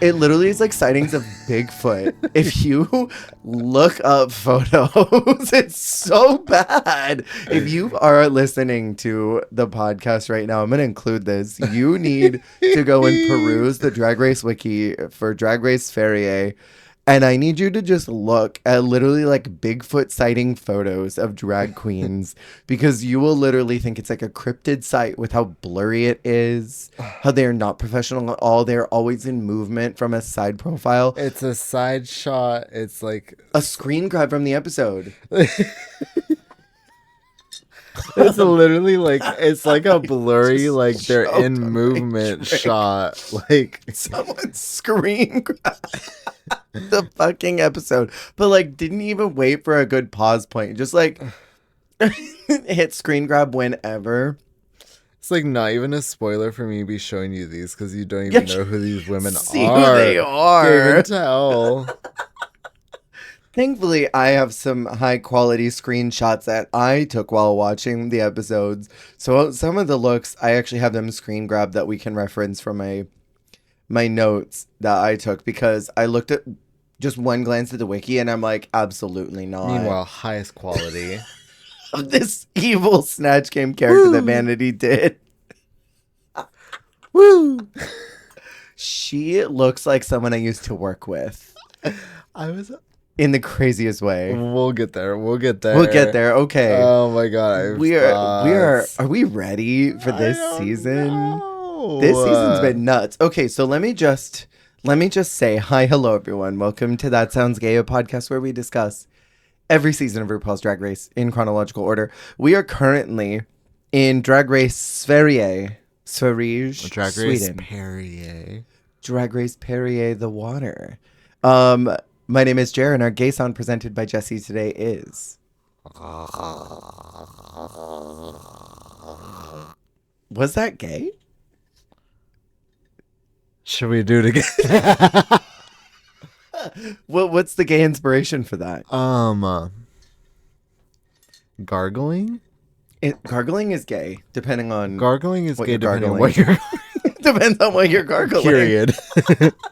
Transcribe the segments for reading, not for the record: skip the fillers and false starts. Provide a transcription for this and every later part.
It literally is like sightings of Bigfoot. If you look up photos, it's so bad. If you are listening to the podcast right now, I'm going to include this. You need to go and peruse the Drag Race wiki for Drag Race Sverige. And I need you to just look at literally like Bigfoot sighting photos of drag queens because you will literally think it's like a cryptid site with how blurry it is, how they're not professional at all. They're always in movement from a side profile. It's a side shot. It's like A screen grab from the episode. It's literally like it's like a blurry, Just like they're choked in on my movement drink. shot. Like Someone screen grabbed the fucking episode, but like didn't even wait for a good pause point. Just like hit screen grab whenever. it's like not even a spoiler for me to be showing you these because you don't even know who these women See are. who they are. Can't even tell. Thankfully, I have some high quality screenshots that I took while watching the episodes. So some of the looks, I actually have them screen grabbed that we can reference from my notes that I took because I looked at just one glance at the wiki and I'm like, absolutely not. Meanwhile, highest quality. Of this evil Snatch Game character that Vanity did. Woo! She looks like someone I used to work with. I was. In the craziest way. We'll get there. We'll get there. We'll get there. Okay. Oh my god. We are we ready for this season? This season's been nuts. Okay, so let me just say hi, hello everyone. Welcome to That Sounds Gay, a podcast where we discuss every season of RuPaul's Drag Race in chronological order. We are currently in Drag Race Sverige, Drag Race Sweden. Perrier. Drag Race Perrier the water. My name is Jer, and our gay sound presented by Jesse today is. Was that gay? Should we do it again? What's the gay inspiration for that? Gargling? Gargling is gay, depending on Gargling is what gay you're depending on gargling. what you're... Depends on what you're gargling. Period.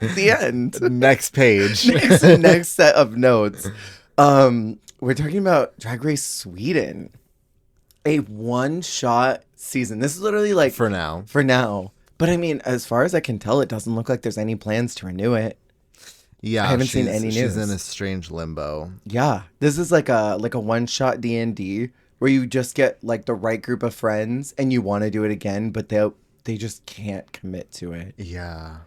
The end. Next page. Next set of notes. We're talking about Drag Race Sweden. A one-shot season. This is literally like... For now. But I mean, as far as I can tell, it doesn't look like there's any plans to renew it. Yeah, I haven't seen any news. She's in a strange limbo. Yeah. This is like a one-shot D&D where you just get like the right group of friends and you want to do it again, but they just can't commit to it. Yeah.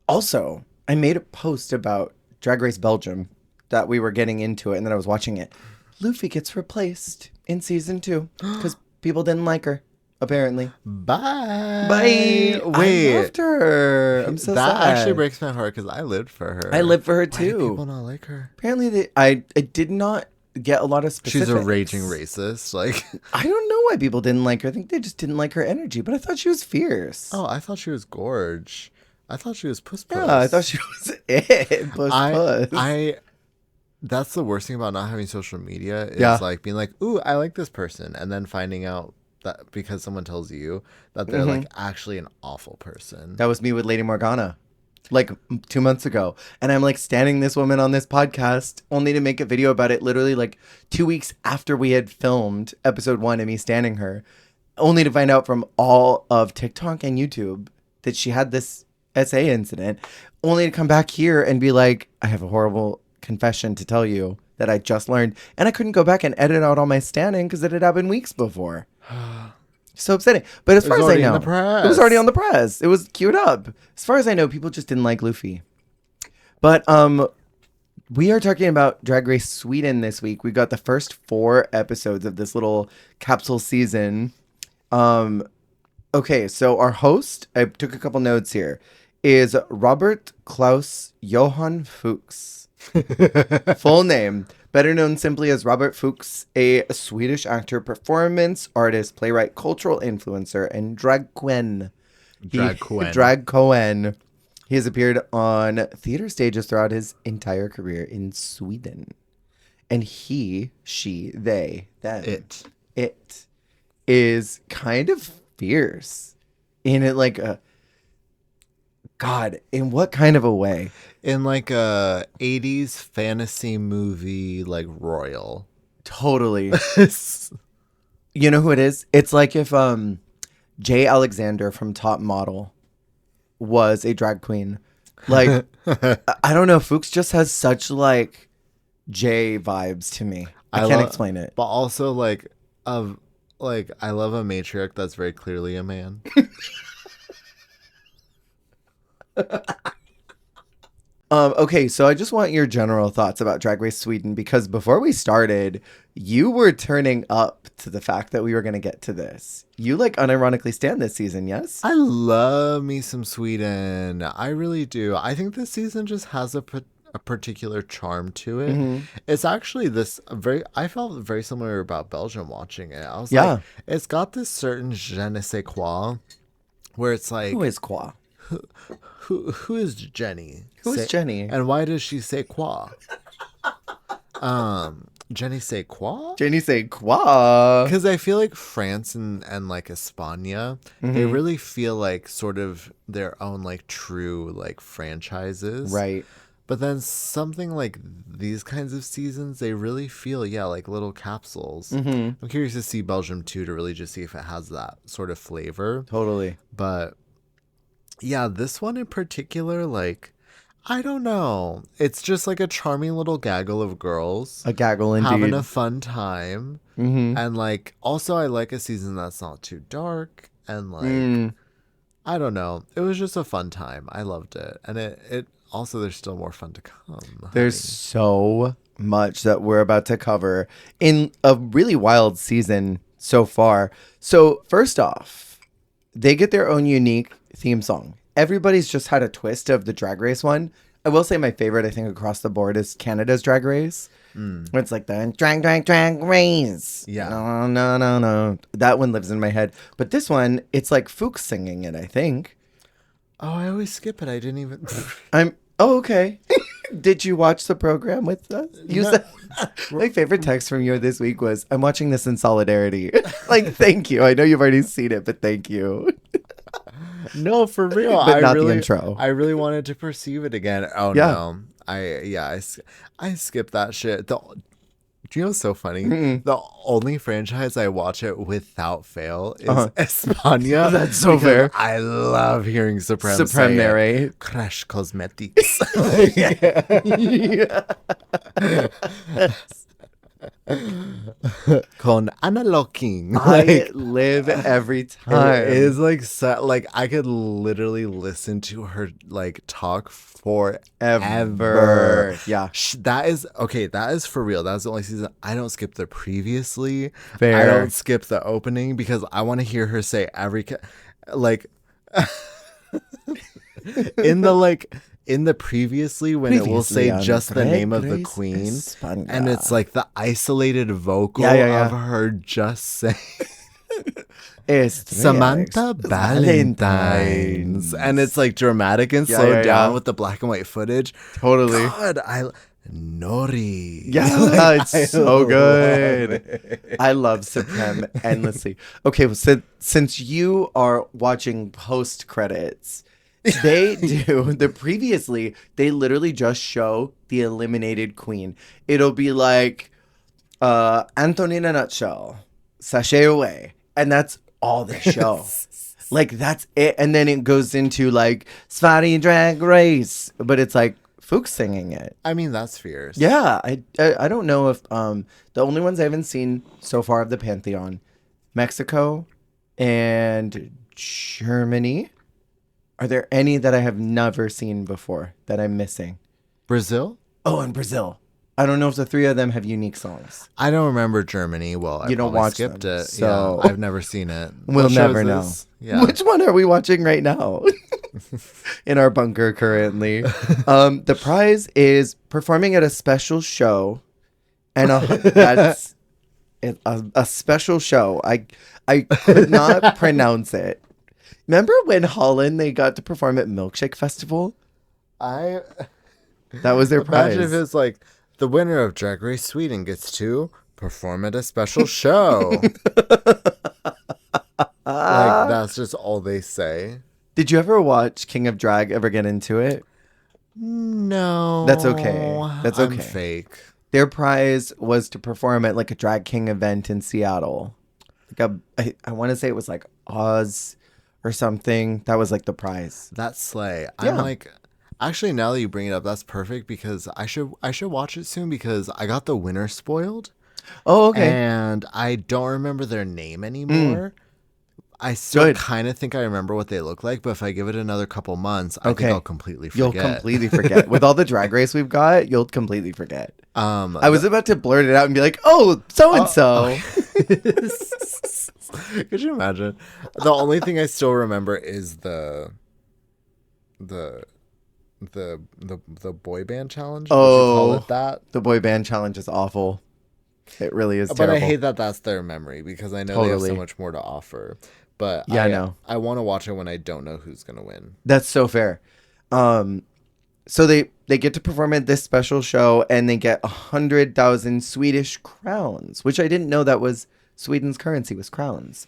Also, I made a post about Drag Race Belgium that we were getting into it, and then I was watching it. Luffy gets replaced in season 2 because people didn't like her, apparently. Bye. Wait, I loved her. I'm so that sad. actually breaks my heart because I lived for her. I lived for her Why do too. people not like her? Apparently, I did not get a lot of specifics. She's a raging racist. Like, I don't know why people didn't like her. I think they just didn't like her energy, but I thought she was fierce. oh, I thought she was gorge. I thought she was puss. Yeah, I thought she was it. Puss. That's the worst thing about not having social media is Yeah. like being like, ooh, I like this person, and then finding out that because someone tells you that they're like actually an awful person. That was me with Lady Morgana, like 2 months ago. And I'm like standing this woman on this podcast only to make a video about it literally like 2 weeks after we had filmed episode 1 and me standing her, only to find out from all of TikTok and YouTube that she had this SA incident, only to come back here and be like, I have a horrible confession to tell you that I just learned. And I couldn't go back and edit out all my standing because it had happened weeks before. So upsetting. But as far as I know, it was already on the press. It was queued up. As far as I know, people just didn't like Luffy. But we are talking about Drag Race Sweden this week. We got the first 4 episodes of this little capsule season. Okay, so our host, I took a couple notes here, is Robert Klaus Johann Fuchs. Full name, better known simply as Robert Fuchs, a Swedish actor, performance artist, playwright, cultural influencer, and drag queen. Drag queen. He has appeared on theater stages throughout his entire career in Sweden. And he, she, they, them, it is kind of fierce in it, like a God, in what kind of a way? In like a 80s fantasy movie, like royal. Totally. You know who it is? It's like if Jay Alexander from Top Model was a drag queen. Like, I don't know. Fuchs just has such like Jay vibes to me. I can't explain it. But also like I love a matriarch that's very clearly a man. Okay, so I just want your general thoughts about Drag Race Sweden, because before we started, you were turning up to the fact that we were going to get to this. You like unironically stand this season, yes? I love me some Sweden. I really do. I think this season just has a particular charm to it. Mm-hmm. It's actually I felt very similar about Belgium watching it. I was Yeah. like, it's got this certain je ne sais quoi where it's like, Who is Qua? who is Jenny? Who is Jenny? And why does she say quoi? Jenny say quoi? Jenny say Qua. Because I feel like France and like España, they really feel like sort of their own like true like franchises. Right. But then something like these kinds of seasons, they really feel, like little capsules. I'm curious to see Belgium too, to really just see if it has that sort of flavor. Totally. But yeah, this one in particular, like, I don't know. It's just like a charming little gaggle of girls. A gaggle indeed. Having a fun time. And like, also I like a season that's not too dark. And like, I don't know. It was just a fun time. I loved it. And it also, there's still more fun to come. There's so much that we're about to cover in a really wild season so far. So first off, they get their own unique theme song. Everybody's just had a twist of the Drag Race one. I will say my favorite, I think, across the board is Canada's Drag Race. Where it's like the drag race. Yeah. No. That one lives in my head. But this one, it's like Fuchs singing it, I think. Oh, I always skip it. I didn't even... Oh, okay. Did you watch the program with us? My favorite text from you this week was, I'm watching this in solidarity. Like, thank you. I know you've already seen it, but thank you. No, for real. But not the intro. I really wanted to perceive it again. Oh, Yeah. no. I skipped that shit. Do you know what's so funny? The only franchise I watch it without fail is España. That's so fair. I love hearing Supreme say narrate. Crash Cosmetics. Con Ana Locking. I live every time. It is like I could literally listen to her like talk forever. Yeah. That is for real. That was the only season I don't skip the previously. Fair. I don't skip the opening because I want to hear her say every like in the previously when it will say just the name of the queen España. and it's like the isolated vocal Yeah. of her just saying Estrella Samantha Valentine's, and it's like dramatic and slowed down with the black and white footage. Totally. God, Nori. Yeah, it's so good. It. I love Supreme endlessly. Okay, well, since you are watching post credits, they do they literally just show the eliminated queen. It'll be like Antonina Nutshell, Sashay Away, and that's all they show. Like that's it, and then it goes into like Sverige Drag Race, but it's like Fuchs singing it. I mean, that's fierce. Yeah, I don't know if the only ones I haven't seen so far of the Pantheon, Mexico and Germany. Are there any that I have never seen before that I'm missing? Brazil? Oh, and Brazil. I don't know if the three of them have unique songs. I don't remember Germany. Well, You don't watch skipped them, it. so- Yeah, I've never seen it. We'll What show never is know. this? Yeah. Which one are we watching right now? In our bunker currently. The prize is performing at a special show. And that's a special show. I could not pronounce it. Remember when Holland, they got to perform at Milkshake Festival? That was their prize. Imagine if it's like the winner of Drag Race Sweden gets to perform at a special show. Like that's just all they say. Did you ever watch King of Drag? Ever get into it? No. That's okay. That's I'm okay. fake. Their prize was to perform at like a drag king event in Seattle. I want to say it was like Oz or something. That was like the prize. That's slay. I'm Yeah. like, actually, now that you bring it up, that's perfect because I should watch it soon because I got the winner spoiled Oh, okay. and I don't remember their name anymore. I still Good. kind of think I remember what they look like, but if I give it another couple months, I think Okay. I'll completely You'll forget. completely forget. With all the drag race we've got, you'll completely forget. I was about to blurt it out and be like, oh, so-and-so. Could you imagine? The only thing I still remember is the boy band challenge. Would you call it that? The boy band challenge is awful. It really is But terrible. I hate that that's their memory because I know they have so much more to offer. But yeah, I know. I want to watch it when I don't know who's going to win. That's so fair. So they get to perform at this special show and they get 100,000 Swedish crowns, which I didn't know that was Sweden's currency was crowns.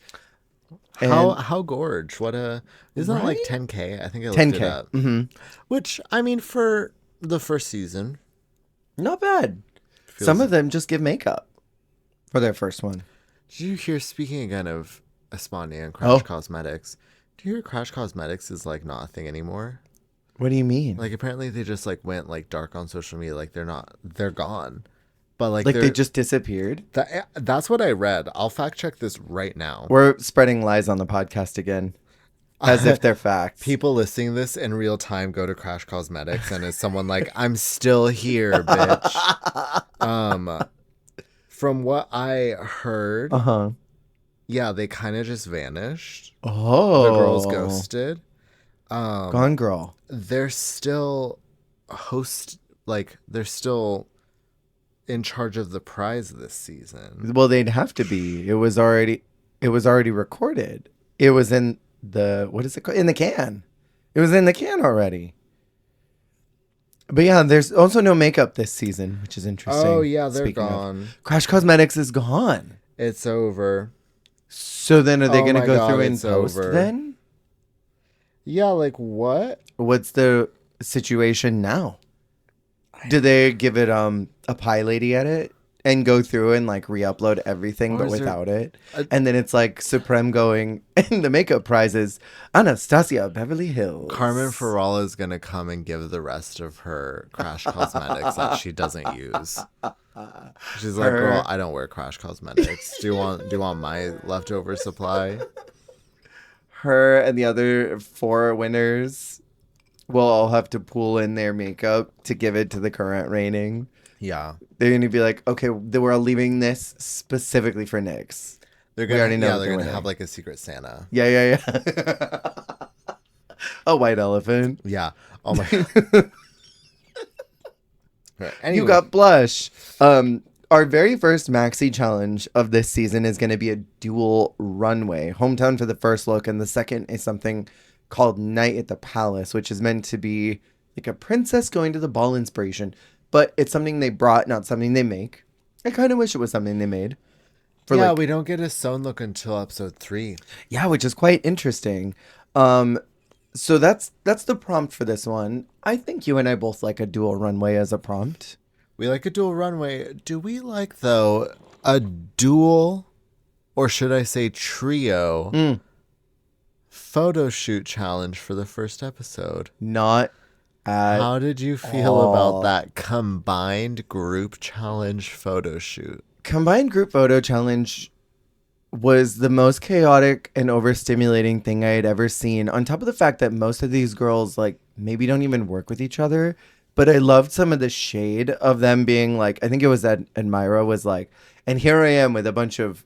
And How gorge? What isn't that like 10K? I think I looked 10K. it up. Mm-hmm. Which I mean for the first season, Not bad. Some of them just give makeup for their first one. Did you hear, speaking again of Espana and Crash Cosmetics, do you hear Crash Cosmetics is like not a thing anymore? What do you mean? Like apparently they just like went like dark on social media, like they're gone. But like they just disappeared? That's what I read. I'll fact check this right now. We're spreading lies on the podcast again. As if they're facts. People listening this in real time go to Crash Cosmetics and is someone like, I'm still here, bitch. From what I heard, yeah, they kind of just vanished. Oh. The girls ghosted. Gone Girl. They're still they're still in charge of the prize this season. Well, they'd have to be. It was already recorded. It was in what is it called? In the can. It was in the can already. But yeah, there's also no makeup this season, which is interesting. Oh yeah, they're gone. Crash Cosmetics is gone. It's over. So then are they going to go through and post then? Yeah, like what? What's the situation now? Do they give it a pie lady edit and go through and like re-upload everything but without it? And then it's like Supreme going, and the makeup prize is Anastasia Beverly Hills. Carmen Farala is gonna come and give the rest of her Crash Cosmetics that she doesn't use. She's like, girl, I don't wear Crash Cosmetics. Do you want my leftover supply? Her and the other 4 winners will all have to pool in their makeup to give it to the current reigning. Yeah. They're going to be like, okay, we're leaving this specifically for NYX. They're going to have like a secret Santa. Yeah. A white elephant. Yeah. Oh my God. Anyway. You got blush. Our very first maxi challenge of this season is going to be a duel runway. Hometown for the first look, and the second is something called Night at the Palace, which is meant to be like a princess going to the ball inspiration. But it's something they brought, not something they make. I kind of wish it was something they made. We don't get a sewn look until episode 3. Yeah, which is quite interesting. So that's the prompt for this one. I think you and I both like a dual runway as a prompt. We like a dual runway. Do we like, though, a dual, or should I say trio, photo shoot challenge for the first episode? Not at How did you feel about that combined group challenge photo shoot? Combined group photo challenge was the most chaotic and overstimulating thing I had ever seen. On top of the fact that most of these girls like maybe don't even work with each other. But I loved some of the shade of them being like, I think it was that Admira was like, and here I am with a bunch of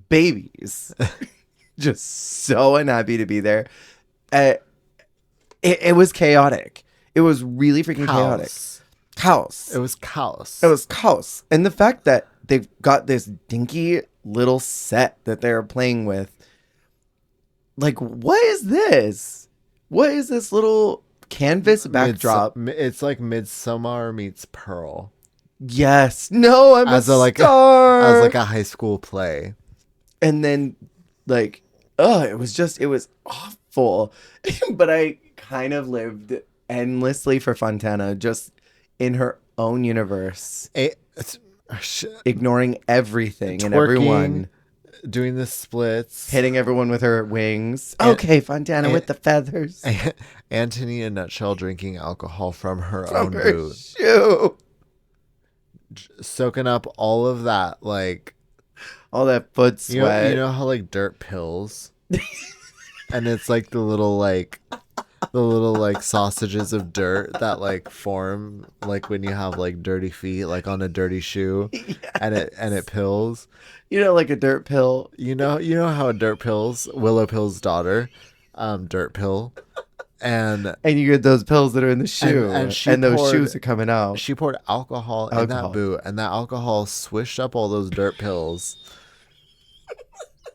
babies. Just so unhappy to be there. It was chaotic. It was really freaking chaotic. Chaos. It was chaos. It was chaos. And the fact that they've got this dinky little set that they're playing with. Like, what is this? What is this little canvas backdrop? It's like Midsommar meets Pearl. Yes. No, I'm as a like star. As like a high school play. And then like, it was awful. full. But I kind of lived endlessly for Fontana, just in her own universe, ignoring everything and everyone. Doing the splits. Hitting everyone with her wings. Okay, Fontana with the feathers. Antony in Nutshell drinking alcohol from her From own her boot. shoe. Soaking up all of that, like... All that foot sweat. You know how, like, dirt pills? And it's, like, the little, like... sausages of dirt that like form like when you have like dirty feet like on a dirty shoe. Yes. and it pills, you know, like a dirt pill. You know how a dirt pills, Willow Pill's daughter, dirt pill, and you get those pills that are in the shoe, and those shoes are coming out. She poured alcohol in that boot, and that alcohol swished up all those dirt pills,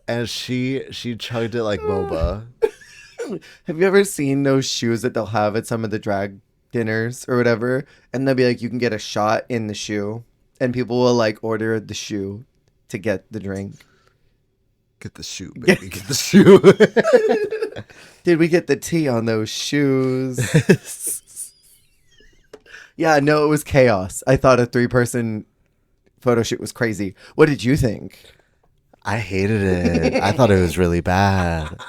and she chugged it like boba. Have you ever seen those shoes that they'll have at some of the drag dinners or whatever? And they'll be like, you can get a shot in the shoe. And people will like order the shoe to get the drink. Get the shoe, baby. Get the shoe. Did we get the tea on those shoes? Yeah, no, it was chaos. I thought a 3-person photo shoot was crazy. What did you think? I hated it. I thought it was really bad.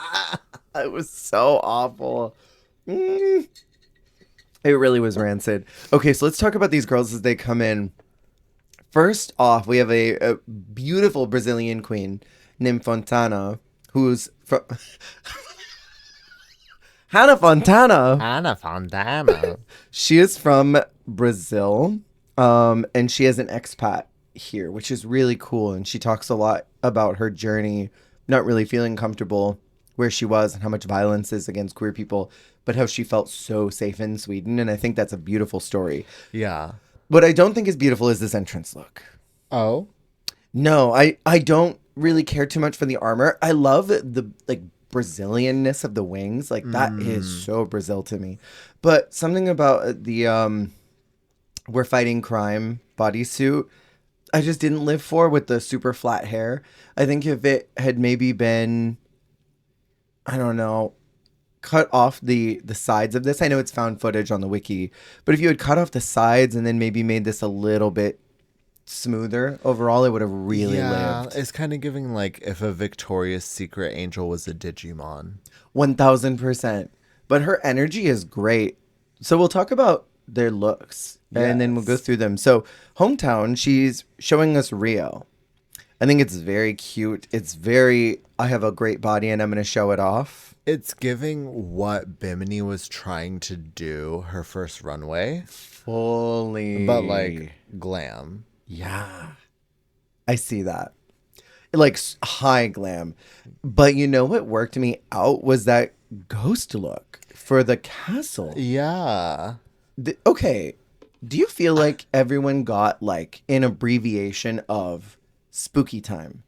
It was so awful. It really was rancid. Okay, so let's talk about these girls as they come in. First off, we have a beautiful Brazilian queen named Fontana, who's from... Hannah Fontana. She is from Brazil, and she has an expat here, which is really cool. And she talks a lot about her journey, not really feeling comfortable where she was and how much violence is against queer people, but how she felt so safe in Sweden. And I think that's a beautiful story. Yeah. What I don't think is beautiful is this entrance look. Oh? No, I don't really care too much for the armor. I love the like Brazilianness of the wings. Like that is so Brazil to me. But something about the We're Fighting Crime bodysuit, I just didn't live for with the super flat hair. I think if it had maybe been, I don't know, cut off the sides of this. I know it's found footage on the wiki, but if you had cut off the sides and then maybe made this a little bit smoother overall, it would have really lived. It's kind of giving like if a Victoria's Secret angel was a Digimon. 1000%. But her energy is great. So we'll talk about their looks and then we'll go through them. So Hometown, she's showing us Rio. I think it's very cute. It's very, I have a great body and I'm going to show it off. It's giving what Bimini was trying to do her first runway. Fully. But like glam. Yeah. I see that. Like high glam. But you know what worked me out was that ghost look for the castle. Yeah. Okay. Do you feel like everyone got like an abbreviation of spooky time?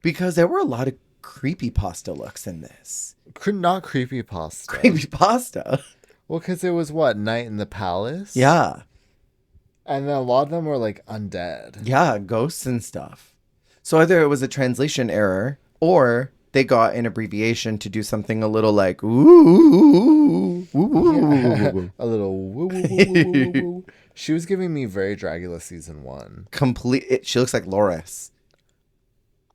Because there were a lot of creepypasta looks in this. Not creepypasta. Creepypasta? Well, because it was what? Night in the Palace? Yeah. And a lot of them were like undead. Yeah, ghosts and stuff. So either it was a translation error or they got an abbreviation to do something a little like, ooh, yeah. A little woo, woo, woo, woo, woo, woo. She was giving me very Dragula season 1. She looks like Loris.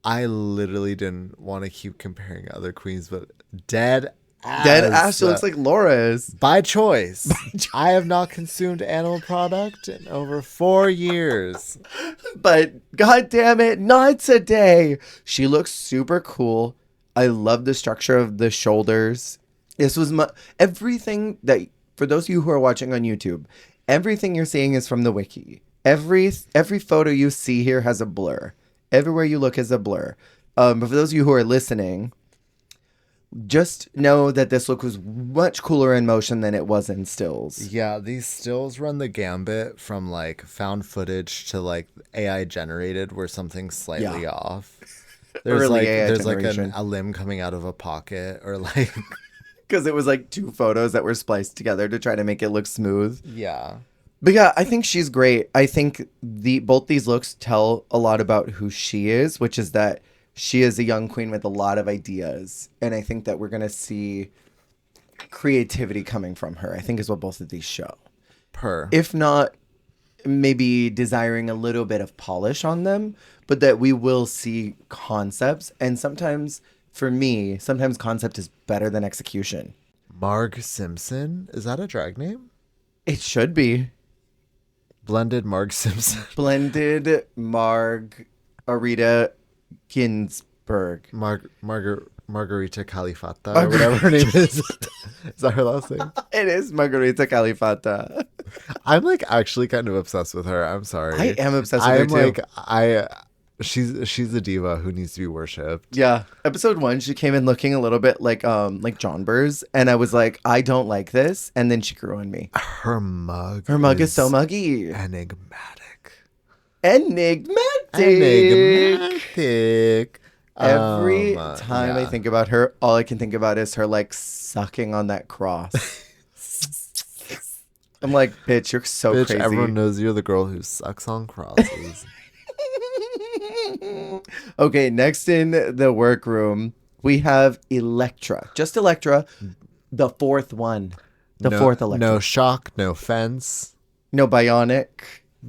I literally didn't want to keep comparing other queens, but Dead Ash looks like Loris. By choice. I have not consumed animal product in over 4 years. But god damn it, not today. She looks super cool. I love the structure of the shoulders. This was everything that, for those of you who are watching on YouTube, everything you're seeing is from the wiki. Every photo you see here has a blur. Everywhere you look is a blur. But for those of you who are listening, just know that this look was much cooler in motion than it was in stills. Yeah, these stills run the gambit from like found footage to like AI generated where something's slightly off. There's like a limb coming out of a pocket or like because it was like 2 photos that were spliced together to try to make it look smooth. Yeah. But yeah, I think she's great. I think both these looks tell a lot about who she is, which is that she is a young queen with a lot of ideas. And I think that we're going to see creativity coming from her, I think is what both of these show. Per. If not, maybe desiring a little bit of polish on them, but that we will see concepts. And sometimes, for me, sometimes concept is better than execution. Marg Simpson? Is that a drag name? It should be. Blended Marg Simpson. Blended Margarita Ginsburg. Margarita Califata or whatever her name is. Is that her last name? It is Margarita Califata. I'm like actually kind of obsessed with her. I'm sorry. I am obsessed with her too. She's a diva who needs to be worshipped. Yeah. Episode 1, she came in looking a little bit like John Burrs, and I was like, I don't like this. And then she grew on me. Her mug is so muggy. Enigmatic. Every time I think about her, all I can think about is her like sucking on that cross. I'm like, bitch, you're so crazy. Everyone knows you're the girl who sucks on crosses. Okay, next in the workroom, we have Elektra. Just Elektra, the fourth one. Fourth Elektra. No shock, no fence. No bionic.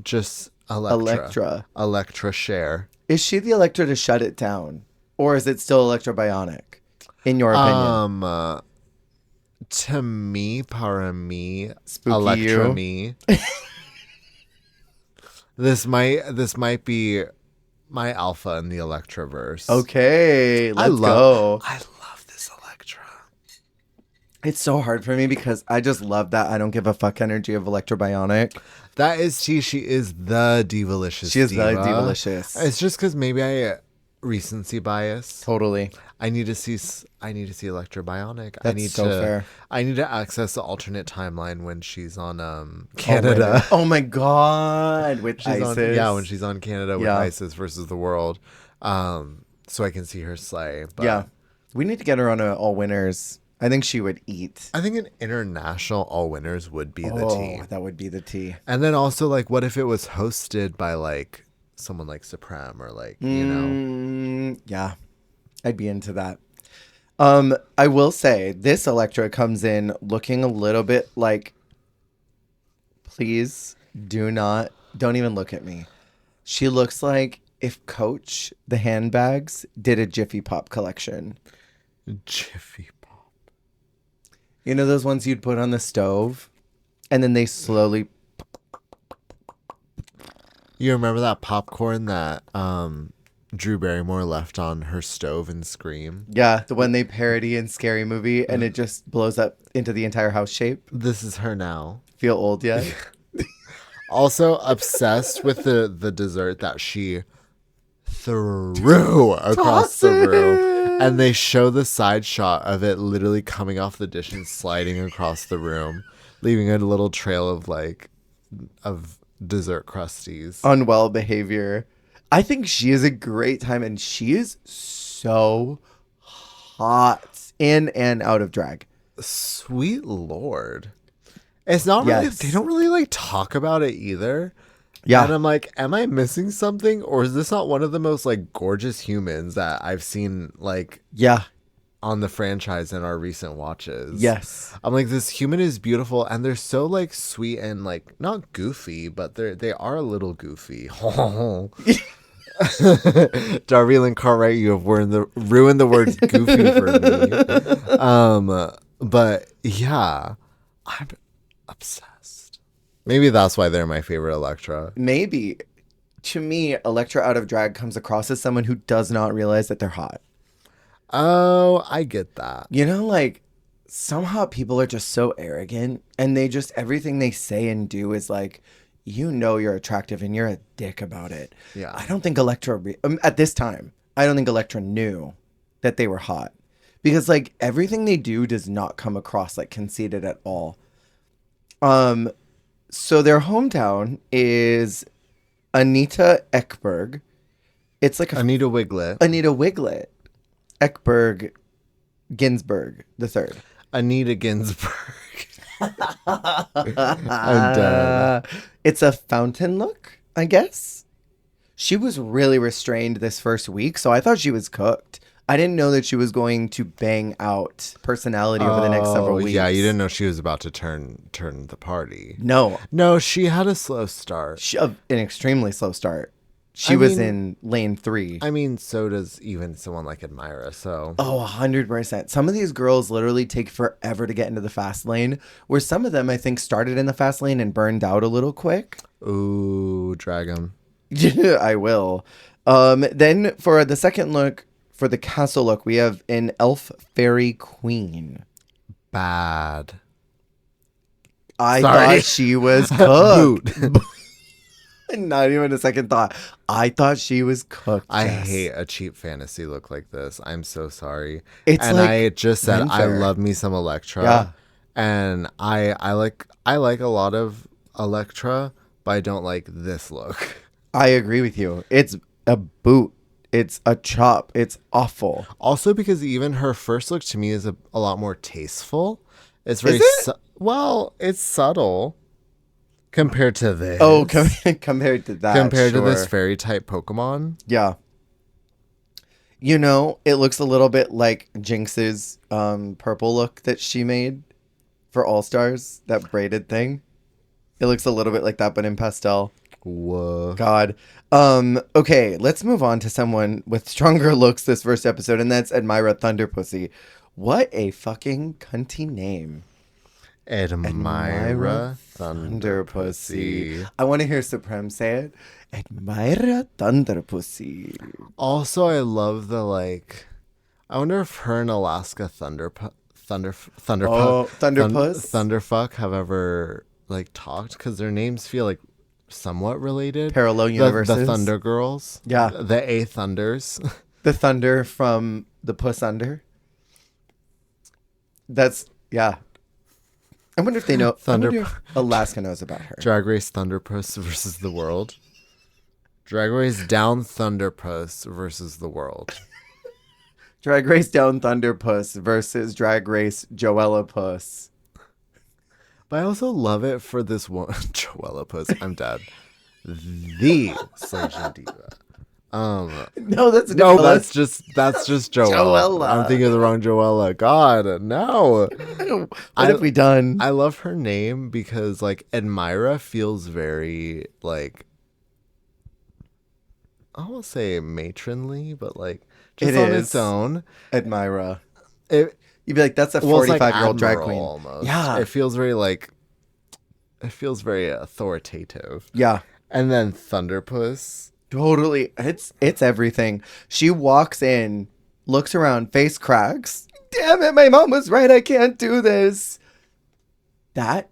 Just Elektra. Elektra share. Is she the Elektra to shut it down? Or is it still Elektra bionic? In your opinion? To me, para me, Spooky Elektra you. me. This might be my alpha in the Elektraverse. Okay, let's go. I love this Elektra. It's so hard for me because I just love that I don't give a fuck energy of Elektra bionic. That is she is the divalicious. She is diva. the divalicious. It's just because maybe I recency bias. Totally. I need to see Elektra bionic. That's so fair. I need to access the alternate timeline when she's on Canada. Oh my god, with ISIS. When she's on Canada with ISIS versus the world. So I can see her slay. But yeah. We need to get her on a all winners. I think she would eat. I think an international all winners would be the tea. That would be the tea. And then also like what if it was hosted by like someone like Supreme or like, you know. Yeah. I'd be into that. I will say this Elektra comes in looking a little bit like, please don't even look at me. She looks like if Coach, the handbags, did a Jiffy Pop collection. Jiffy Pop. You know those ones you'd put on the stove and then they slowly. You remember that popcorn that Drew Barrymore left on her stove in Scream? Yeah, the one they parody in Scary Movie and it just blows up into the entire house shape. This is her now. Feel old yet? Also obsessed with the dessert that she threw across the room. And they show the side shot of it literally coming off the dish and sliding across the room, leaving a little trail of dessert crusties. Unwell behavior. I think she is a great time and she is so hot in and out of drag. Sweet Lord. It's not really, they don't really like talk about it either. Yeah. And I'm like, am I missing something? Or is this not one of the most like gorgeous humans that I've seen like on the franchise in our recent watches? Yes. I'm like, this human is beautiful and they're so like sweet and like not goofy, but they are a little goofy. Darby Cartwright, you have ruined the word goofy for me. But yeah, I'm obsessed. Maybe that's why they're my favorite Elektra. Maybe. To me, Elektra out of drag comes across as someone who does not realize that they're hot. Oh, I get that. You know, like, some hot people are just so arrogant and they just, everything they say and do is like, you know you're attractive and you're a dick about it. Yeah. I don't think Elektra, at this time, I don't think Elektra knew that they were hot. Because, like, everything they do does not come across, like, conceited at all. So their hometown is Anita Ekberg. It's like Anita Wiglet. Ekberg Ginsburg the third. Anita Ginsburg. I'm dead. It's a fountain look, I guess. She was really restrained this first week, so I thought she was cooked. I didn't know that she was going to bang out personality over the next several weeks. Yeah, you didn't know she was about to turn the party. No. No, she had a slow start. An extremely slow start. She was in lane 3. I mean, so does even someone like Admira, so. Oh, 100%. Some of these girls literally take forever to get into the fast lane, where some of them, I think, started in the fast lane and burned out a little quick. Ooh, drag 'em. I will. Then for the second look, for the castle look, we have an elf fairy queen. Bad. I thought she was cooked. Not even a second thought. I thought she was cooked. I hate a cheap fantasy look like this. I'm so sorry. It's and like I just said unfair. I love me some Electra. Yeah. And I like a lot of Electra, but I don't like this look. I agree with you. It's a boot. It's a chop. It's awful. Also because even her first look to me is a lot more tasteful. It's very well, it's subtle compared to this. Oh, compared to that. Compared to this fairy type Pokemon. Yeah. You know, it looks a little bit like Jinx's purple look that she made for All Stars, that braided thing. It looks a little bit like that, but in pastel. Whoa. God. Okay, let's move on to someone with stronger looks this first episode, and that's Admira Thunderpussy. What a fucking cunty name. Admira Thunderpussy. I want to hear Supreme say it. Admira Thunderpussy. Also, I love the like. I wonder if her and Alaska Thunderfuck have ever like talked, because their names feel like somewhat related. Parallel universes. The Thunder Girls. Yeah. The A Thunders. The Thunder from the Puss Under. That's, yeah. I wonder if they know. I wonder if Alaska knows about her. Drag Race Thunderpuss versus the world. Drag Race Down Thunderpuss versus the world. Drag Race Down Thunderpuss versus Drag Race Joella Puss. But I also love it for this one. Joella Puss. I'm dead. The Slation Diva. No, that's just Joella. I'm thinking of the wrong Joella. God, no. What have we done? I love her name because like Admira feels very like, I won't say matronly, but like just on its own. Admira. You'd be like, that's a 45-year-old drag queen. Almost. Yeah. It feels very authoritative. Yeah. And then Thunderpuss. Totally. It's everything. She walks in, looks around, face cracks. Damn it, my mom was right. I can't do this. That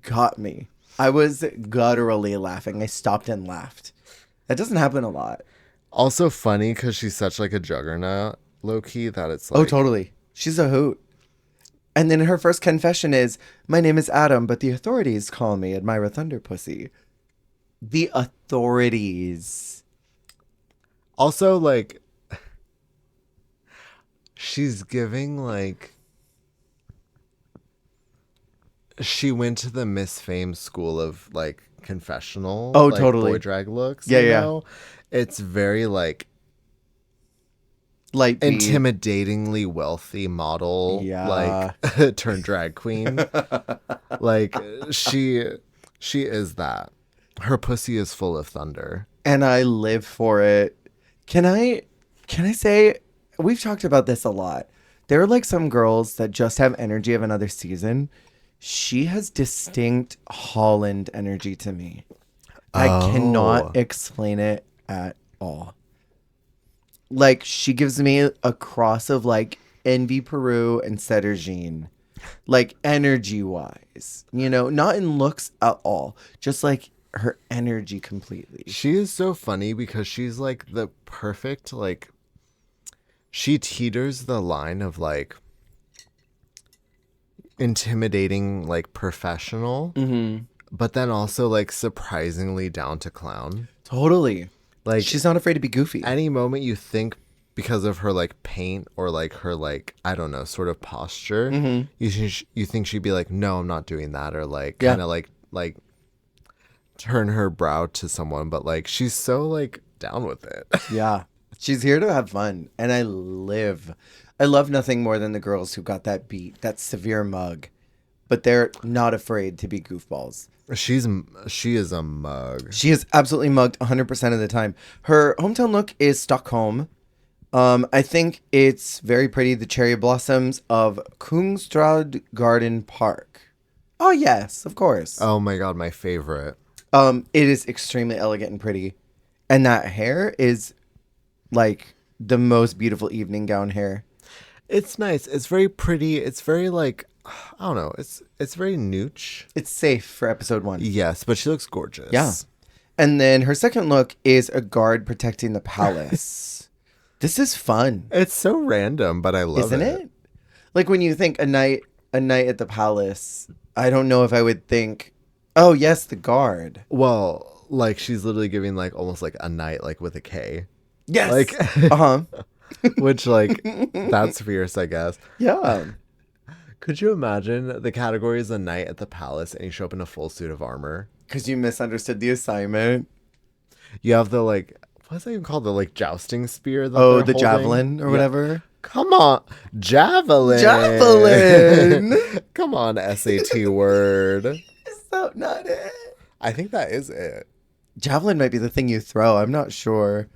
got me. I was gutturally laughing. I stopped and laughed. That doesn't happen a lot. Also funny because she's such like a juggernaut, low key, that it's like. Oh, totally. She's a hoot. And then her first confession is, my name is Adam, but the authorities call me Admira Thunderpussy. The authorities. Also, like, she's giving, like, she went to the Miss Fame school of, like, confessional. Oh, like, totally. Boy drag looks. Yeah, you yeah. know? It's very, like, intimidatingly wealthy model. Yeah. Like, turned drag queen. Like, she is that. Her pussy is full of thunder. And I live for it. Can I say, we've talked about this a lot. There are like some girls that just have energy of another season. She has distinct Holland energy to me. I cannot explain it at all. Like, she gives me a cross of like Envy Peru and Setter Jean. Like, energy wise, you know, not in looks at all. Just like her energy completely. She is so funny because she's like the perfect, like, she teeters the line of like intimidating, like professional, but then also like surprisingly down to clown. Totally. Like, she's not afraid to be goofy. Any moment you think, because of her like paint or like her like, I don't know, sort of posture, you think she'd be like, no, I'm not doing that, or like kind of like turn her brow to someone, but like she's so like down with it. Yeah. She's here to have fun, and I love nothing more than the girls who got that beat, that severe mug, but they're not afraid to be goofballs. She is a mug. She is absolutely mugged 100% of the time. Her hometown look is Stockholm. I think it's very pretty. The cherry blossoms of Kungstrad Garden Park. Oh yes, of course. Oh my god, my favorite. It is extremely elegant and pretty, and that hair is like the most beautiful evening gown hair. It's nice. It's very pretty. It's very like, I don't know. It's very nooch. It's safe for episode 1. Yes, but she looks gorgeous. Yeah. And then her second look is a guard protecting the palace. This is fun. It's so random, but I love Isn't it? Like when you think a night at the palace, I don't know if I would think, oh yes, the guard. Well, like she's literally giving like almost like a night like with a K. Yes. Like uh-huh. Which like that's fierce, I guess. Yeah. Could you imagine the category is a night at the palace and you show up in a full suit of armor? Because you misunderstood the assignment. You have the like, what's that even called? The like jousting spear? That Oh, they're the holding? javelin or whatever. Come on. Javelin. Javelin. Come on, SAT word. Is that not it? I think that is it. Javelin might be the thing you throw. I'm not sure.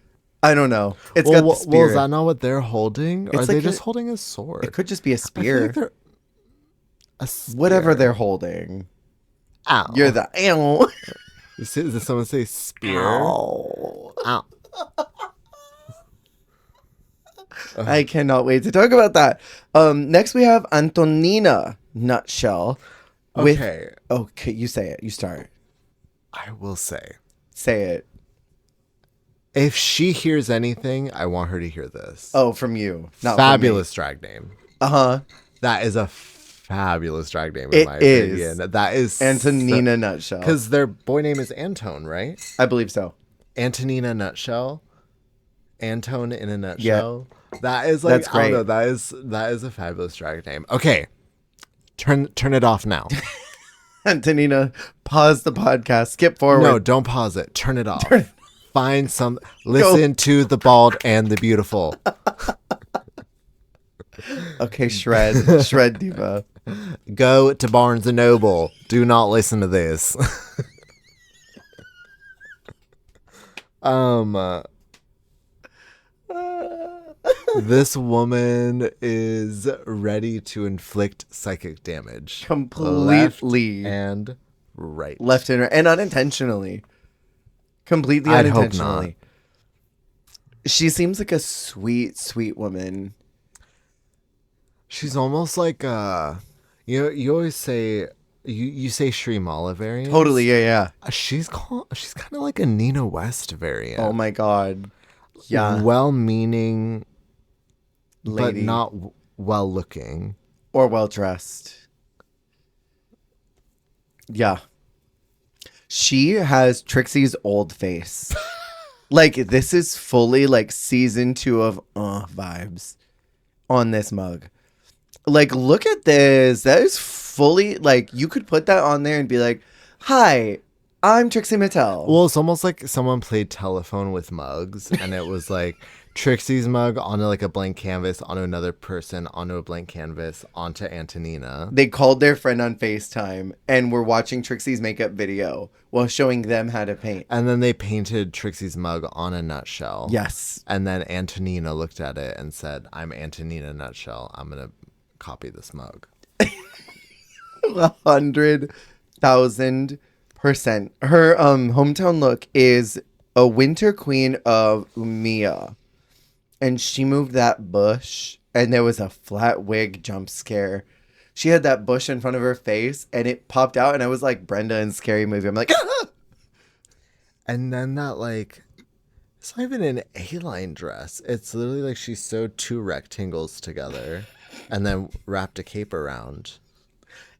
I don't know. It's got the spear. Well, is that not what they're holding? Or are It's they like just holding a sword? It could just be a I feel spear. like they're a spear. Whatever they're holding. Ow. You're the ow. Does someone say spear? Ow. Ow. I cannot wait to talk about that. Next we have Antonina Nutshell. Okay, you say it. You start. I will say. Say it. If she hears anything, I want her to hear this. Oh, from you. Not Fabulous drag name. Uh-huh. That is a fabulous drag name in my is. opinion. That is Antonina Nutshell. Because their boy name is Antone, right? I believe so. Antonina Nutshell. Antone in a nutshell. Yeah. That is like, that's great. I don't know, that is a fabulous drag name. Okay. Turn it off now. Antonina, pause the podcast. Skip forward. No, don't pause it. Turn it off. Find some. Listen to the bald and the beautiful. Okay, shred diva. Go to Barnes and Noble. Do not listen to this. This woman is ready to inflict psychic damage. Completely. Left and right. Left and right. And unintentionally. Completely I'd hope unintentionally. She seems like a sweet, sweet woman. She's almost like you always say you say Shrimala variant. Totally, yeah. She's kind of like a Nina West variant. Oh my god. Yeah. Well-meaning lady. but not well-looking or well-dressed. Yeah. She has Trixie's old face. Like, this is fully, like, season 2 of vibes on this mug. Like, look at this. That is fully, like, you could put that on there and be like, hi, I'm Trixie Mattel. Well, it's almost like someone played telephone with mugs, and it was like Trixie's mug onto like a blank canvas, onto another person, onto a blank canvas, onto Antonina. They called their friend on FaceTime and were watching Trixie's makeup video while showing them how to paint. And then they painted Trixie's mug on a nutshell. Yes. And then Antonina looked at it and said, I'm Antonina Nutshell. I'm going to copy this mug. 100,000%. Her hometown look is a winter queen of Umia. And she moved that bush, and there was a flat wig jump scare. She had that bush in front of her face, and it popped out, and I was like Brenda in Scary Movie. I'm like, ah! And then that, like, it's not even an A-line dress. It's literally like she sewed 2 rectangles together and then wrapped a cape around.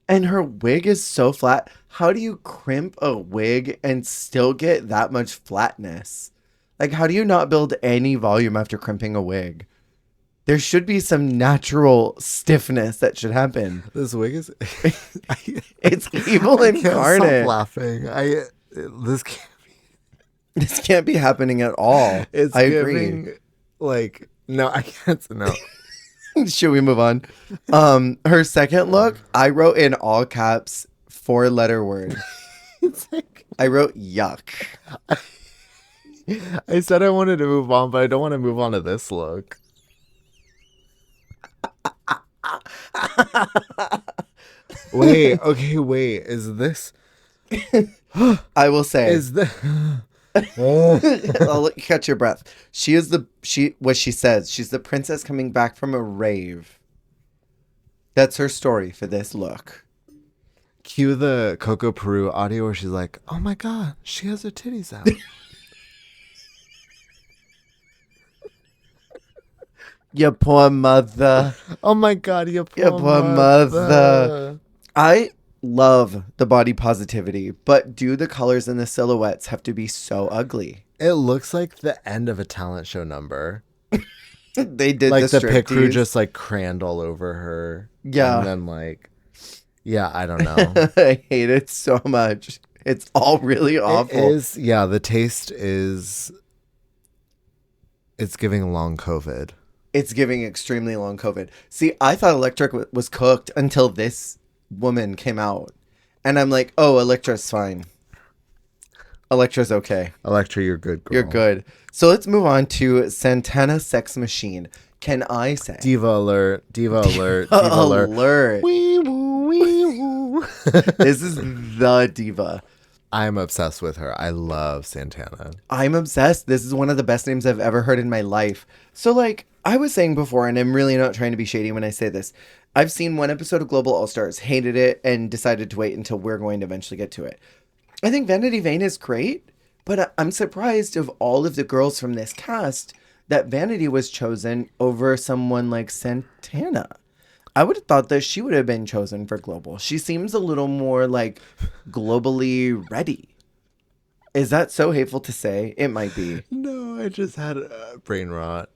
And her wig is so flat. How do you crimp a wig and still get that much flatness? Like, how do you not build any volume after crimping a wig? There should be some natural stiffness that should happen. This wig is... It's evil incarnate. I can't stop laughing. This can't be happening at all. It's I giving agree. Like, no, I can't. No. Should we move on? Her second look, I wrote in all caps 4-letter word. It's like, I wrote yuck. I said I wanted to move on, but I don't want to move on to this look. Wait, okay, wait. Is this? I will say. Is this? I'll let you catch your breath. What she says. She's the princess coming back from a rave. That's her story for this look. Cue the Coco Peru audio where she's like, "Oh my god, she has her titties out." Your poor mother. Oh my god, your poor mother. I love the body positivity, but do the colors and the silhouettes have to be so ugly? It looks like the end of a talent show number. They did like the pit crew striptease. just like crammed all over her. Yeah. And then like, yeah, I don't know. I hate it so much. It's all really awful. It is, yeah, the taste is, it's giving long COVID. It's giving extremely long COVID. See, I thought Electric was cooked until this woman came out. And I'm like, oh, Electra's fine. Electra's okay. Electra, you're good, girl. You're good. So let's move on to Santana Sex Machine. Can I say? Diva alert, diva alert, diva alert. Alert. Wee woo, wee woo. This is the diva. I'm obsessed with her. I love Santana. I'm obsessed. This is one of the best names I've ever heard in my life. So, like I was saying before, and I'm really not trying to be shady when I say this, I've seen one episode of Global All Stars, hated it, and decided to wait until we're going to eventually get to it. I think Vanity Vane is great, but I'm surprised of all of the girls from this cast that Vanity was chosen over someone like Santana. I would have thought that she would have been chosen for Global. She seems a little more like globally ready. Is that so hateful to say? It might be. No, I just had a brain rot.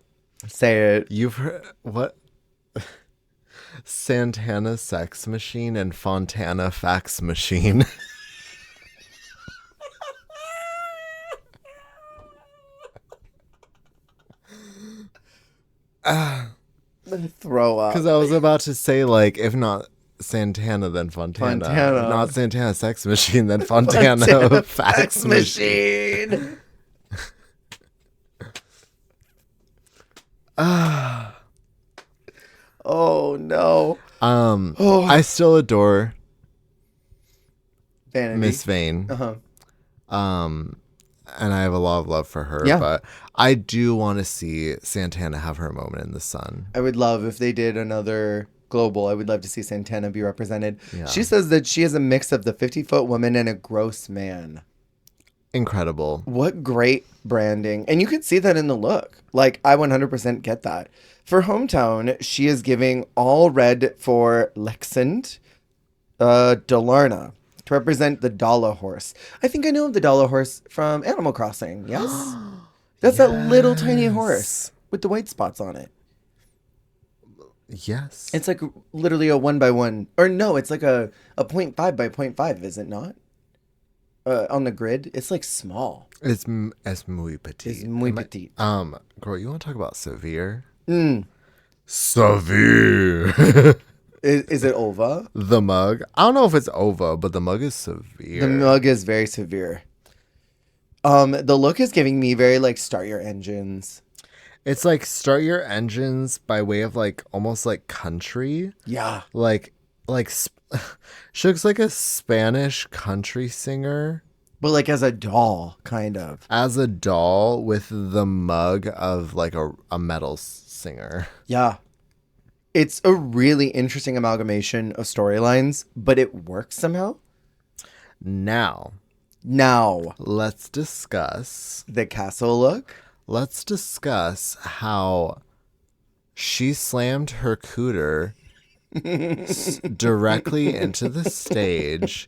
Say it. You've heard what? Santana Sex Machine and Fontana Fax Machine. I'm gonna throw up. Because I was about to say, like, if not Santana, then Fontana. Fontana. Not Santana Sex Machine, then Fontana Fax Machine. Oh no. I still adore Vanity. Miss Vane. Uh-huh. And I have a lot of love for her. Yeah. But I do want to see Santana have her moment in the sun. I would love if they did another Global. I would love to see Santana be represented. Yeah. She says that she is a mix of the 50-foot woman and a gross man. Incredible. What great branding. And you can see that in the look. Like, I 100% get that. For Hometown, she is giving all red for Lexand Delarna to represent the Dollar Horse. I think I know of the Dollar Horse from Animal Crossing. Yes? That's that little tiny horse with the white spots on it. Yes. It's like literally a 1x1. Or no, it's like a 0.5 by 0.5, is it not? On the grid, it's like small. It's muy petit. It's muy petit. Girl, you want to talk about severe? Severe. Is it Ova? The mug. I don't know if it's Ova, but the mug is severe. The mug is very severe. The look is giving me very like start your engines. It's like start your engines by way of like almost like country. Yeah. Like she looks like a Spanish country singer. But like as a doll, kind of. As a doll with the mug of like a metal singer. Yeah. It's a really interesting amalgamation of storylines, but it works somehow. Now, let's discuss the castle look. Let's discuss how she slammed her cooter directly into the stage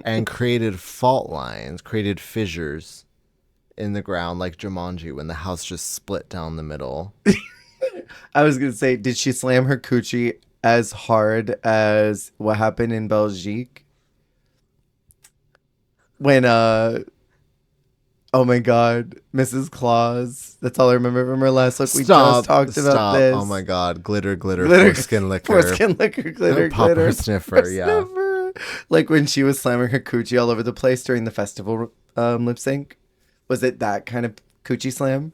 and created fault lines, created fissures in the ground like Jumanji when the house just split down the middle. I was going to say, did she slam her coochie as hard as what happened in Belgique? When Oh my God, Mrs. Claus. That's all I remember from her last look. We Stop. just talked about this. Oh my God. Glitter, glitter, Glitter, foreskin liquor. foreskin liquor, glitter, Popper glitter, sniffer, yeah. sniffer. Like when she was slamming her coochie all over the place during the festival lip sync. Was it that kind of coochie slam?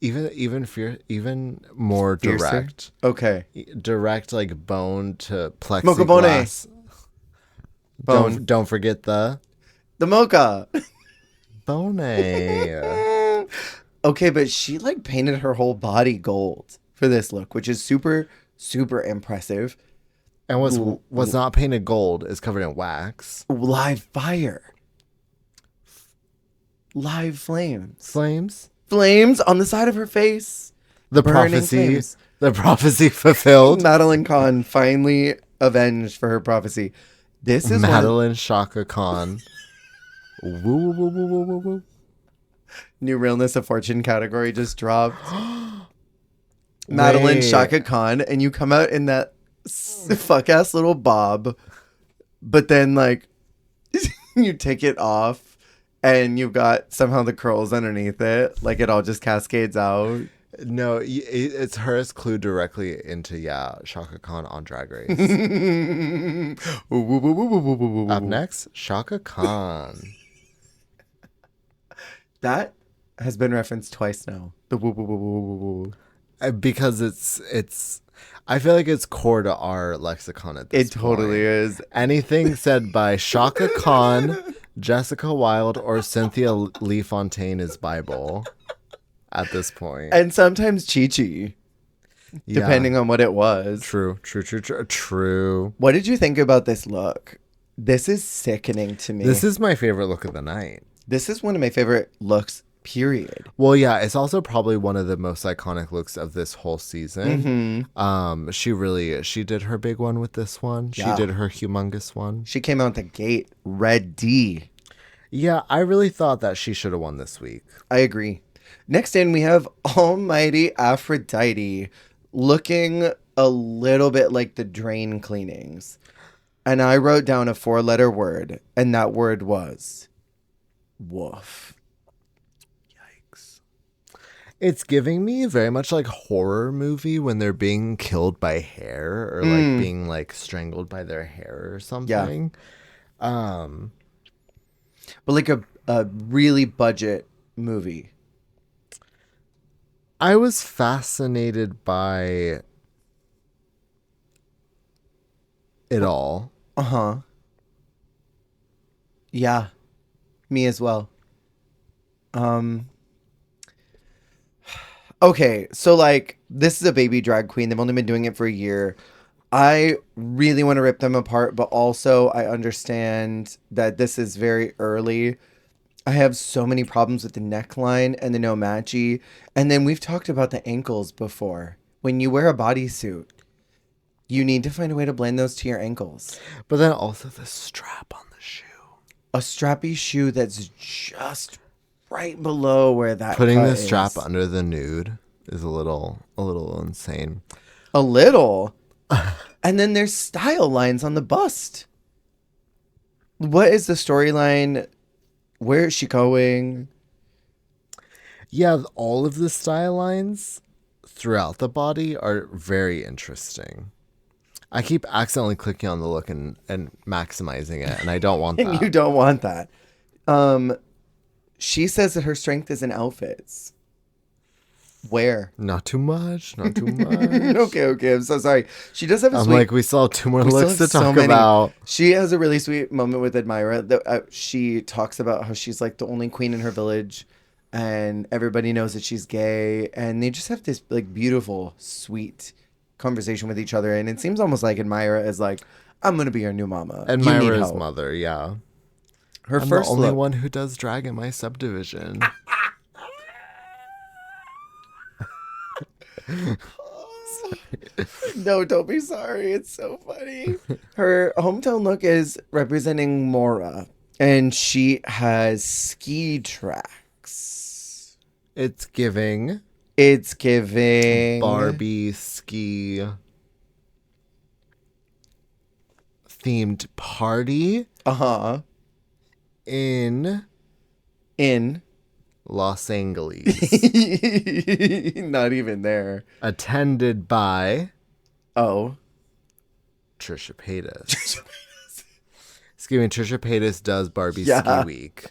Even more Fiercer? direct. Okay. Direct, like bone to Mocha bone. plexiglass. Bone. Don't forget the mocha. bone. Okay, but she like painted her whole body gold for this look, which is super, super impressive. And what's not painted gold is covered in wax. Live fire. Live flames. Flames on the side of her face. The prophecy fulfilled. Madeline Kahn finally avenged for her prophecy. This is Madeline Shaka Khan. Woo, woo, woo, woo, woo, woo, woo. New Realness of Fortune category just dropped. Madeline Shaka Khan, and you come out in that fuck ass little bob, but then like you take it off and you've got somehow the curls underneath it, like it all just cascades out. No, it's hers clued directly into Shaka Khan on Drag Race. Up next, Shaka Khan. That has been referenced twice now. The woo woo woo woo woo woo. Because it's I feel like it's core to our lexicon at this point. It totally is. Anything said by Shaka Khan, Jessica Wilde, or Cynthia Lee Fontaine is Bible at this point. And sometimes Chi-Chi, depending on what it was. True. What did you think about this look? This is sickening to me. This is my favorite look of the night. This is one of my favorite looks, period. Well, yeah, it's also probably one of the most iconic looks of this whole season. Mm-hmm. She did her big one with this one. Yeah. She did her humongous one. She came out the gate ready. Yeah, I really thought that she should have won this week. I agree. Next in, we have Almighty Aphrodite looking a little bit like the drain cleanings. And I wrote down a 4-letter word, and that word was woof. Yikes. It's giving me very much like horror movie when they're being killed by hair or like being like strangled by their hair or something. Yeah. But like a really budget movie. I was fascinated by it all. Uh-huh. Yeah. Me as well. Okay, so like this is a baby drag queen. They've only been doing it for a year. I really want to rip them apart, but also I understand that this is very early. I have so many problems with the neckline and the no matchy. And then we've talked about the ankles before. When you wear a bodysuit, you need to find a way to blend those to your ankles. But then also the strap on the shoe. A strappy shoe that's just right below where that Putting cut the strap is. under the nude is a little insane. A little. And then there's style lines on the bust. What is the storyline? Where is she going? Yeah, all of the style lines throughout the body are very interesting. I keep accidentally clicking on the look and maximizing it, and I don't want that. And you don't want that. She says that her strength is in outfits. Where? Not too much. Okay. Okay. I'm so sorry. She does have a sweet... like, we still have 2 more looks to talk about. She has a really sweet moment with Admira. She talks about how she's like the only queen in her village and everybody knows that she's gay. And they just have this like beautiful, sweet conversation with each other. And it seems almost like Admira is like, I'm going to be your new mama. Admira's mother, yeah. I'm the only one who does drag in my subdivision. No, don't be sorry. It's so funny. Her hometown look is representing Mora, and she has ski tracks. It's giving Barbie ski themed party. Uh-huh. In Los Angeles. Not even there. Attended by Oh. Trisha Paytas. Excuse me, Trisha Paytas does Barbie Yeah. Ski Week.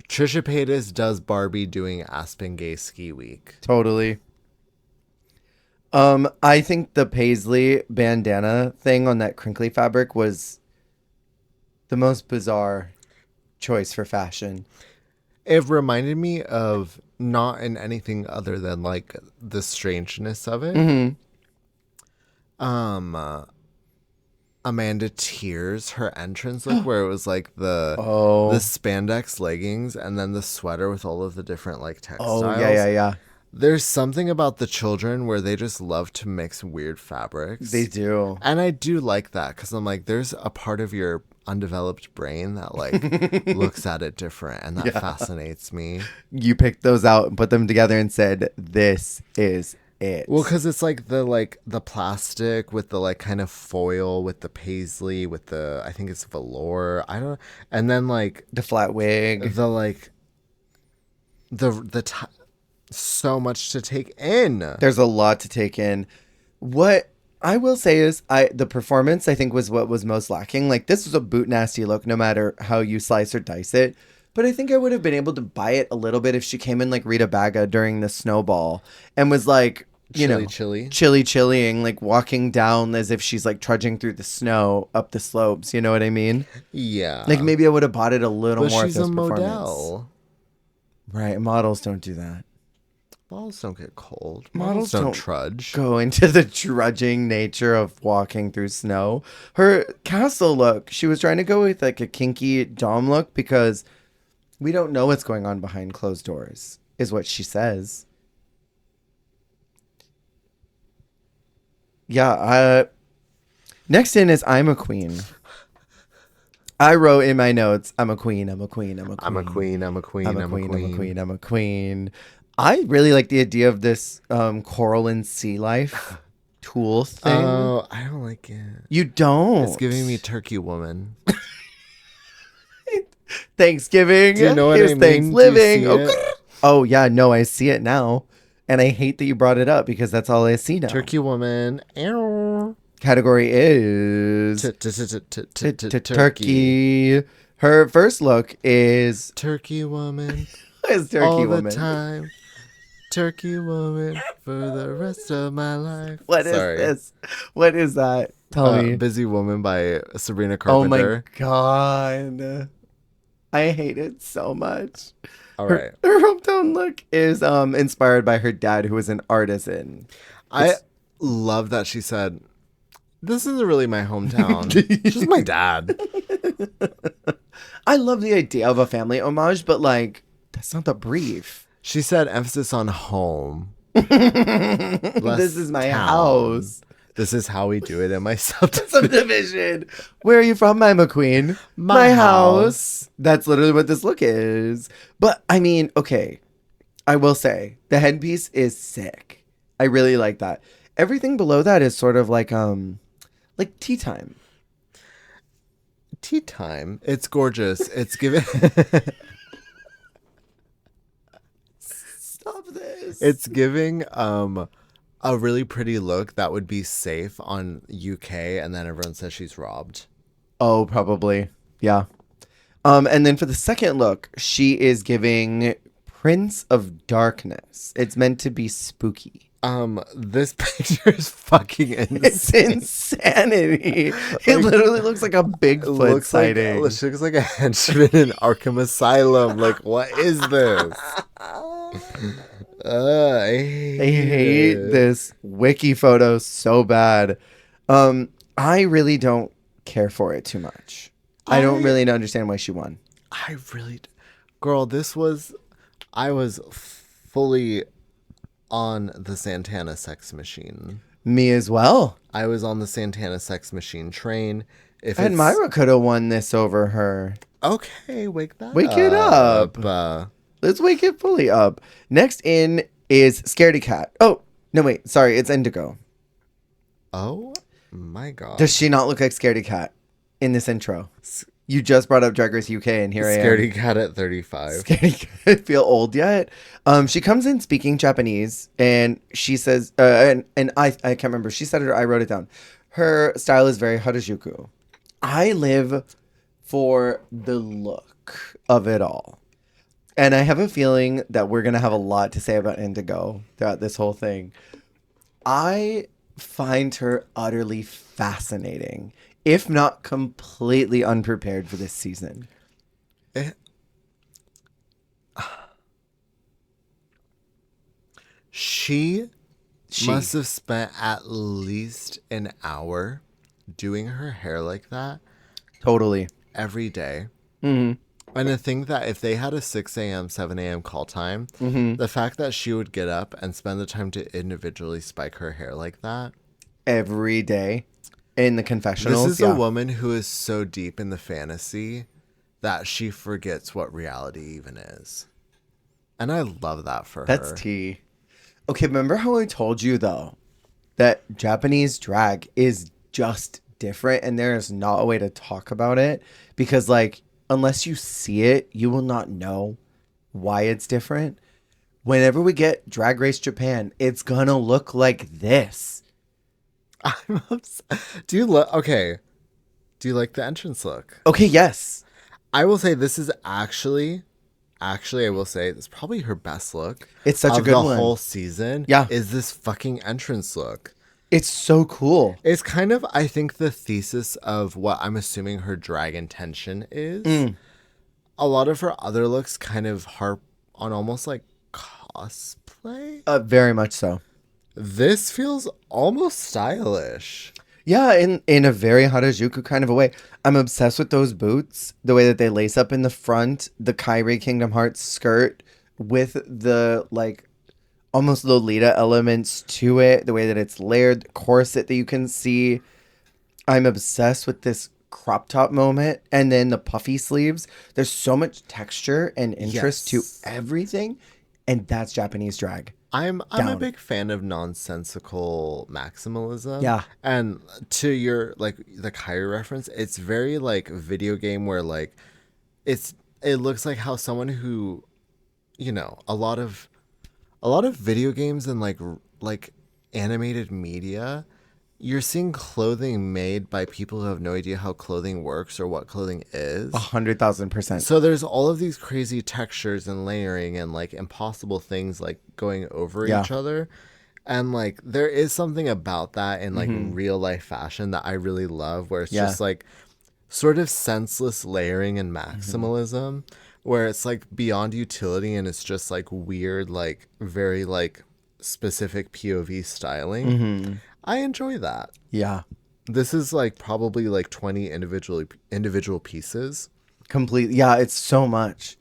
Trisha Paytas does Barbie doing Aspen Gay Ski Week. Totally. I think the paisley bandana thing on that crinkly fabric was the most bizarre choice for fashion. It reminded me of, not in anything other than like the strangeness of it. Mm-hmm. Amanda Tears, her entrance look, where it was like the Oh. spandex leggings and then the sweater with all of the different like textiles. Oh, yeah. There's something about the children where they just love to mix weird fabrics. They do. And I do like that because I'm like, there's a part of your undeveloped brain that like looks at it different, and that fascinates me. You picked those out and put them together and said, this is it. Well, because it's like the plastic with the like kind of foil with the paisley with the, I think it's velour. I don't, and then like the flat wig. the like so much to take in. There's a lot to take in. What I will say is the performance, I think, was what was most lacking. Like, this was a boot nasty look, no matter how you slice or dice it. But I think I would have been able to buy it a little bit if she came in like Rita Baga during the snowball and was like, chillying, like walking down as if she's like trudging through the snow up the slopes. You know what I mean? Yeah. Like, maybe I would have bought it a little more. She's a model. Right. Models don't do that. Models don't get cold. Models don't trudge. Go into the trudging nature of walking through snow. Her castle look, she was trying to go with like a kinky dom look because we don't know what's going on behind closed doors, is what she says. Yeah. Next in is I'm a Queen. I wrote in my notes, I'm a queen, I'm a queen, I'm a queen. I'm a queen, I'm a queen, I'm a queen, I'm a queen, I'm a queen. I really like the idea of this coral and sea life tool thing. Oh, I don't like it. You don't? It's giving me Turkey Woman. Thanksgiving. Do you know what I mean? Thanksgiving. Oh, yeah, no, I see it now. And I hate that you brought it up because that's all I see now. Turkey Woman. Category is turkey. Her first look is Turkey Woman. Is Turkey all Woman. The time. Turkey Woman for the rest of my life. What is this? What is that? Tell me. Busy Woman by Sabrina Carpenter. Oh my god. I hate it so much. All right. Her hometown look is inspired by her dad, who was an artisan. I love that she said, this isn't really my hometown. It's just my dad. I love the idea of a family homage, but like, that's not the brief. She said emphasis on home. This is my house. This is how we do it in my subdivision. Where are you from, my McQueen? My house. That's literally what this look is. But I mean, okay, I will say the headpiece is sick. I really like that. Everything below that is sort of like tea time. Tea time. It's gorgeous. It's given. Stop this. It's giving a really pretty look that would be safe on UK, and then everyone says she's robbed. Oh, probably. Yeah. And then for the second look, she is giving Prince of Darkness. It's meant to be spooky. This picture is fucking insane. It's insanity. It literally looks like a Bigfoot sighting. It looks like a henchman in Arkham Asylum. Like, what is this? I hate this wiki photo so bad. I really don't care for it too much. I don't really understand why she won. Girl, I was fully on the Santana sex machine. Me as well. I was on the Santana sex machine train. And Myra could have won this over her. Okay, wake it up. Let's wake it fully up. Next in is Scaredy Cat. Oh, no, wait. Sorry, it's Indigo. Oh, my God. Does she not look like Scaredy Cat in this intro? You just brought up Drag Race UK, and here I am. Scaredy cat at 35. Scaredy cat. Feel old yet? She comes in speaking Japanese, and she says, and I can't remember. She said it, or I wrote it down. Her style is very Harajuku. I live for the look of it all. And I have a feeling that we're going to have a lot to say about Indigo throughout this whole thing. I find her utterly fascinating, if not completely unprepared for this season. She must have spent at least an hour doing her hair like that. Totally. Every day. Mm-hmm. And to think that if they had a 6 a.m., 7 a.m. call time, the fact that she would get up and spend the time to individually spike her hair like that. Every day in the confessionals. This is a woman who is so deep in the fantasy that she forgets what reality even is. And I love that for her. That's tea. Okay, remember how I told you, though, that Japanese drag is just different and there is not a way to talk about it? Because, like, unless you see it, you will not know why it's different. Whenever we get Drag Race Japan, it's gonna look like this. I'm upset. Do you like the entrance look? Okay, yes. I will say this is actually I will say it's probably her best look. It's such a good one. The whole season. Yeah. Is this fucking entrance look. It's so cool. It's kind of, I think, the thesis of what I'm assuming her drag intention is. A lot of her other looks kind of harp on almost like cosplay. Very much so. This feels almost stylish. Yeah, in a very Harajuku kind of a way. I'm obsessed with those boots, the way that they lace up in the front, the Kairi Kingdom Hearts skirt with the, like, almost Lolita elements to it, the way that it's layered, the corset that you can see. I'm obsessed with this crop top moment, and then the puffy sleeves. There's so much texture and interest to everything, and that's Japanese drag. I'm a big fan of nonsensical maximalism. Yeah. And to your, like, the Kairi reference, it's very, like, video game where, like, it looks like how someone who, you know, a lot of video games and, like animated media, you're seeing clothing made by people who have no idea how clothing works or what clothing is. 100,000%. So there's all of these crazy textures and layering and, like, impossible things, like, going over each other. And, like, there is something about that in, like, real life fashion that I really love, where it's just, like, sort of senseless layering and maximalism, where it's, like, beyond utility and it's just, like, weird, like, very, like, specific POV styling. I enjoy that. Yeah. This is, like, probably, like, 20 individual pieces. Completely. Yeah, it's so much.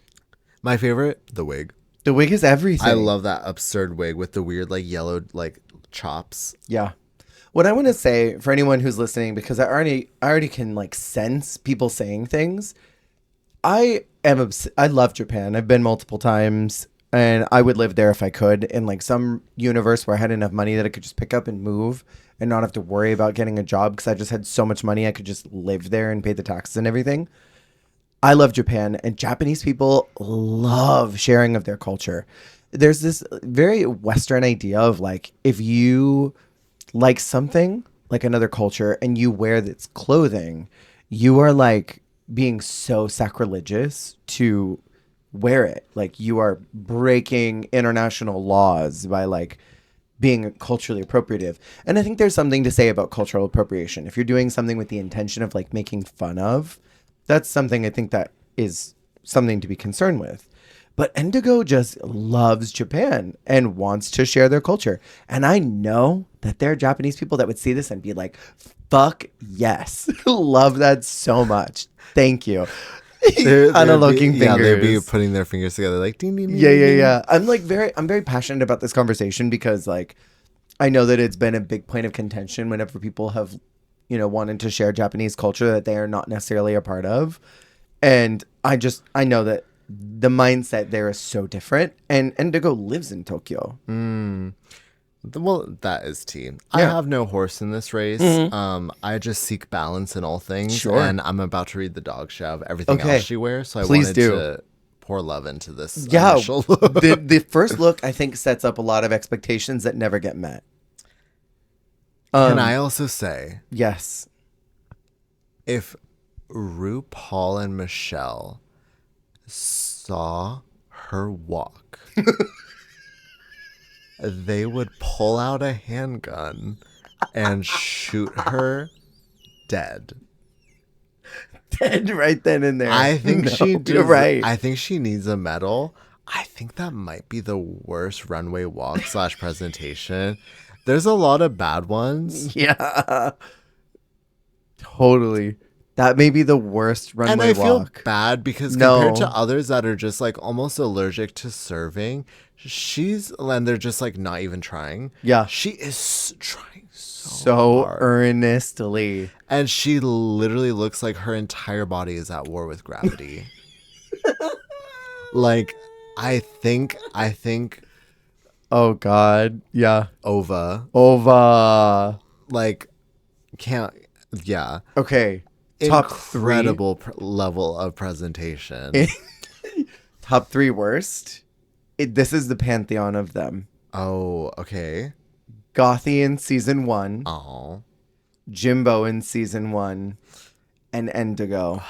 My favorite, the wig. The wig is everything. I love that absurd wig with the weird, like, yellow, like, chops. Yeah. What I want to say for anyone who's listening, because I already can, like, sense people saying things. I love Japan. I've been multiple times, and I would live there if I could, in, like, some universe where I had enough money that I could just pick up and move and not have to worry about getting a job, because I just had so much money I could just live there and pay the taxes and everything. I love Japan, and Japanese people love sharing of their culture. There's this very Western idea of, like, if you like something, like another culture, and you wear this clothing, you are, like, being so sacrilegious to wear it. Like, you are breaking international laws by, like, being culturally appropriative. And I think there's something to say about cultural appropriation. If you're doing something with the intention of, like, making fun of, that's something I think that is something to be concerned with. But Indigo just loves Japan and wants to share their culture. And I know that there are Japanese people that would see this and be like, fuck yes. Love that so much. Thank you. Looking fingers. Yeah, they'd be putting their fingers together like ding, ding, ding. Yeah. I'm very passionate about this conversation because, like, I know that it's been a big point of contention whenever people have, you know, wanted to share Japanese culture that they are not necessarily a part of. And I know that the mindset there is so different. And Indigo lives in Tokyo. Well, that is tea. I have no horse in this race. I just seek balance in all things. Sure. And I'm about to read the dog show of everything Okay. else she wears. So Please I wanted do. to pour love into this Yeah. initial look. The first look, I think, sets up a lot of expectations that never get met. Can I also say, Yes. if RuPaul and Michelle saw her walk, they would pull out a handgun and shoot her dead. Dead right then and there. I think you're right. I think she needs a medal. I think that might be the worst runway walk / presentation. There's a lot of bad ones. Yeah. Totally. That may be the worst runway And I feel walk. bad because compared to others that are just like almost allergic to serving, and they're just like not even trying. Yeah. She is trying So hard. earnestly. And she literally looks like her entire body is at war with gravity. Like, I think Oh God. Yeah. Ova, like, can't, yeah. Okay. Top Incredible level of presentation. Top 3 worst. This is the pantheon of them. Oh, okay. Gothy in season 1. Oh. Jimbo in season 1. And Indigo.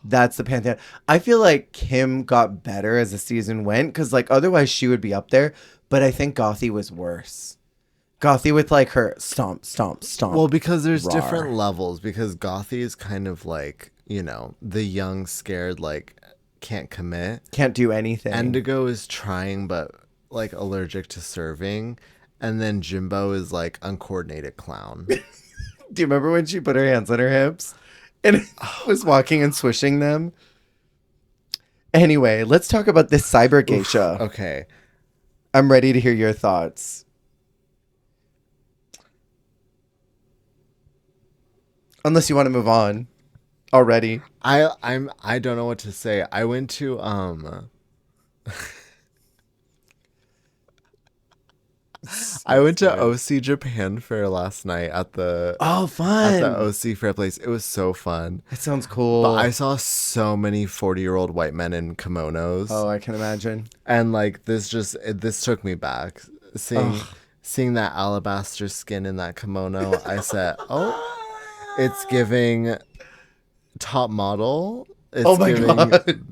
That's the pantheon. I feel like Kim got better as the season went because like otherwise she would be up there. But I think Gothy was worse. Gothy with like her stomp, stomp, stomp. Well, because there's roar. different levels. Because Gothy is kind of like, you know, the young, scared, like, can't commit. Can't do anything. Indigo is trying, but like allergic to serving. And then Jimbo is like uncoordinated clown. Do you remember when she put her hands on her hips and was walking and swishing them? Anyway, let's talk about this cyber geisha. Okay. I'm ready to hear your thoughts. Unless you want to move on already. I don't know what to say. I went to I went to OC Japan Fair last night at the fun. at the OC Fair place. It was so fun. That sounds cool. But I saw so many 40-year-old white men in kimonos. Oh, I can imagine. And like this took me back. Seeing that alabaster skin in that kimono, I said, "Oh, it's giving top model." It's Oh my God.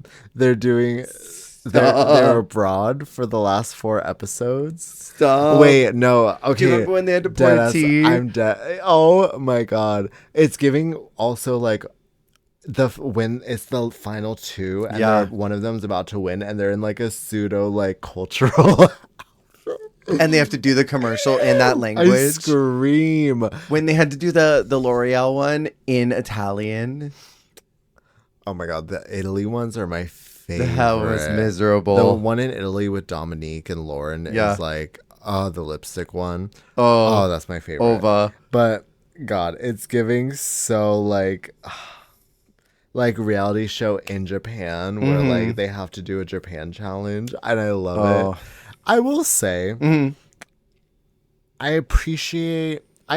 They're abroad for the last 4 episodes. Stop. Wait, no. Okay. Do you remember when they had to pour tea? I'm dead. Oh my God. It's giving also like when it's the final 2 and one of them's about to win and they're in like a pseudo like cultural and they have to do the commercial in that language. I scream. When they had to do the L'Oreal one in Italian. Oh my God. The Italy ones are my favorite. That was miserable. The one in Italy with Dominique and Lauren is like, the lipstick one. Oh, that's my favorite. Ova. But God, it's giving so like reality show in Japan where like they have to do a Japan challenge, and I love it. I will say, I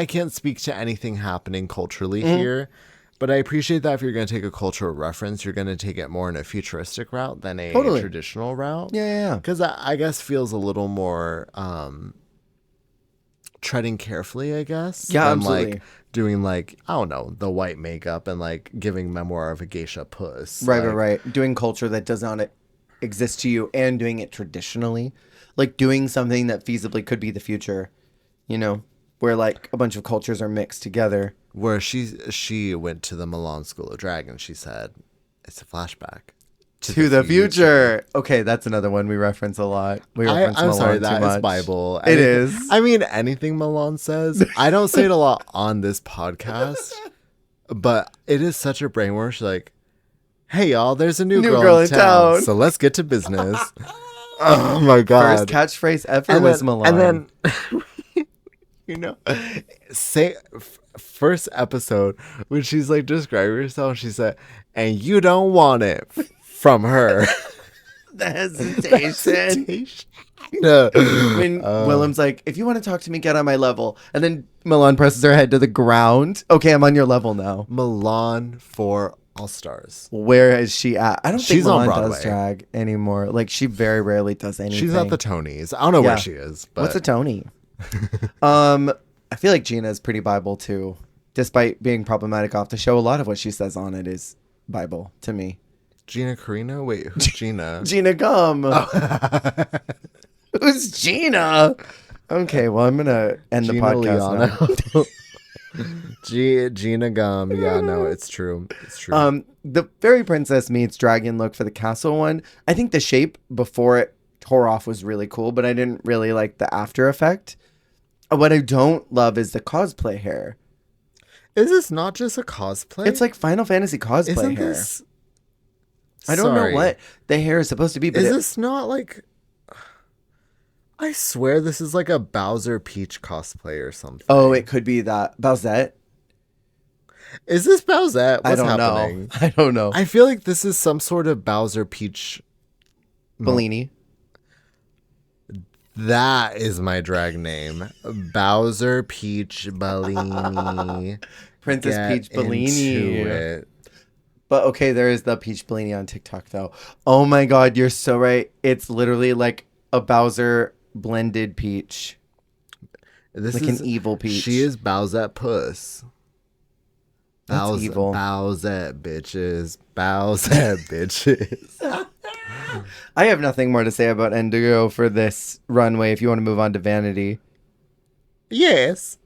can't speak to anything happening culturally here, but I appreciate that if you're going to take a cultural reference, you're going to take it more in a futuristic route than a traditional route. Yeah. Because I guess feels a little more treading carefully, I guess. Yeah, than absolutely. Like doing like, I don't know, the white makeup and like giving Memoir of a Geisha puss. Right. Doing culture that does not exist to you and doing it traditionally. Like doing something that feasibly could be the future, you know, where like a bunch of cultures are mixed together. Where she went to the Milan School of Drag and she said, it's a flashback. To the future. Okay, that's another one we reference a lot. I'm sorry, that is Bible. It is. I mean, anything Milan says. I don't say it a lot on this podcast, but it is such a brainwash. Like, hey, y'all, there's a new girl in town. So let's get to business. Oh, my God. First catchphrase ever was Milan. And then, you know, first episode, when she's like describing herself, she said, and you don't want it from her. The hesitation. When Willem's like, if you want to talk to me, get on my level. And then Milan presses her head to the ground. Okay, I'm on your level now. Milan for All Stars. Where is she at? I don't think She's on Milan Broadway. does drag anymore. Like, she very rarely does anything. She's at the Tonys. I don't know where she is. But... What's a Tony? I feel like Gina is pretty Bible too. Despite being problematic off the show, a lot of what she says on it is Bible to me. Gina Carino? Wait, who's Gina? Gina Gum. Oh. Who's Gina? Okay, well, I'm going to end Gina the podcast now. Gina Gum. Yeah, no, it's true. It's true. The Fairy Princess meets Dragon look for the castle one. I think the shape before it tore off was really cool, but I didn't really like the after effect. What I don't love is the cosplay hair. Is this not just a cosplay? It's like Final Fantasy cosplay Isn't hair. This... I don't know what the hair is supposed to be, but is this not like... I swear this is like a Bowser Peach cosplay or something. Oh, it could be that. Bowsette? Is this Bowsette? What's I don't happening? know. I don't know. I feel like this is some sort of Bowser Peach... Bellini. That is my drag name. Bowser Peach Bellini. Princess Peach Bellini. But okay, there is the Peach Bellini on TikTok though. Oh my god, you're so right. It's literally like a Bowser blended peach. This like is an evil peach. She is Bowsette Puss. That's evil. Bowsette bitches. Bowsette bitches. I have nothing more to say about Indigo for this runway if you want to move on to Vanity. Yes.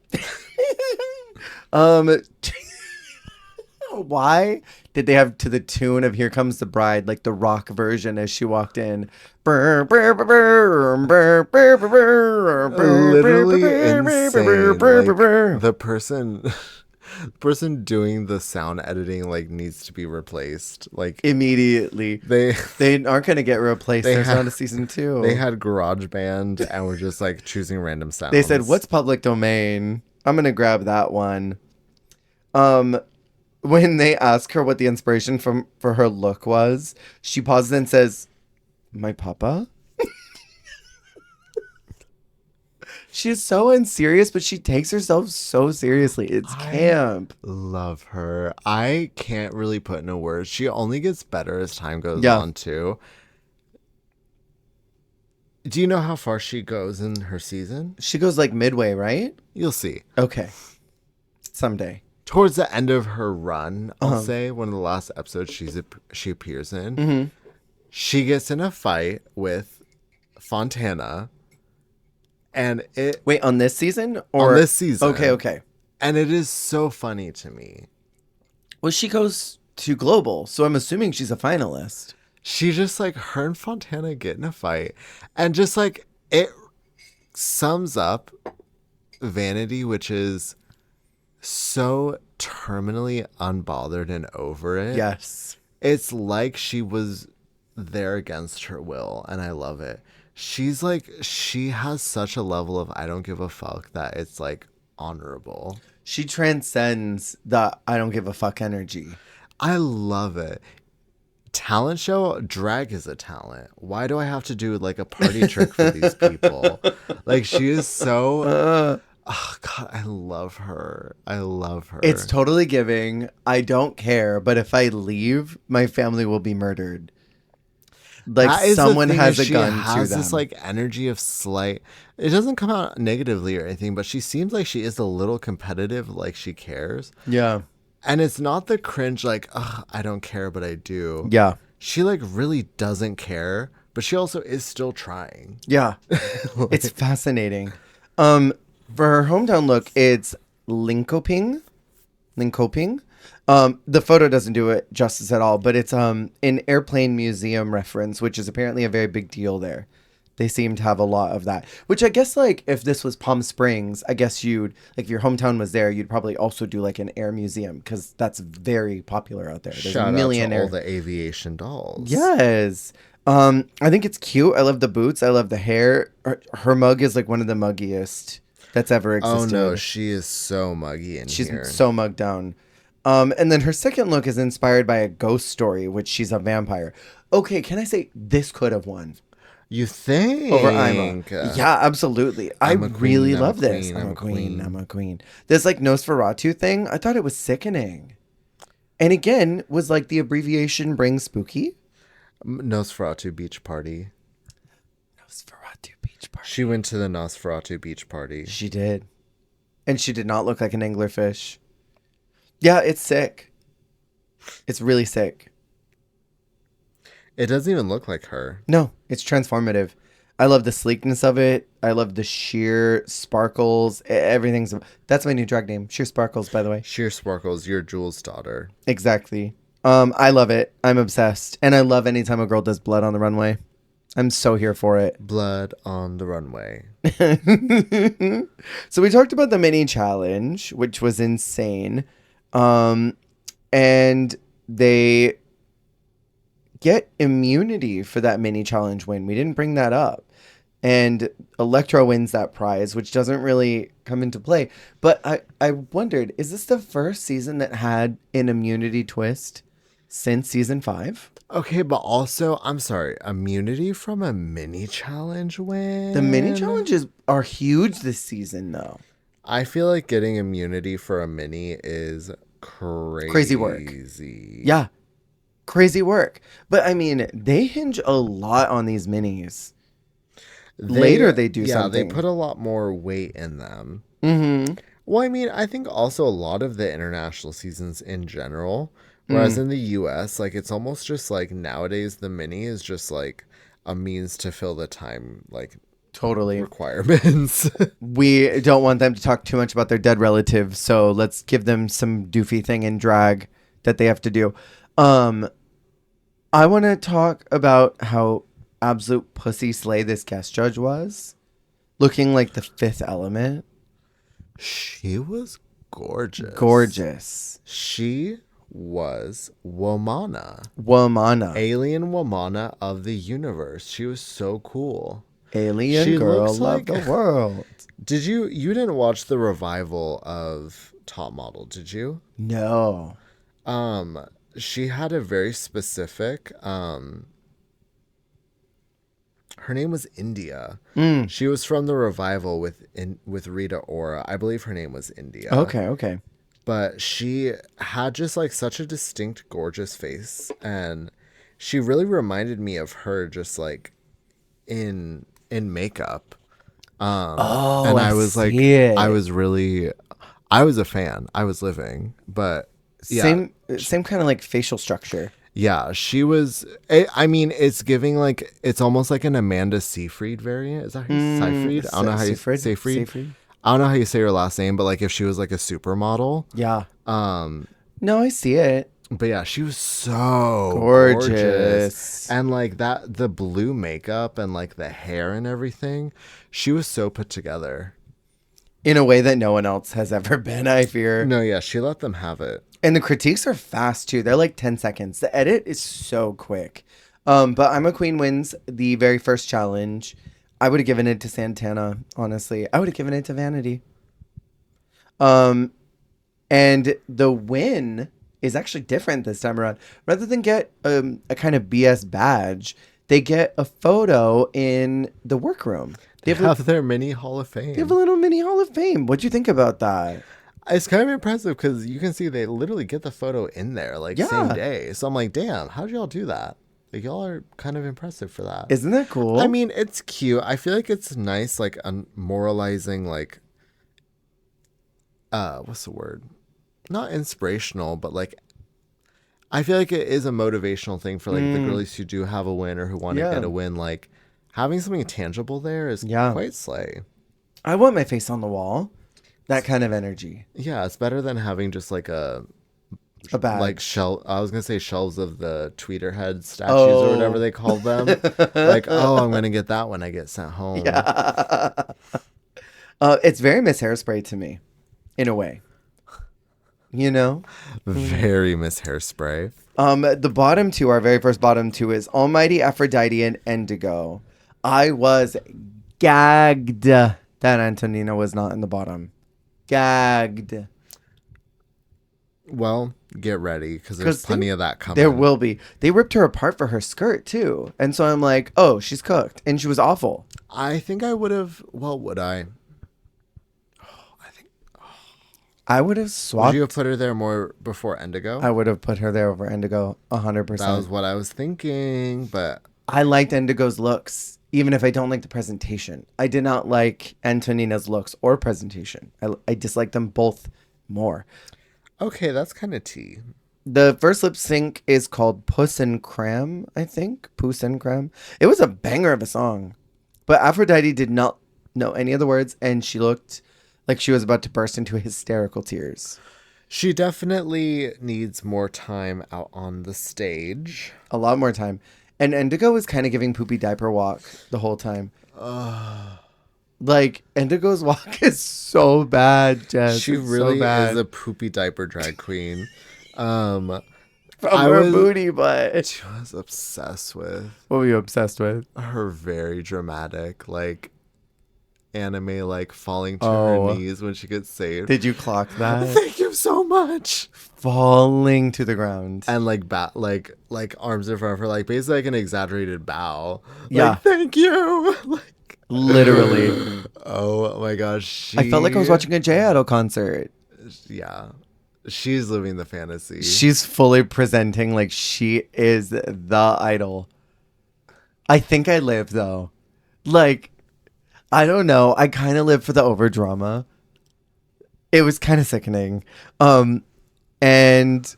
Why did they have to the tune of Here Comes the Bride, like the rock version as she walked in? Literally insane. Like, the person doing the sound editing like needs to be replaced like immediately. They aren't going to get replaced. There's not a season 2. They had GarageBand and were just like choosing random sounds. They said, what's public domain? I'm going to grab that one. When they ask her what the inspiration for her look was, she pauses and says, my papa? She's so unserious, but she takes herself so seriously. It's camp. Love her. I can't really put into words. She only gets better as time goes on, too. Do you know how far she goes in her season? She goes like midway, right? You'll see. Okay. Someday. Towards the end of her run, I'll say, one of the last episodes she appears in, she gets in a fight with Fontana. And it... Wait, on this season? Or... On this season. Okay. And it is so funny to me. Well, she goes to Global, so I'm assuming she's a finalist. She just, like, her and Fontana get in a fight. And just, like, it sums up Vanity, which is so terminally unbothered and over it. Yes. It's like she was there against her will, and I love it. She's like, she has such a level of I don't give a fuck that it's like honorable. She transcends the I don't give a fuck energy. I love it. Talent show, drag is a talent. Why do I have to do like a party trick for these people? Like, she is so... Oh, God, I love her. I love her. It's totally giving. I don't care, but if I leave, my family will be murdered. Like, someone has a gun to them. She has this, like, energy of slight... It doesn't come out negatively or anything, but she seems like she is a little competitive, like she cares. Yeah. And it's not the cringe, like, ugh, I don't care, but I do. Yeah. She, like, really doesn't care, but she also is still trying. Yeah. It's fascinating. For her hometown look, it's Linkoping. The photo doesn't do it justice at all, but it's an airplane museum reference, which is apparently a very big deal there. They seem to have a lot of that, which I guess, like, if this was Palm Springs, I guess you'd, like, if your hometown was there, you'd probably also do, like, an air museum, because that's very popular out there. There's Shout a million out to all the aviation dolls. Yes. I think it's cute. I love the boots. I love the hair. Her mug is, like, one of the muggiest that's ever existed. Oh, no, she is so muggy in here. She's so mugged down. And then her second look is inspired by a ghost story, which she's a vampire. Okay, can I say this could have won You think? over Ima? Yeah, absolutely. I I'm a really queen, I'm a love this. queen, I'm I'm a a queen. I'm queen. a queen. This like Nosferatu thing, I thought it was sickening. And again, was like the abbreviation bring spooky? Nosferatu beach party. Nosferatu beach party. She went to the Nosferatu beach party. She did. And she did not look like an anglerfish. Yeah, it's sick. It's really sick. It doesn't even look like her. No, it's transformative. I love the sleekness of it. I love the sheer sparkles. Everything's... That's my new drag name. Sheer Sparkles, by the way. Sheer Sparkles, you're Jules' daughter. Exactly. I love it. I'm obsessed. And I love anytime a girl does blood on the runway. I'm so here for it. Blood on the runway. So we talked about the mini challenge, which was insane. And they get immunity for that mini challenge win. We didn't bring that up. And Electra wins that prize, which doesn't really come into play. But I wondered, is this the first season that had an immunity twist since season 5? Okay, but also, I'm sorry, immunity from a mini challenge win? The mini challenges are huge this season, though. I feel like getting immunity for a mini is crazy. Crazy work. Yeah. Crazy work. But I mean, they hinge a lot on these minis. Later they do something. Yeah, they put a lot more weight in them. Mm-hmm. Well, I mean, I think also a lot of the international seasons in general, whereas in the US, like it's almost just like nowadays the mini is just like a means to fill the time, like Totally. requirements. We don't want them to talk too much about their dead relatives, so let's give them some doofy thing in drag that they have to do. I want to talk about how absolute pussy slay this guest judge was, looking like the Fifth Element. She was gorgeous. Gorgeous. She was Womana. Womana. Alien Womana of the universe. She was so cool. Alien She girl looks of like- the world. Did you didn't watch the revival of Top Model, did you? No. She had a very specific her name was India. She was from the revival with Rita Ora. I believe her name was India. Okay. But she had just like such a distinct, gorgeous face, and she really reminded me of her just like in makeup. And I was like, I was a fan. I was living, but yeah. Same kind of like facial structure. Yeah, she was. I mean, it's giving like it's almost like an Amanda Seyfried variant. Is that her Seyfried? I don't know how you say Seyfried. I don't know how you say her last name, but like if she was like a supermodel. Yeah. No, I see it. But yeah, she was so gorgeous. And like the blue makeup and like the hair and everything, she was so put together. In a way that no one else has ever been, I fear. No, yeah, she let them have it. And the critiques are fast too. They're like 10 seconds. The edit is so quick. But I'm a Queen wins the very first challenge. I would have given it to Santana, honestly. I would have given it to Vanity. And the win is actually different this time around. Rather than get a kind of BS badge, they get a photo in the workroom. They have their mini Hall of Fame. They have a little mini Hall of Fame. What'd you think about that? It's kind of impressive because you can see they literally get the photo in there like same day. So I'm like, damn, how did y'all do that? Like, y'all are kind of impressive for that. Isn't that cool? I mean, it's cute. I feel like it's nice, like moralizing, like, what's the word? Not inspirational, but like, I feel like it is a motivational thing for like the girlies who do have a win or who want to get a win. Like, having something tangible there is quite slay. I want my face on the wall. That kind of energy. Yeah, it's better than having just like a badge. Like I was gonna say shelves of the tweeter head statues or whatever they called them. Like, I'm gonna get that when I get sent home. Yeah. It's very Miss Hairspray to me, in a way. You know? Very Miss Hairspray. The bottom two, our very first bottom two, is Almighty Aphrodite and Indigo. I was gagged that Antonina was not in the bottom. Gagged. Well, get ready because there's plenty of that coming. There will be. They ripped her apart for her skirt too, and so I'm like, oh, she's cooked, and she was awful. I think I would have. Well, would I? I would have swapped. Would you have put her there more before Indigo? I would have put her there over Indigo 100%. That was what I was thinking, but I liked Indigo's looks, even if I don't like the presentation. I did not like Antonina's looks or presentation. I disliked them both more. okay, that's kind of tea. The first lip sync is called Puss and Cram, I think. Puss and Cram. It was a banger of a song. But Aphrodite did not know any of the words, and she looked like she was about to burst into hysterical tears. She definitely needs more time out on the stage. A lot more time. And Indigo was kind of giving poopy diaper walk the whole time. Like, Indigo's walk is so bad, Jess. She It's really so bad. is a poopy diaper drag queen. From her booty, but She was obsessed with what were you obsessed with? her very dramatic, like, anime, like, falling to Oh. her knees when she gets saved. Did you clock that? Thank you so much. Falling to the ground. And like like arms in front of her, like basically like an exaggerated bow. Yeah. Like, thank you. Like, Literally. oh my gosh. I felt like I was watching a J Idol concert. Yeah. She's living the fantasy. She's fully presenting like she is the idol. I think I live though. Like, I don't know. I kind of live for the over drama. It was kind of sickening. And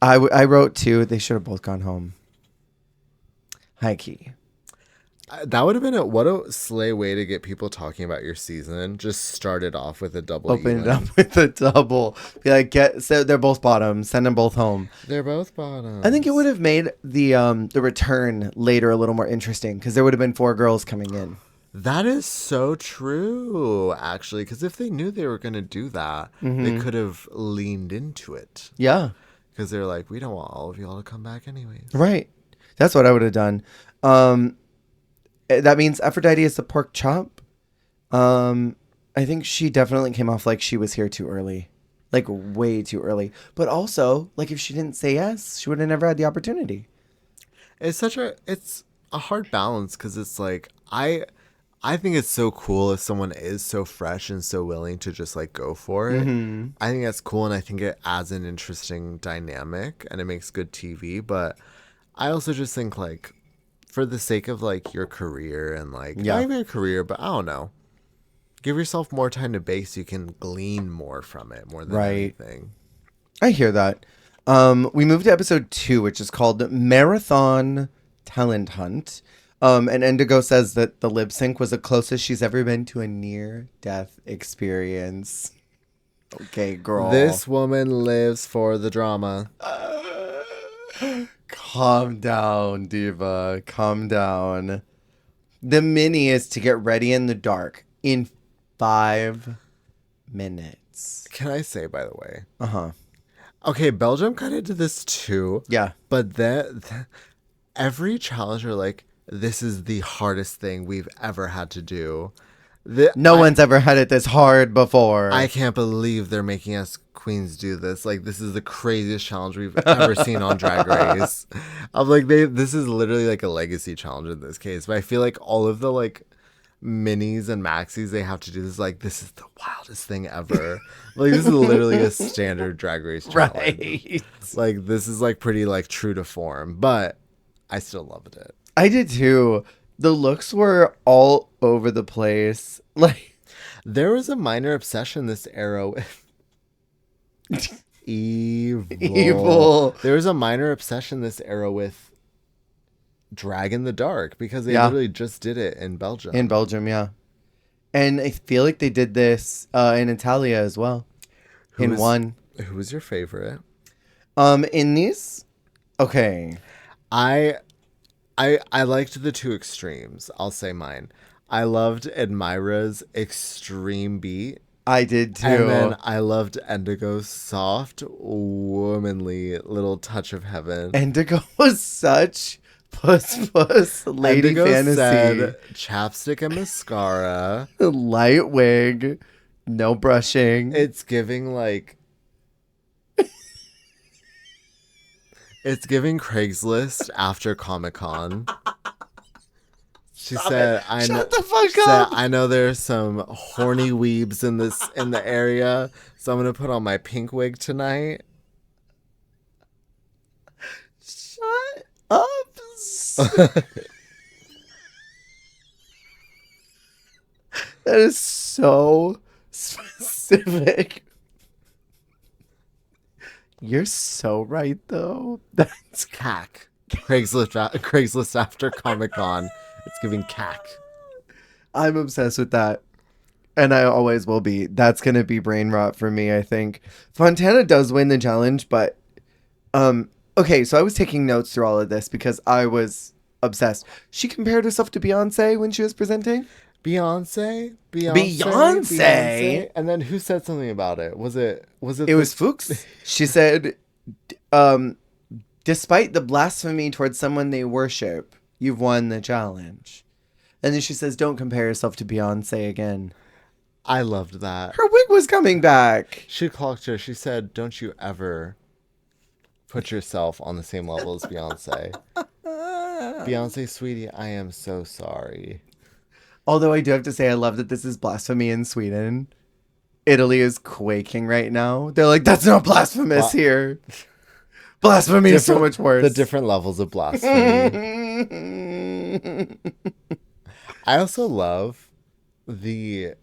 I wrote too, they should have both gone home. High key. That would have been what a slay way to get people talking about your season. Just start it off with a double. Open it up with a double. Be like, so they're both bottoms. Send them both home. They're both bottoms. I think it would have made the return later a little more interesting because there would have been 4 girls coming in. That is so true, actually. Because if they knew they were going to do that, they could have leaned into it. Yeah. Because they're like, we don't want all of y'all to come back anyways. Right. That's what I would have done. That means Aphrodite is the pork chop. I think she definitely came off like she was here too early. Like way too early. But also, like if she didn't say yes, she would have never had the opportunity. It's a hard balance because it's like, I think it's so cool if someone is so fresh and so willing to just like go for it. Mm-hmm. I think that's cool, and I think it adds an interesting dynamic and it makes good TV. But I also just think like for the sake of like your career and like not even your career, but I don't know, give yourself more time to bake so you can glean more from it more than anything. I hear that. We moved to episode 2, which is called Marathon Talent Hunt. And Indigo says that the lip sync was the closest she's ever been to a near-death experience. Okay, girl. This woman lives for the drama. Calm down, diva. Calm down. The mini is to get ready in the dark in 5 minutes. Can I say, by the way? Uh-huh. Okay, Belgium kind of did this too. Yeah. But every challenger, like, this is the hardest thing we've ever had to do. No one's ever had it this hard before. I can't believe they're making us queens do this. Like, this is the craziest challenge we've ever seen on Drag Race. I'm like, this is literally like a legacy challenge in this case. But I feel like all of the like minis and maxis they have to do this, like, this is the wildest thing ever. Like, this is literally a standard Drag Race challenge. Right. Like, this is like pretty like true to form, but I still loved it. I did too. The looks were all over the place. Like, there was a minor obsession this era with evil. There was a minor obsession this era with drag in the dark because they literally just did it in Belgium. In Belgium, yeah. And I feel like they did this in Italia as well. Who was your favorite? In these? Okay. I liked the 2 extremes. I'll say mine. I loved Admira's extreme beat. I did too. And then I loved Indigo's soft, womanly little touch of heaven. Indigo was such puss lady Indigo fantasy. said chapstick and mascara. Light wig, no brushing. It's giving like It's giving Craigslist after Comic-Con. She Stop said, it. "I know." Shut the fuck She said, up. "I know there's some horny weebs in the area, so I'm gonna put on my pink wig tonight." Shut up. That is so specific. You're so right, though. That's CAC. Craigslist after Comic-Con. It's giving CAC. I'm obsessed with that. And I always will be. That's gonna be brain rot for me, I think. Fontana does win the challenge, but okay, so I was taking notes through all of this because I was obsessed. She compared herself to Beyonce when she was presenting. Beyonce? And then who said something about it? Was it It was Fuchs. She said, despite the blasphemy towards someone they worship, you've won the challenge. And then she says, don't compare yourself to Beyonce again. I loved that. Her wig was coming back. She clocked her. She said, "Don't you ever put yourself on the same level as Beyonce." Beyonce, sweetie, I am so sorry. Although I do have to say, I love that this is blasphemy in Sweden. Italy is quaking right now. They're like, that's not blasphemous here. Blasphemy is so much worse. The different levels of blasphemy. I also love the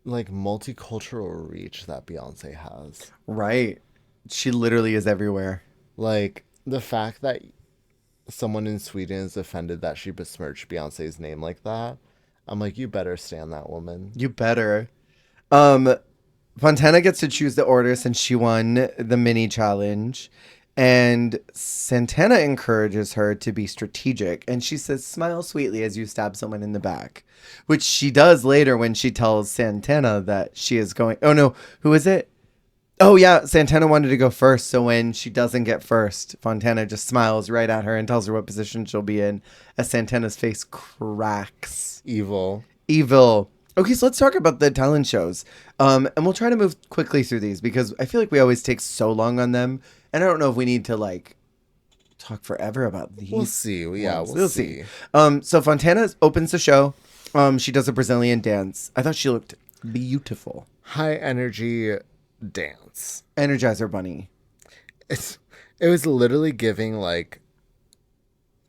multicultural reach that Beyonce has. Right. She literally is everywhere. Like the fact that someone in Sweden is offended that she besmirched Beyonce's name like that. I'm like, you better stand that woman. You better. Fontana gets to choose the order since she won the mini challenge. And Santana encourages her to be strategic. And she says, smile sweetly as you stab someone in the back. Which she does later when she tells Santana that she is going... Oh, no. Who is it? Oh, yeah. Santana wanted to go first. So when she doesn't get first, Fontana just smiles right at her and tells her what position she'll be in as Santana's face cracks. Evil. Okay, so let's talk about the talent shows. And we'll try to move quickly through these because I feel like we always take so long on them. And I don't know if we need to, talk forever about these. We'll see. Yeah, we'll see. So Fontana opens the show. She does a Brazilian dance. I thought she looked beautiful. High energy dance. Energizer Bunny. It was literally giving,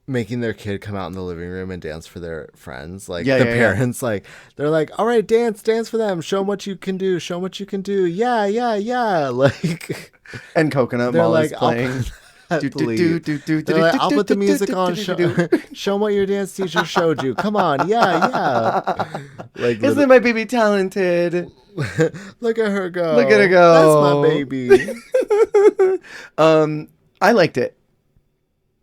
making their kid come out in the living room and dance for their friends. Parents, they're like, all right, dance for them. Show them what you can do. Yeah. And Coconut Mall is playing. They're like, I'll put the music on. Show them what your dance teacher showed you. Come on. Yeah. Isn't my baby talented? Look at her go. That's my baby. I liked it.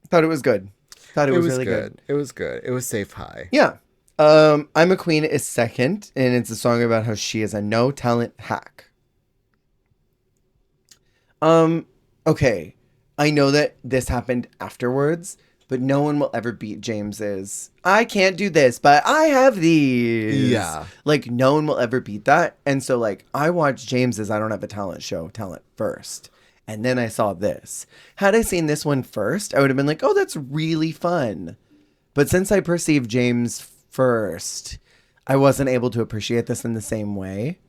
Thought it was good. Thought it was really good. It was good. It was safe high. Yeah. I'm a Queen is second, and it's a song about how she is a no talent hack. Okay. I know that this happened afterwards, but no one will ever beat James's. I can't do this, but I have these. Yeah. No one will ever beat that. And so, I watched James's I Don't Have a Talent show, talent first. And then I saw this. Had I seen this one first, I would have been like, oh, that's really fun. But since I perceived James first, I wasn't able to appreciate this in the same way.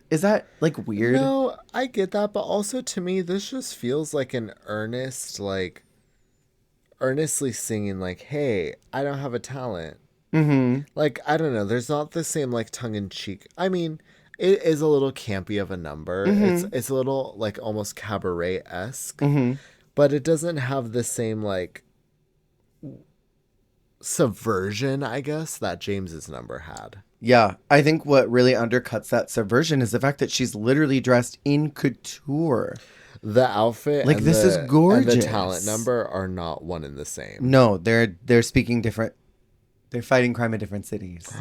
Is that weird? No, I get that, but also to me, this just feels like an earnestly singing, hey, I don't have a talent. Mm-hmm. I don't know. There's not the same tongue in cheek. I mean, it is a little campy of a number. Mm-hmm. It's a little almost cabaret-esque, mm-hmm. but it doesn't have the same subversion, I guess, that James's number had. Yeah, I think what really undercuts that subversion is the fact that she's literally dressed in couture. The outfit, this is gorgeous. And the talent number are not one and the same. No, they're speaking different. They're fighting crime in different cities.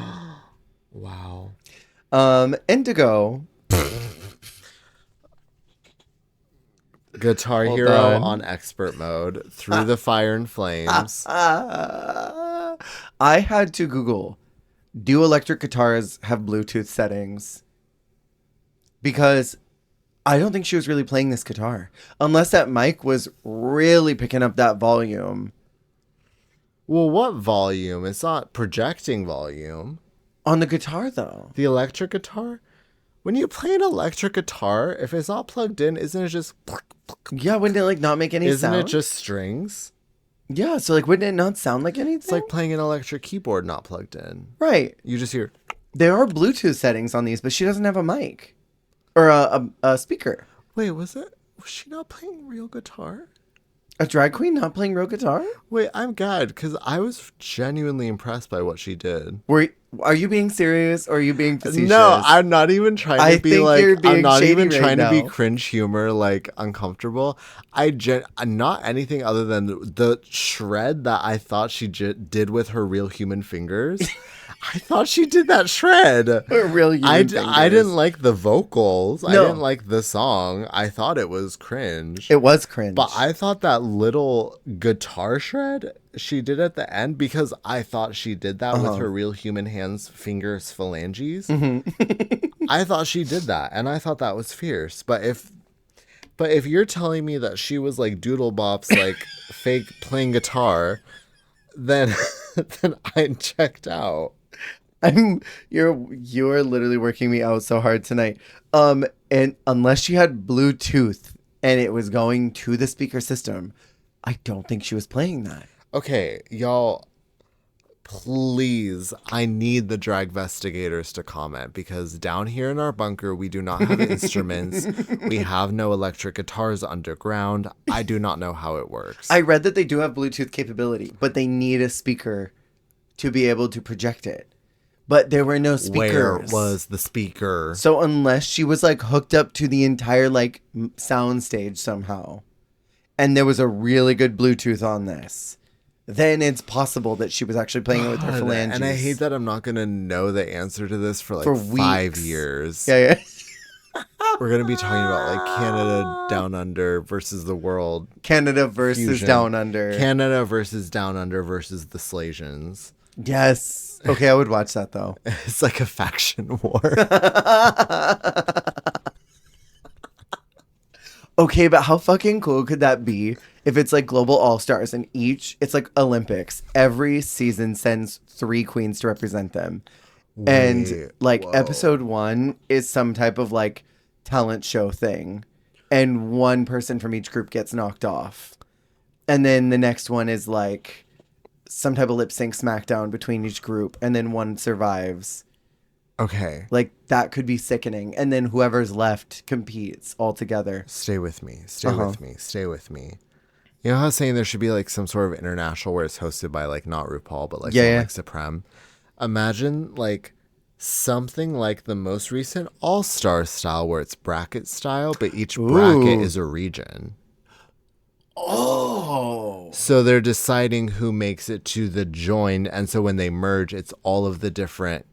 Wow. Indigo. Guitar Hold Hero on. expert mode through the fire and flames. I had to Google, do electric guitars have Bluetooth settings? Because I don't think she was really playing this guitar. Unless that mic was really picking up that volume. Well, what volume? It's not projecting volume. On the guitar, though. The electric guitar? When you play an electric guitar, if it's not plugged in, isn't it just... Yeah, wouldn't it, like, not make any sound? Isn't it just strings? Yeah, so, like, wouldn't it not sound like anything? It's like playing an electric keyboard not plugged in. Right. You just hear... There are Bluetooth settings on these, but she doesn't have a mic. Or a speaker. Wait, was she not playing real guitar? A drag queen not playing real guitar? Wait, I'm glad, because I was genuinely impressed by what she did. Are you being serious or are you being facetious? No, I'm not even trying to be like, I'm not even trying to be now. cringe humor, like uncomfortable. Not anything other than the shred that I thought she did with her real human fingers. I thought she did that shred. Real human fingers. I didn't like the vocals. No. I didn't like the song. I thought it was cringe. It was cringe. But I thought that little guitar shred she did at the end, because I thought she did that with her real human hands, fingers, phalanges. Mm-hmm. I thought she did that, and I thought that was fierce. But if you're telling me that she was like Doodle Bop's like fake playing guitar, then I checked out. You're literally working me out so hard tonight. And unless she had Bluetooth and it was going to the speaker system, I don't think she was playing that. Okay, y'all, please, I need the drag investigators to comment, because down here in our bunker, we do not have instruments. We have no electric guitars underground. I do not know how it works. I read that they do have Bluetooth capability, but they need a speaker to be able to project it. But there were no speakers. Where was the speaker? So unless she was like hooked up to the entire like sound stage somehow, and there was a really good Bluetooth on this, then it's possible that she was actually playing it with her phalanges. And I hate that I'm not going to know the answer to this for like weeks. 5 years. Yeah. We're going to be talking about like Canada Down Under versus the world. Canada versus fusion. Down Under. Canada versus Down Under versus the Slasians. Yes. Okay, I would watch that though. It's like a faction war. Okay, but how fucking cool could that be if it's like Global All-Stars and it's like Olympics. Every season sends 3 queens to represent them. And like episode 1 is some type of like talent show thing. And one person from each group gets knocked off. And then the next one is like some type of lip sync smackdown between each group. And then one survives. Okay. Like that could be sickening. And then whoever's left competes all together. Stay with me. Stay with me. You know how I was saying there should be like some sort of international where it's hosted by like not RuPaul, but like like Supreme. Imagine like something like the most recent All-Star style where it's bracket style, but each bracket is a region. Oh. So they're deciding who makes it to the join. And so when they merge, it's all of the different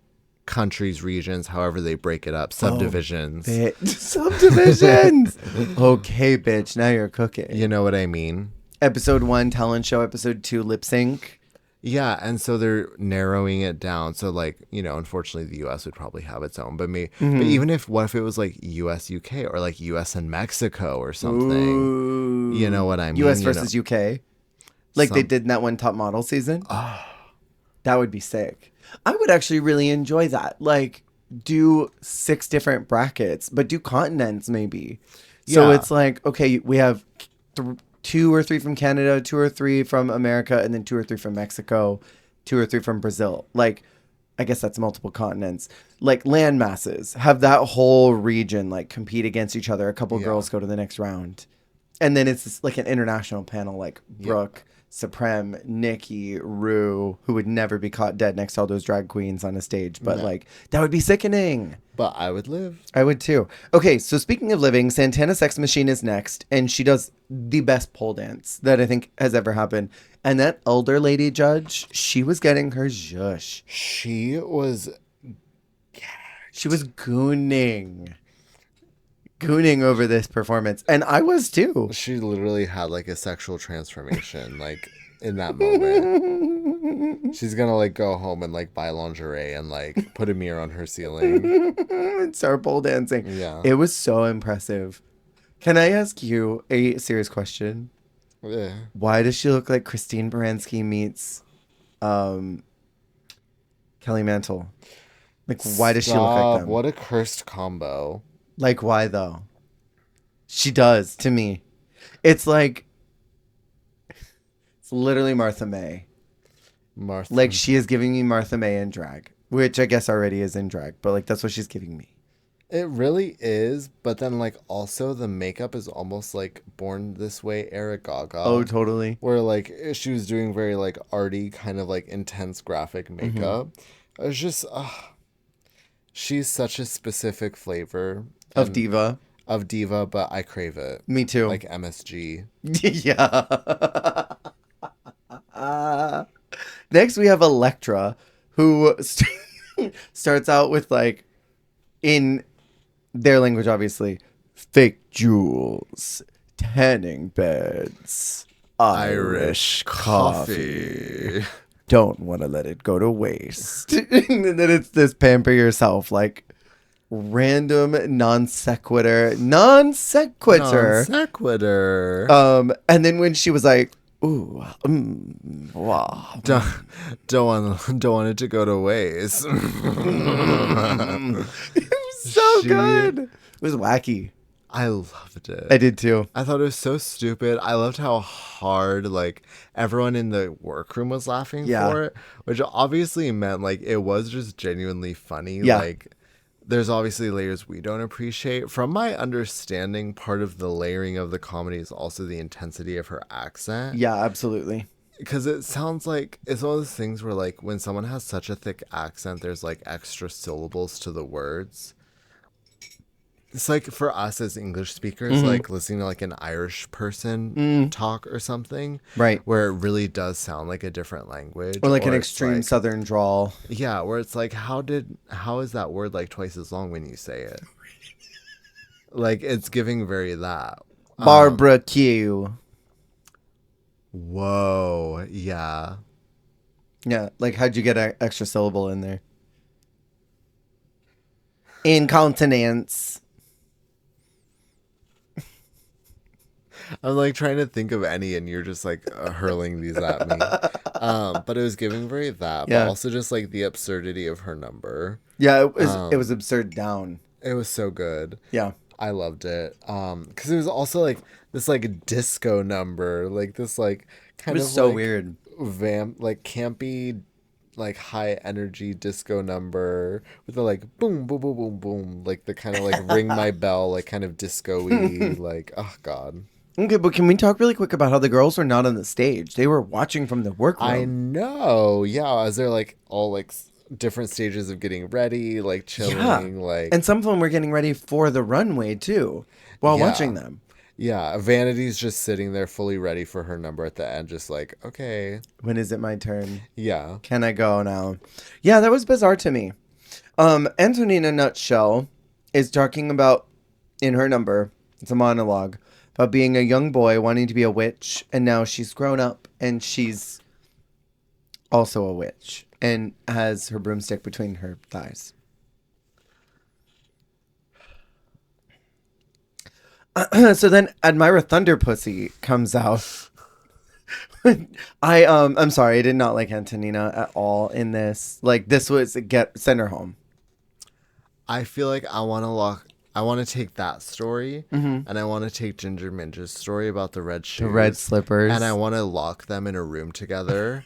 countries, regions, however they break it up, subdivisions. Subdivisions. Okay, bitch. Now you're cooking. You know what I mean? Episode 1, talent show. Episode 2, lip sync. Yeah, and so they're narrowing it down. So, like, you know, unfortunately, the U.S. would probably have its own. But but even what if it was like U.S. UK or like U.S. and Mexico or something? Ooh. You know what I mean? U.S. versus UK, like they did in that one Top Model season. Oh, that would be sick. I would actually really enjoy that. Like, do 6 different brackets, but do continents maybe. So it's like, okay, we have 2 or 3 from Canada, 2 or 3 from America, and then 2 or 3 from Mexico, 2 or 3 from Brazil. Like, I guess that's multiple continents. Like land masses, have that whole region like compete against each other. A couple girls go to the next round. And then it's just like an international panel like Brooke, Supreme, Nikki, Rue, who would never be caught dead next to all those drag queens on a stage. But like, that would be sickening. But I would live. I would too. Okay, so speaking of living, Santana Sex Machine is next. And she does the best pole dance that I think has ever happened. And that elder lady judge, she was getting her zhush. She was gooning over this performance, and I was too. She literally had like a sexual transformation like in that moment. She's gonna like go home and like buy lingerie and like put a mirror on her ceiling. And start pole dancing. Yeah. It was so impressive. Can I ask you a serious question? Yeah. Why does she look like Christine Baranski meets Kelly Mantle? Like, why does she look like them? What a cursed combo. Like, why though? She does to me. It's like, it's literally Martha May. Martha. Like, she is giving me Martha May in drag, which I guess already is in drag, but like, that's what she's giving me. It really is, but then like also the makeup is almost like Born This Way era Gaga. Oh, totally. Where like she was doing very like arty kind of like intense graphic makeup. It was just she's such a specific flavor Of diva. Of diva, but I crave it. Me too. Like MSG. Yeah. Next, we have Electra, who starts out with like, in their language, obviously, fake jewels, tanning beds, Irish coffee. Don't want to let it go to waste. And then it's this pamper yourself, like random non sequitur. Non sequitur. And then when she was like, ooh, wow. Don't want it to go to waste. It was so good. It was wacky. I loved it. I did too. I thought it was so stupid. I loved how hard like everyone in the workroom was laughing for it, which obviously meant like it was just genuinely funny. Yeah. Like there's obviously layers we don't appreciate. From my understanding, part of the layering of the comedy is also the intensity of her accent. Yeah, absolutely. Because it sounds like it's one of those things where like when someone has such a thick accent, there's like extra syllables to the words. It's like for us as English speakers, like listening to like an Irish person talk or something. Right. Where it really does sound like a different language. Or like an extreme southern drawl. Yeah, where it's like, how is that word like twice as long when you say it? Like it's giving very that. Barbecue. Whoa. Yeah. Yeah, like how'd you get an extra syllable in there? Incontinence. I'm like trying to think of any, and you're just like hurling these at me. But it was giving very that, but also just like the absurdity of her number. Yeah, it was absurd down. It was so good. Yeah, I loved it. Because it was also like this like disco number, like this like kind of so like, weird, like campy, like high energy disco number with the like boom boom boom boom boom, like the kind of like ring my bell, like kind of disco-y, like oh god. Okay, but can we talk really quick about how the girls were not on the stage? They were watching from the workroom. I know, yeah. As they're like all like different stages of getting ready, like chilling, like, and some of them were getting ready for the runway too, while watching them. Yeah, Vanity's just sitting there fully ready for her number at the end, just like, okay, when is it my turn? Yeah, can I go now? Yeah, that was bizarre to me. Antonina Nutshell is talking about in her number. It's a monologue about being a young boy wanting to be a witch, and now she's grown up and she's also a witch and has her broomstick between her thighs. So then Admira Thunderpussy comes out. I'm sorry, I did not like Antonina at all in this. Like this was send her home. I feel like I want to take that story, and I want to take Ginger Minge's story about the red shoes, the red slippers, and I want to lock them in a room together.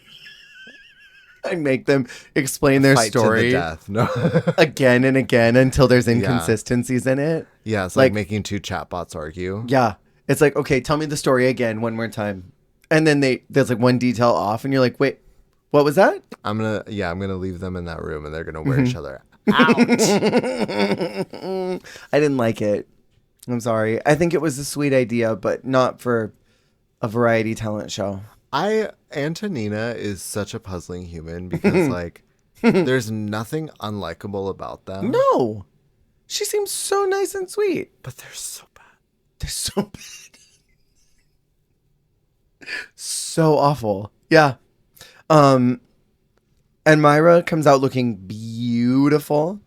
And make them explain their story to the death. No. again and again until there's inconsistencies in it. Yeah, it's like making two chatbots argue. Yeah. It's like, okay, tell me the story again one more time. And then there's like one detail off and you're like, wait, what was that? I'm gonna leave them in that room and they're gonna wear each other out. I didn't like it. I'm sorry. I think it was a sweet idea, but not for a variety talent show. Antonina is such a puzzling human because like there's nothing unlikable about them. No. She seems so nice and sweet. But they're so bad. They're so bad. So awful. Yeah. And Myra comes out looking beautiful.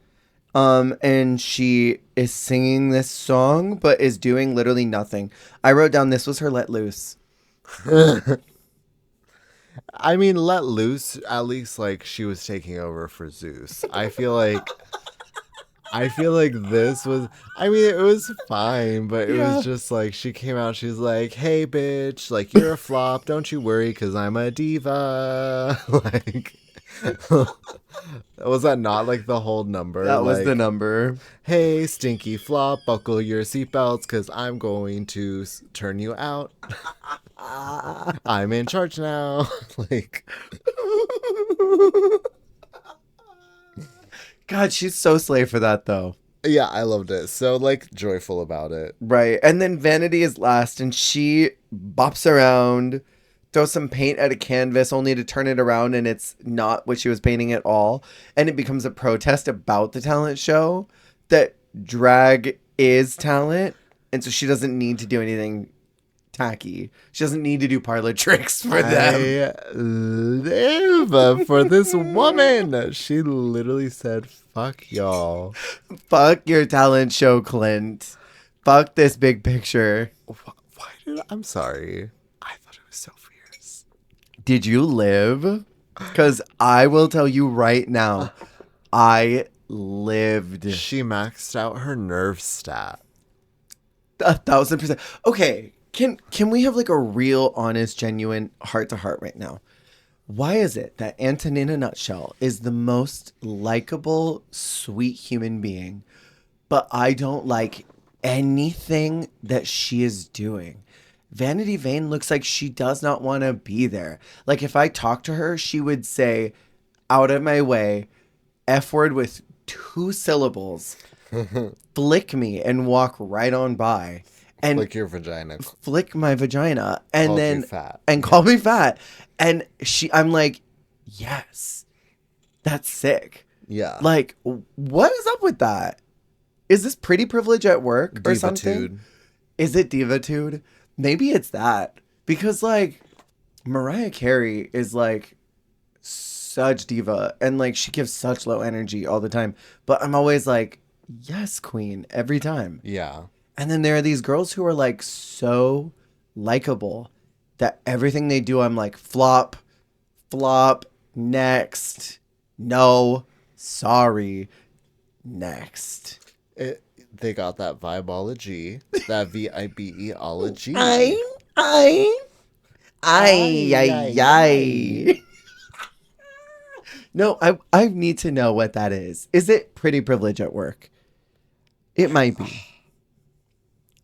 And she is singing this song, but is doing literally nothing. I wrote down this was her let loose. I mean, let loose. At least like she was taking over for Zeus. I feel like this was. I mean, it was fine, but it was just like she came out. She's like, "Hey, bitch! Like you're a flop. Don't you worry, cause I'm a diva." Like, was that not like the whole number? That was like, the number. Hey, stinky flop, buckle your seatbelts, cause I'm going to turn you out. I'm in charge now. Like. God, she's so slay for that though. Yeah, I loved it. So, like, joyful about it. Right. And then Vanity is last, and she bops around, throws some paint at a canvas only to turn it around, and it's not what she was painting at all. And it becomes a protest about the talent show that drag is talent. And so she doesn't need to do anything tacky. She doesn't need to do parlor tricks for them. I live for this woman. She literally said, fuck y'all. Fuck your talent show, Clint. Fuck this big picture. Why did I'm sorry. I thought it was so fierce. Did you live? Because I will tell you right now, I lived. She maxed out her nerve stat. 1,000%. Okay, can we have like a real, honest, genuine heart-to-heart right now? Why is it that Antonina Nutshell is the most likable, sweet human being, but I don't like anything that she is doing? Vanity Vane looks like she does not want to be there. Like if I talked to her, she would say, out of my way, F word with 2 syllables, flick me and walk right on by. And Flick your vagina. Flick my vagina. And Call then you fat. and call me fat. And I'm like, yes, that's sick. Yeah. Like, what is up with that? Is this pretty privilege at work or something? Is it divitude? Maybe it's that. Because, like, Mariah Carey is, like, such diva. And, like, she gives such low energy all the time. But I'm always like, yes, queen, every time. Yeah. And then there are these girls who are, like, so likable that everything they do, I'm like, flop, next, no, sorry, next. They got that vibeology, that VIBE-ology. Ay. No, I need to know what that is. Is it pretty privilege at work? It might be.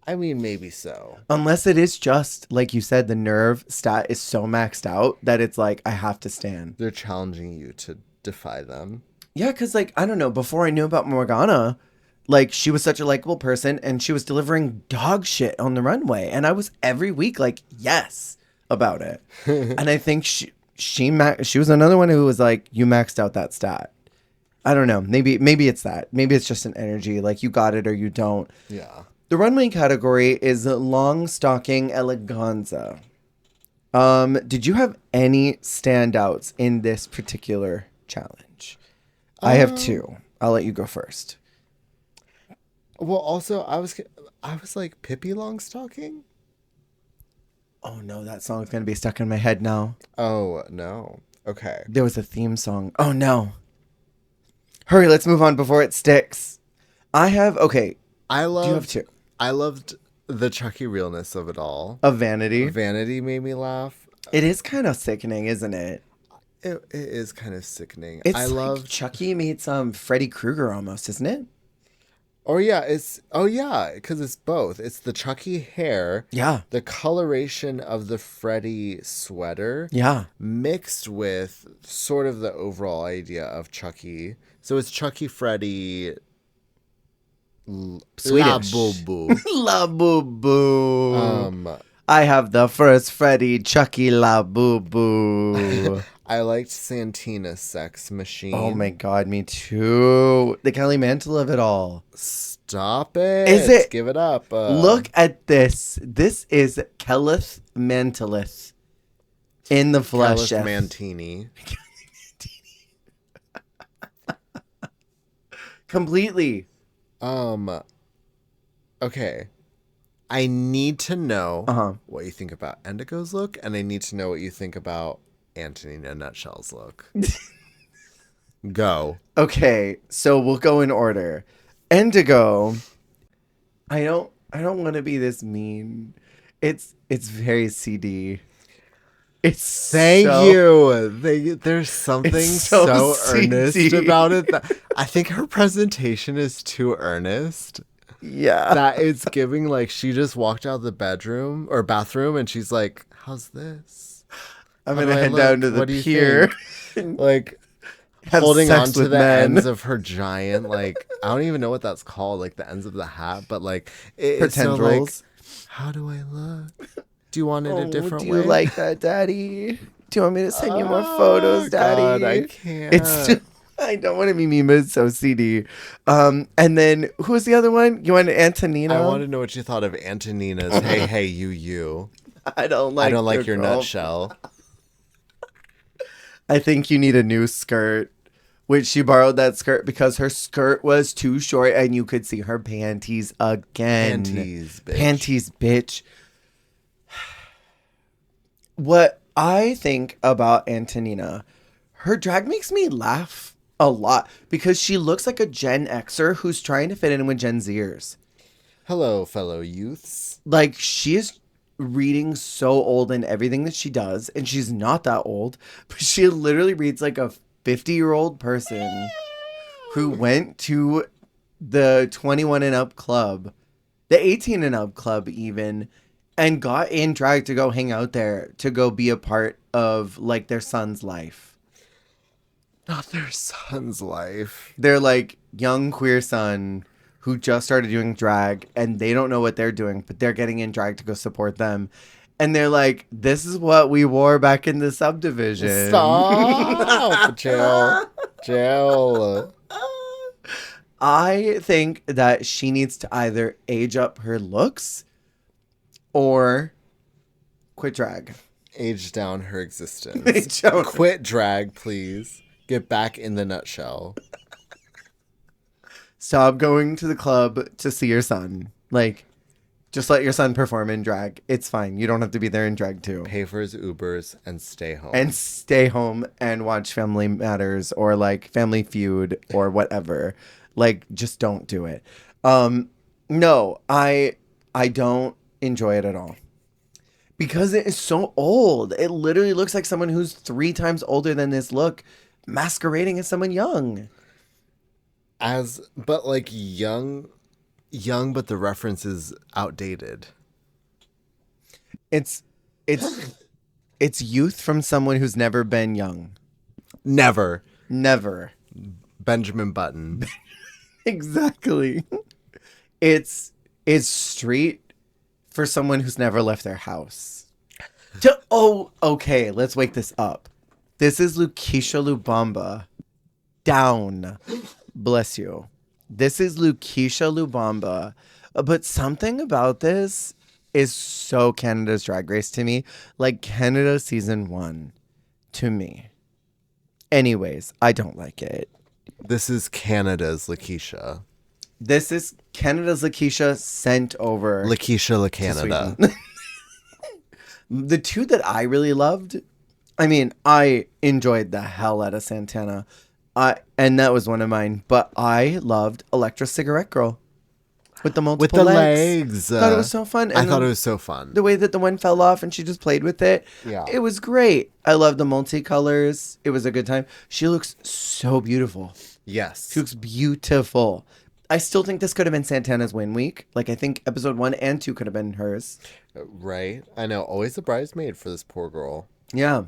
I mean, maybe so. Unless it is just, like you said, the nerve stat is so maxed out that it's like, I have to stand. They're challenging you to defy them. Yeah, because, like, I don't know, before I knew about Morgana, like, she was such a likable person, and she was delivering dog shit on the runway. And I was every week like, yes, about it. And I think she was another one who was like, you maxed out that stat. I don't know. Maybe it's that. Maybe it's just an energy. Like, you got it or you don't. Yeah. The runway category is long stocking eleganza. Did you have any standouts in this particular challenge? I have 2. I'll let you go first. Well, also, I was like, Pippi Longstocking? Oh no, that song's gonna be stuck in my head now. Oh, no. Okay. There was a theme song. Oh no. Hurry, let's move on before it sticks. Do you have 2? I loved the Chucky realness of it all. Of Vanity. Vanity made me laugh. It is kind of sickening, isn't it? It is kind of sickening. It's like Chucky meets Freddy Krueger almost, isn't it? Because it's both. It's the Chucky hair. Yeah. The coloration of the Freddy sweater. Yeah. Mixed with sort of the overall idea of Chucky. So it's Chucky, Freddy, Swedish. La Boo. La Boo Boo. I have the first Freddy Chucky La Boo Boo. I liked Santina's sex machine. Oh my god, me too. The Kelly Mantle of it all. Stop it. Is it? Give it up. Look at this. This is Kelleth Manteleth in the flesh. Mantini. Completely. Okay. I need to know Uh-huh. what you think about Endigo's look, and I need to know what you think about Antonina Nutshell's look. Go. Okay, so we'll go in order. Indigo. I don't want to be this mean. It's very CD. It's Thank so you. There's something it's so so earnest CD. about it that I think her presentation is too earnest. Yeah. That it's giving like she just walked out of the bedroom or bathroom and she's like, "How's this? I'm How do gonna I head down to look? the What do you pier think?" and Like have holding on sex to with the men. ends of her giant like I don't even know what that's called, like the ends of the hat, but like Her it's so like, tendrils. how do I look? Do you want it a Oh, different do you way? like that, Daddy? Do you want me to send you more photos, Oh God, I Daddy? It's can't. I don't want to be mean, but it's so CD. And then who's the other one? You want I want Antonina? to know what you thought of Antonina's "Hey Hey You." I don't I like don't your like your girl. nutshell. I think you need a new skirt. Which she borrowed that skirt because her skirt was too short and you could see her panties again. Panties, bitch. Panties, bitch. What I think about Antonina, her drag makes me laugh a lot because she looks like a Gen Xer who's trying to fit in with Gen Zers. Hello, fellow youths. Like, she is reading so old in everything that she does, and she's not that old, but she literally reads like a 50-year-old person who went to the 21 and up club, the 18 and up club even, and got in drag to go hang out there, to go be a part of like their son's life. Not their son's life. Their like young queer son who just started doing drag and they don't know what they're doing, but they're getting in drag to go support them. And they're like, this is what we wore back in the subdivision. Stop! Jail. Jail. I think that she needs to either age up her looks or quit drag. Age down her existence. Age down. Quit drag, please. Get back in the nutshell. Stop going to the club to see your son. Like, just let your son perform in drag. It's fine. You don't have to be there in drag too. Pay for his Ubers and stay home. And stay home and watch Family Matters or like Family Feud or whatever. Like, just don't do it. No, I don't enjoy it at all. Because it is so old. It literally looks like someone who's 3 times older than this look, masquerading as someone young. But like young, but the reference is outdated. It's youth from someone who's never been young. Never. Never. Benjamin Button. Exactly. It's street for someone who's never left their house. Okay, let's wake this up. This is Lakeisha Lubamba. Down. Bless you. This is Lakeisha Lubamba. But something about this is so Canada's Drag Race to me. Like Canada season 1 to me. Anyways, I don't like it. This is Canada's Lakeisha. This is Canada's Lakeisha sent over. Lakeisha La Canada. The two that I really loved, I mean, I enjoyed the hell out of Santana. And that was one of mine. But I loved Electra Cigarette Girl. With the multiple With the legs. legs. I thought it was so fun. And I thought it was so fun. The way that the one fell off and she just played with it. Yeah. It was great. I love the multicolors. It was a good time. She looks so beautiful. Yes. She looks beautiful. I still think this could have been Santana's win week. Like, I think episode 1 and 2 could have been hers. Right. I know. Always a bridesmaid for this poor girl. Yeah.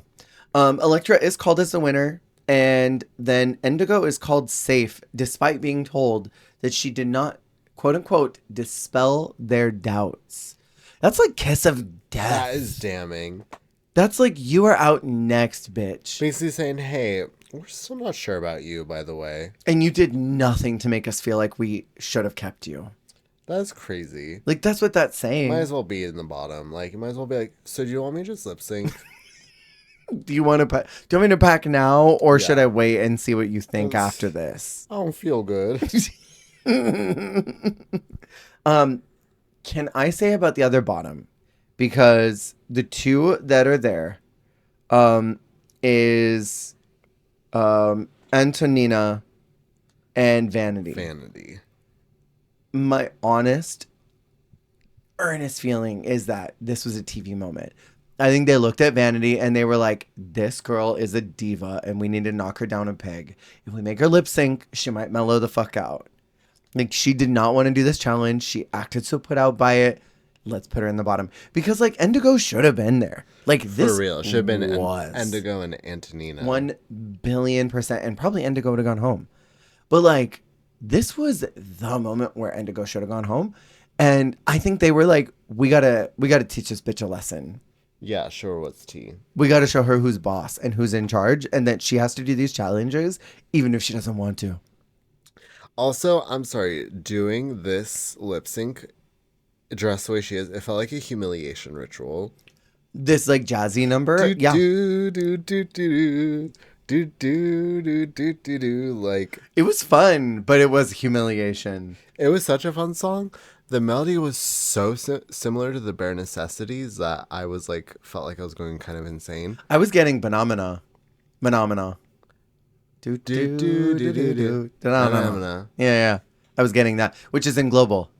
Electra is called as the winner. And then Indigo is called safe, despite being told that she did not, quote unquote, dispel their doubts. That's like kiss of death. That is damning. That's like, you are out next, bitch. Basically saying, hey, we're still not sure about you, by the way. And you did nothing to make us feel like we should have kept you. That's crazy. Like, that's what that's saying. Might as well be in the bottom. Like, you might as well be like, so do you want me to just lip sync? Do you want me to pack now, or should Yeah. I wait and see what you think Let's- after this? I don't feel good. Can I say about the other bottom? Because the two that are there, is Antonina and Vanity. Vanity. My honest, earnest feeling is that this was a TV moment. I think they looked at Vanity and they were like, this girl is a diva and we need to knock her down a peg. If we make her lip sync, she might mellow the fuck out. Like, she did not want to do this challenge. She acted so put out by it. Let's put her in the bottom. Because, like, Indigo should have been there. Like, this For real. Should have been was Indigo and Antonina. 1,000,000,000%. And probably Indigo would have gone home. But, like, this was the moment where Indigo should have gone home. And I think they were like, we gotta teach this bitch a lesson. Yeah, sure. What's tea? We gotta show her who's boss and who's in charge, and that she has to do these challenges even if she doesn't want to. Also, I'm sorry, doing this lip sync dressed the way she is, it felt like a humiliation ritual. This like jazzy number, yeah. Do do do do do do do do do do. Like, It was fun, but it was humiliation. it was such a fun song. The melody was so similar to the Bare Necessities that I was like, felt like I was going kind of insane. I was getting Phenomena. Do Do do do do do. Yeah, yeah. I was getting that, which is in global.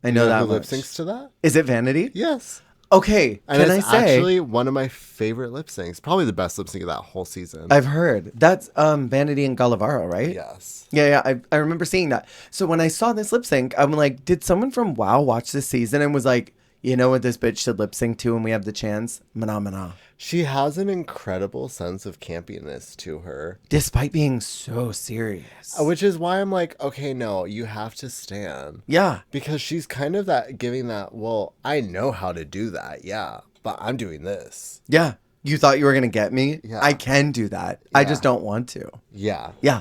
I know that who lip much. syncs to that? Is it Vanity? Yes. Okay, And can I it's say? actually one of my favorite lip syncs. Probably the best lip sync of that whole season. I've heard. That's Vanity and Gallavaro, right? Yes. Yeah, yeah. I remember seeing that. So when I saw this lip sync, I'm like, did someone from WoW watch this season and was like, you know what this bitch should lip sync to when we have the chance? Phenomena. She has an incredible sense of campiness to her. Despite being so serious. Which is why I'm like, okay, no, you have to stand. Yeah. Because she's kind of that giving that, well, I know how to do that, yeah, but I'm doing this. Yeah. You thought you were going to get me? Yeah. I can do that. I Yeah. just don't want to. Yeah. Yeah.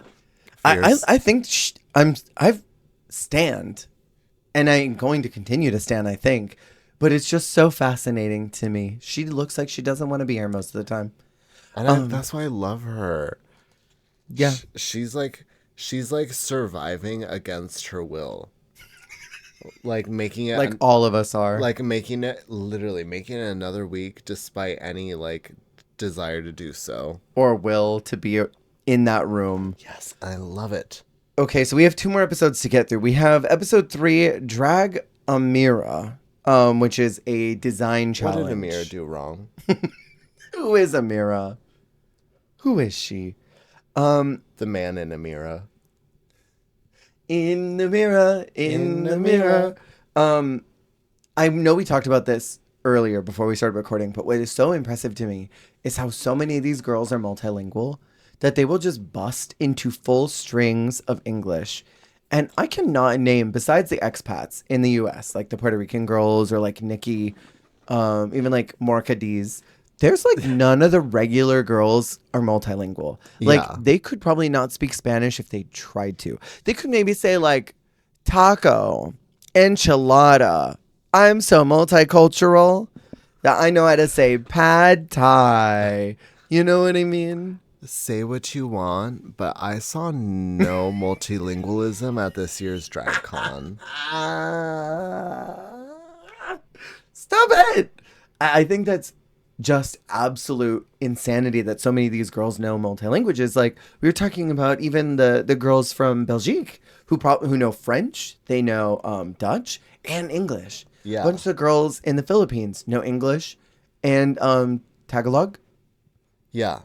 I think I've stand, and I'm going to continue to stand, I think. But it's just so fascinating to me. She looks like she doesn't want to be here most of the time. And that's why I love her. Yeah. She's like surviving against her will. Like making it Like all of us are. like making it another week despite any like desire to do so. Or will to be in that room. Yes, I love it. Okay, so we have 2 more episodes to get through. We have episode 3, Drag Amira, which is a design challenge. What did Amira do wrong? Who is Amira? Who is she? The man in Amira. In the mirror, in the mirror. I know we talked about this earlier before we started recording, but what is so impressive to me is how so many of these girls are multilingual that they will just bust into full strings of English. And I cannot name, besides the expats in the US, like the Puerto Rican girls or like Nikki, even like Morca D's, there's like none of the regular girls are multilingual. Like Yeah. they could probably not speak Spanish if they tried to. They could maybe say like taco, enchilada. I'm so multicultural that I know how to say pad thai. You know what I mean? Say what you want, but I saw no multilingualism at this year's DragCon. Stop it. I think that's just absolute insanity that so many of these girls know multi-languages. Like we were talking about even the girls from Belgique who know French, they know Dutch and English. Yeah. A bunch of the girls in the Philippines know English and Tagalog. Yeah.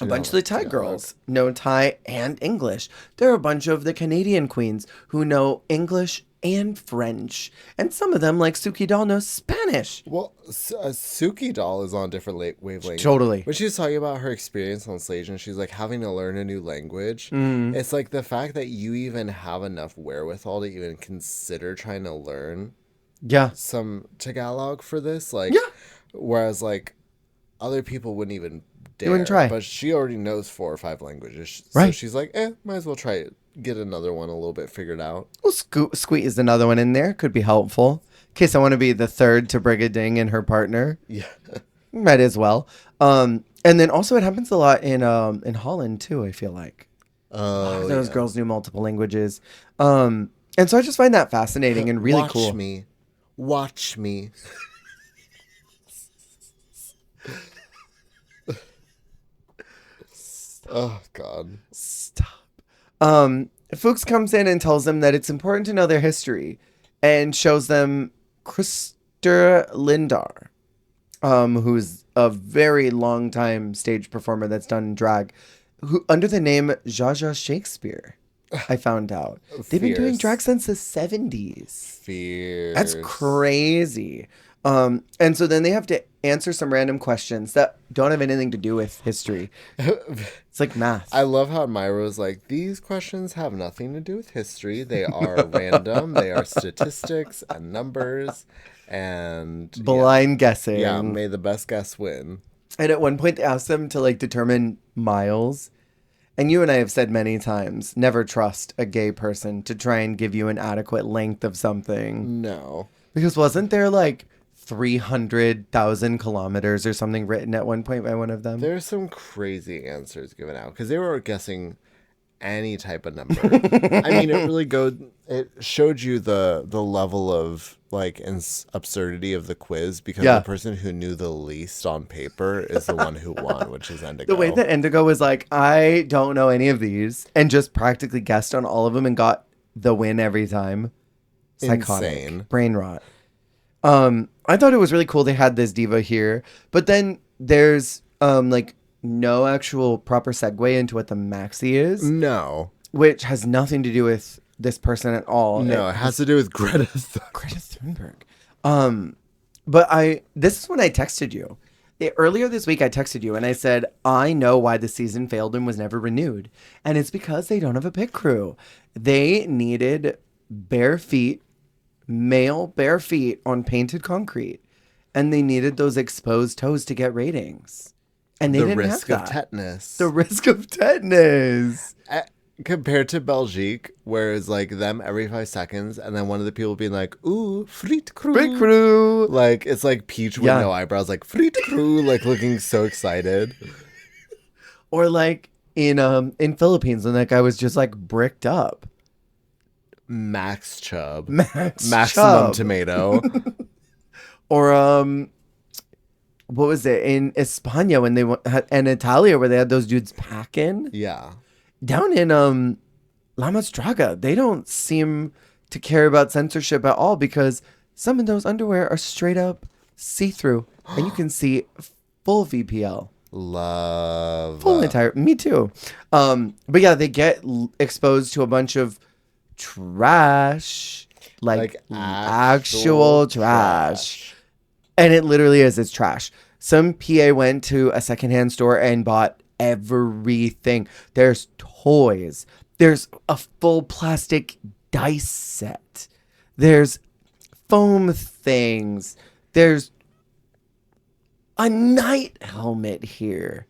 A bunch of the Thai girls know Thai and English. There are a bunch of the Canadian queens who know English and French. And some of them, like Suki Doll, knows Spanish. Well, Suki Doll is on a different wavelength. Totally. When she was talking about her experience on stage and she's like having to learn a new language, it's like the fact that you even have enough wherewithal to even consider trying to learn Yeah. some Tagalog for this. Like, Yeah. Whereas, like, other people wouldn't even dare. wouldn't try. But she already knows 4 or 5 languages. So Right. she's like, might as well try it. Get another one a little bit figured out. Well, squeeze another one in there. Could be helpful. In case I want to be the third to Brigading and her partner. Yeah. Might as well. And then also it happens a lot in Holland too, I feel like. Oh, Those yeah. girls knew multiple languages. And so I just find that fascinating and really cool. Watch me. Oh, God. Stop. Fuchs comes in and tells them that it's important to know their history and shows them Krister Lindar, who's a very long time stage performer that's done drag, who under the name Jaja Shakespeare. I found out they've been doing drag since the 70s. Fierce. That's crazy. And so then they have to answer some random questions that don't have anything to do with history. It's like math. I love how Myra was like, these questions have nothing to do with history. They are random. They are statistics and numbers and blind guessing. Yeah, may the best guess win. And at one point they asked them to like determine miles. And you and I have said many times, never trust a gay person to try and give you an adequate length of something. No. Because wasn't there like 300,000 kilometers or something written at one point by one of them? There's some crazy answers given out because they were guessing any type of number. I mean, it showed you the level of like absurdity of the quiz because the person who knew the least on paper is the one who won, which is Indigo. The way that Indigo was like, I don't know any of these, and just practically guessed on all of them and got the win every time. Psychotic. Insane. Brain rot. I thought it was really cool they had this diva here, but then there's like no actual proper segue into what the maxi is. No. Which has nothing to do with this person at all. No, it has to do with Greta Thunberg. But this is when I texted you. Earlier this week, I texted you and I said, I know why the season failed and was never renewed. And it's because they don't have a pit crew. They needed male bare feet on painted concrete. And they needed those exposed toes to get ratings. And they didn't have that. The risk of tetanus. Compared to Belgique, where it's like them every 5 seconds, and then one of the people being like, ooh, friet crew. Friet crew. Like, it's like Peach with no eyebrows, like, friet crew, like looking so excited. Or like in Philippines, when that guy was just like bricked up. Max Chub. Maximum Chub. Tomato. Or what was it in España when they and Italia where they had those dudes packing? Yeah. Down in La Mastraga, they don't seem to care about censorship at all because some of those underwear are straight up see-through and you can see full VPL. Love. Full entire. Me too. But yeah, they get exposed to a bunch of trash, like actual trash. And it literally is. It's trash. Some PA went to a secondhand store and bought everything. There's toys. There's a full plastic dice set. There's foam things. There's a night helmet here.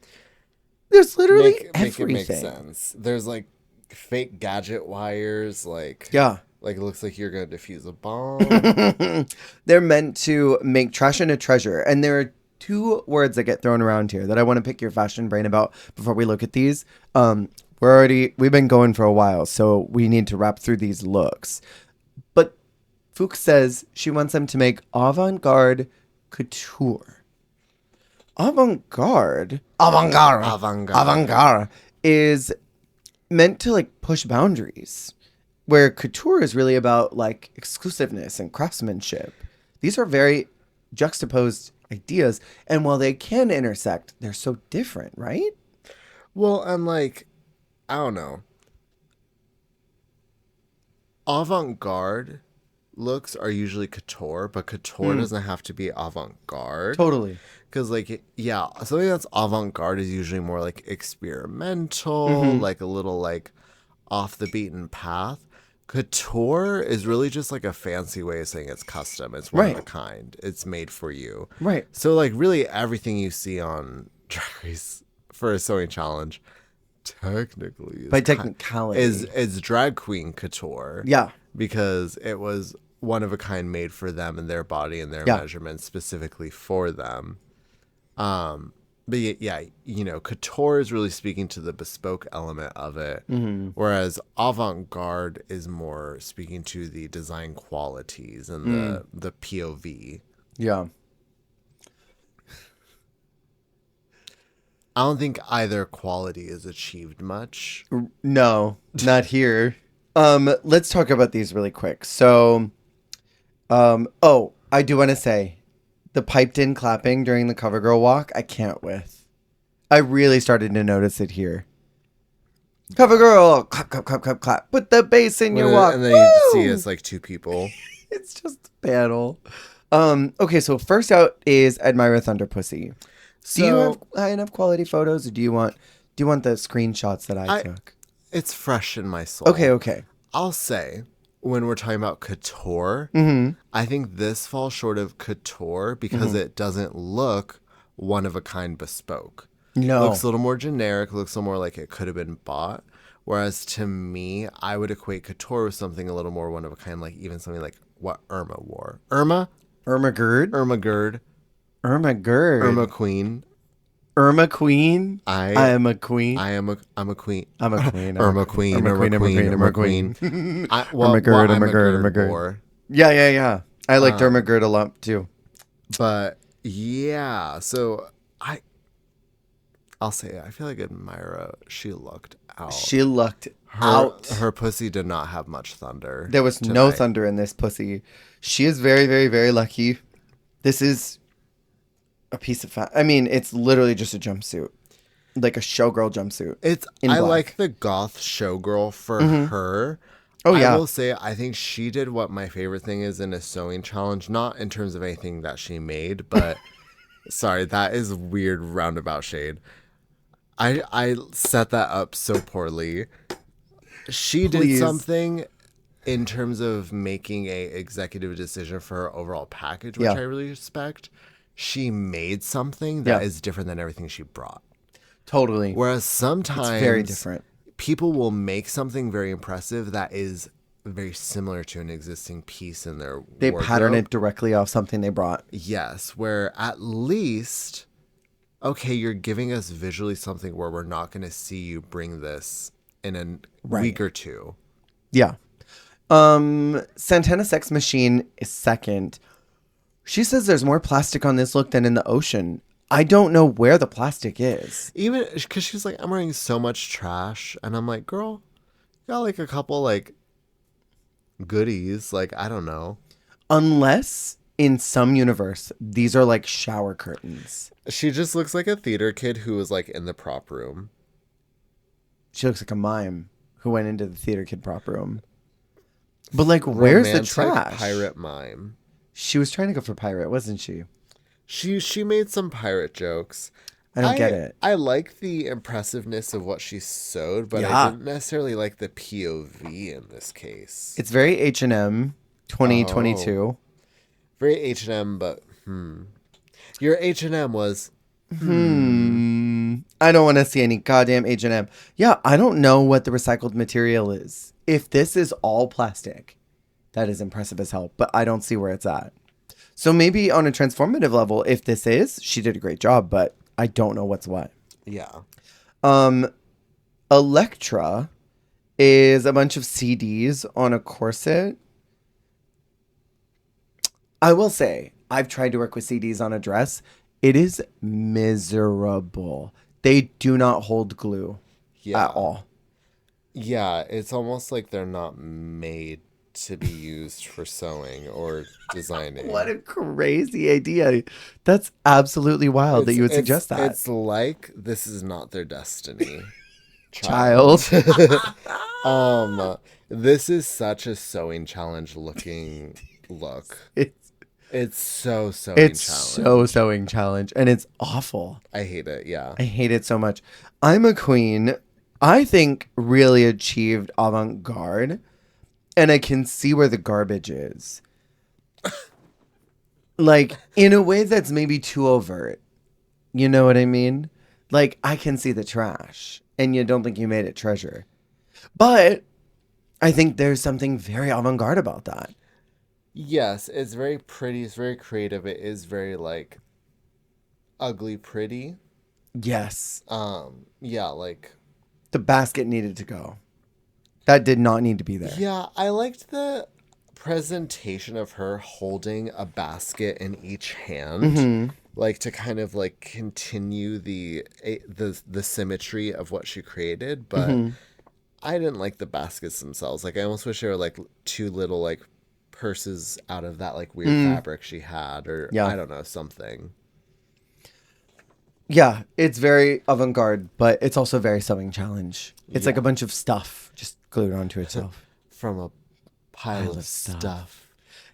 There's literally everything. Make it make sense. There's like fake gadget wires. Like it looks like you're going to defuse a bomb. They're meant to make trash into treasure. And there are 2 words that get thrown around here that I want to pick your fashion brain about before we look at these. We've been going for a while, so we need to wrap through these looks. But Fuchs says she wants them to make avant-garde couture. Avant-garde is meant to like push boundaries, where couture is really about like exclusiveness and craftsmanship. These are very juxtaposed ideas, and while they can intersect, they're so different, right? Well, and like, I don't know. Avant-garde looks are usually couture, but couture doesn't have to be avant-garde. Totally. Because, like, yeah, something that's avant-garde is usually more like experimental, like a little like off the beaten path. Couture is really just like a fancy way of saying it's custom. It's one of a kind. It's made for you. Right. So, like, really everything you see on Drag Race for a sewing challenge technically is drag queen couture. Yeah. Because it was one of a kind made for them and their body and their measurements specifically for them. But yeah, couture is really speaking to the bespoke element of it, whereas avant-garde is more speaking to the design qualities and the POV. Yeah. I don't think either quality is achieved much. No, not here. Let's talk about these really quick. So, I do want to say the piped in clapping during the CoverGirl walk, I can't with. I really started to notice it here. CoverGirl, clap, clap, clap, clap, clap. Put the bass in your walk. And then you see it's like two people. It's just a battle. Okay, so first out is Admira Thunder Pussy. Do you have high enough quality photos, or do you want the screenshots that I took? It's fresh in my soul. Okay. I'll say, when we're talking about couture, I think this falls short of couture because it doesn't look one of a kind bespoke. No. It looks a little more generic, looks a little more like it could have been bought. Whereas to me, I would equate couture with something a little more one of a kind, like even something like what Irma wore. Irma Gerd. Irma Gerd. Irma Queen. Irma Queen. I am a queen. I'm a queen. I'm a queen. Irma Queen. Irma Queen. Irma Gerd. Yeah. I liked Irma Gerd a lot too. But yeah, so I'll say I feel like Admira, she lucked out. Her pussy did not have much thunder. There was no thunder in this pussy. She is very, very, very lucky. This is a piece of fat. I mean, it's literally just a jumpsuit, like a showgirl jumpsuit. I like the goth showgirl for her. Oh yeah. I will say I think she did what my favorite thing is in a sewing challenge, not in terms of anything that she made, but sorry, that is weird roundabout shade. I set that up so poorly. She did something in terms of making a executive decision for her overall package, which I really respect. She made something that is different than everything she brought. Totally. Whereas sometimes it's very different. People will make something very impressive that is very similar to an existing piece in their They wardrobe. pattern it directly off something they brought. Yes, where at least, okay, you're giving us visually something where we're not going to see you bring this in a week or two. Yeah. Santana Sex Machine is second. She says there's more plastic on this look than in the ocean. I don't know where the plastic is. Even because she's like, I'm wearing so much trash. And I'm like, girl, you got like a couple like goodies. Like, I don't know. Unless in some universe, these are like shower curtains. She just looks like a theater kid who was like in the prop room. She looks like a mime who went into the theater kid prop room. But like, where's the trash? Pirate mime. She was trying to go for pirate, wasn't she? She made some pirate jokes. I don't get it. I like the impressiveness of what she sewed, but I didn't necessarily like the POV in this case. It's very H&M 2022. Oh. Very H&M, but Your H&M was I don't want to see any goddamn H&M. Yeah, I don't know what the recycled material is. If this is all plastic, that is impressive as hell, but I don't see where it's at. So maybe on a transformative level, if this is, she did a great job, but I don't know what's what. Yeah. Electra is a bunch of CDs on a corset. I will say, I've tried to work with CDs on a dress. It is miserable. They do not hold glue at all. Yeah, it's almost like they're not made to be used for sewing or designing. What a crazy idea. That's absolutely wild that you would suggest that. It's like this is not their destiny. Child. This is such a sewing challenge looking look. It's so sewing challenge. It's so sewing challenge, and it's awful. I hate it, yeah. I hate it so much. I'm a Queen, I think, really achieved avant-garde, and I can see where the garbage is. Like, in a way that's maybe too overt. You know what I mean? Like, I can see the trash, and you don't think you made it treasure. But I think there's something very avant-garde about that. Yes, it's very pretty. It's very creative. It is very, like, ugly pretty. Yes. Yeah, like The basket needed to go. That did not need to be there. yeah, I liked the presentation of her holding a basket in each hand, like to kind of like continue the symmetry of what she created, but I didn't like the baskets themselves. Like I almost wish they were like two little like purses out of that like weird fabric she had, or Yeah. I don't know, something. Yeah, it's very avant-garde, but it's also very sewing challenge. It's like Yeah. a bunch of stuff just glued onto itself. From a pile of stuff.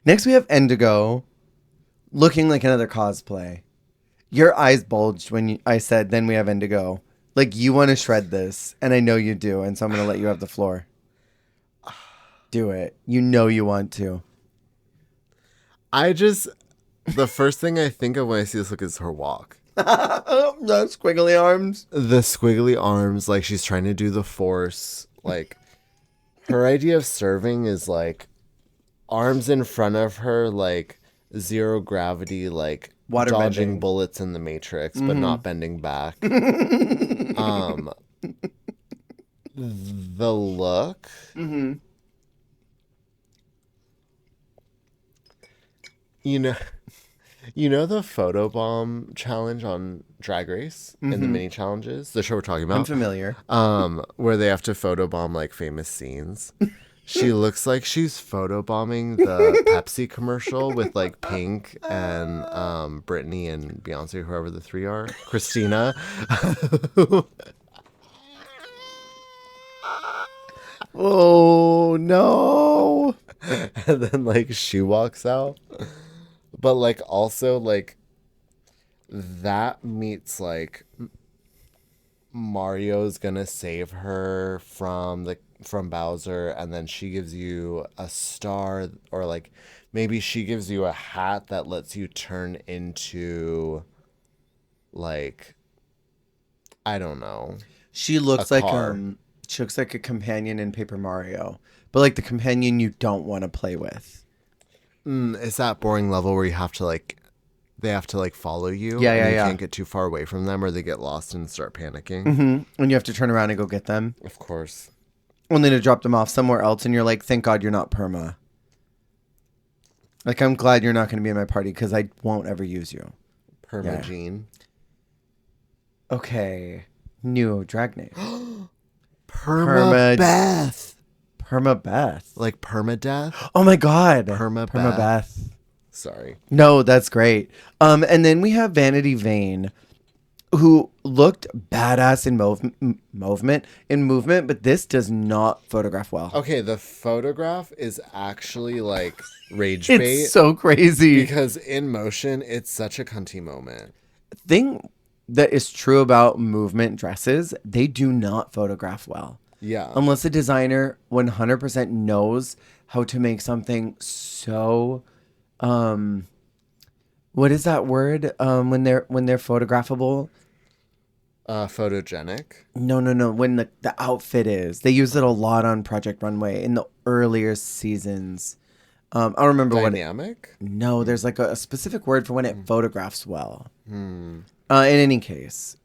Next, we have Indigo, looking like another cosplay. Your eyes bulged when I said, then we have Indigo. Like, you want to shred this, and I know you do, and so I'm going to let you have the floor. Do it. You know you want to. The first thing I think of when I see this look is her walk. The squiggly arms. The squiggly arms, like she's trying to do the force. Like, her idea of serving is like arms in front of her, like zero gravity, like Water dodging bending. bullets in the Matrix, but not bending back. The look. You know, the photobomb challenge on Drag Race in the mini challenges, the show we're talking about. I'm familiar. Where they have to photobomb like famous scenes. She looks like she's photobombing the Pepsi commercial with like Pink and Brittany and Beyonce, whoever the three are, Christina. Oh, no. And then like she walks out. But like also like that meets like Mario's gonna save her from Bowser, and then she gives you a star, or like maybe she gives you a hat that lets you turn into like, I don't know. She looks A like car. she looks like a companion in Paper Mario, but like the companion you don't want to play with. It's that boring level where you have to like, they have to like follow you. Yeah, and yeah, you yeah. can't get too far away from them, or they get lost and start panicking. And you have to turn around and go get them, Of course. only to drop them off somewhere else, and you're like, thank God you're not perma. Like, I'm glad you're not going to be in my party because I won't ever use you. Permagene. Okay. New drag name. Permabeth. Permabeth. Like permadeath? Oh my God. Permabeth. Permabeth. Sorry. No, that's great. And then we have Vanity Vane, who looked badass in movement, but this does not photograph well. Okay, the photograph is actually like rage bait. It's so crazy. Because in motion, it's such a cunty moment. Thing that is true about movement dresses, they do not photograph well. Yeah. Unless a designer 100% knows how to make something so what is that word when they're photographable? Photogenic. No. When the outfit is. They use it a lot on Project Runway in the earlier seasons. I don't remember Dynamic? No, there's like a specific word for when it photographs well. In any case,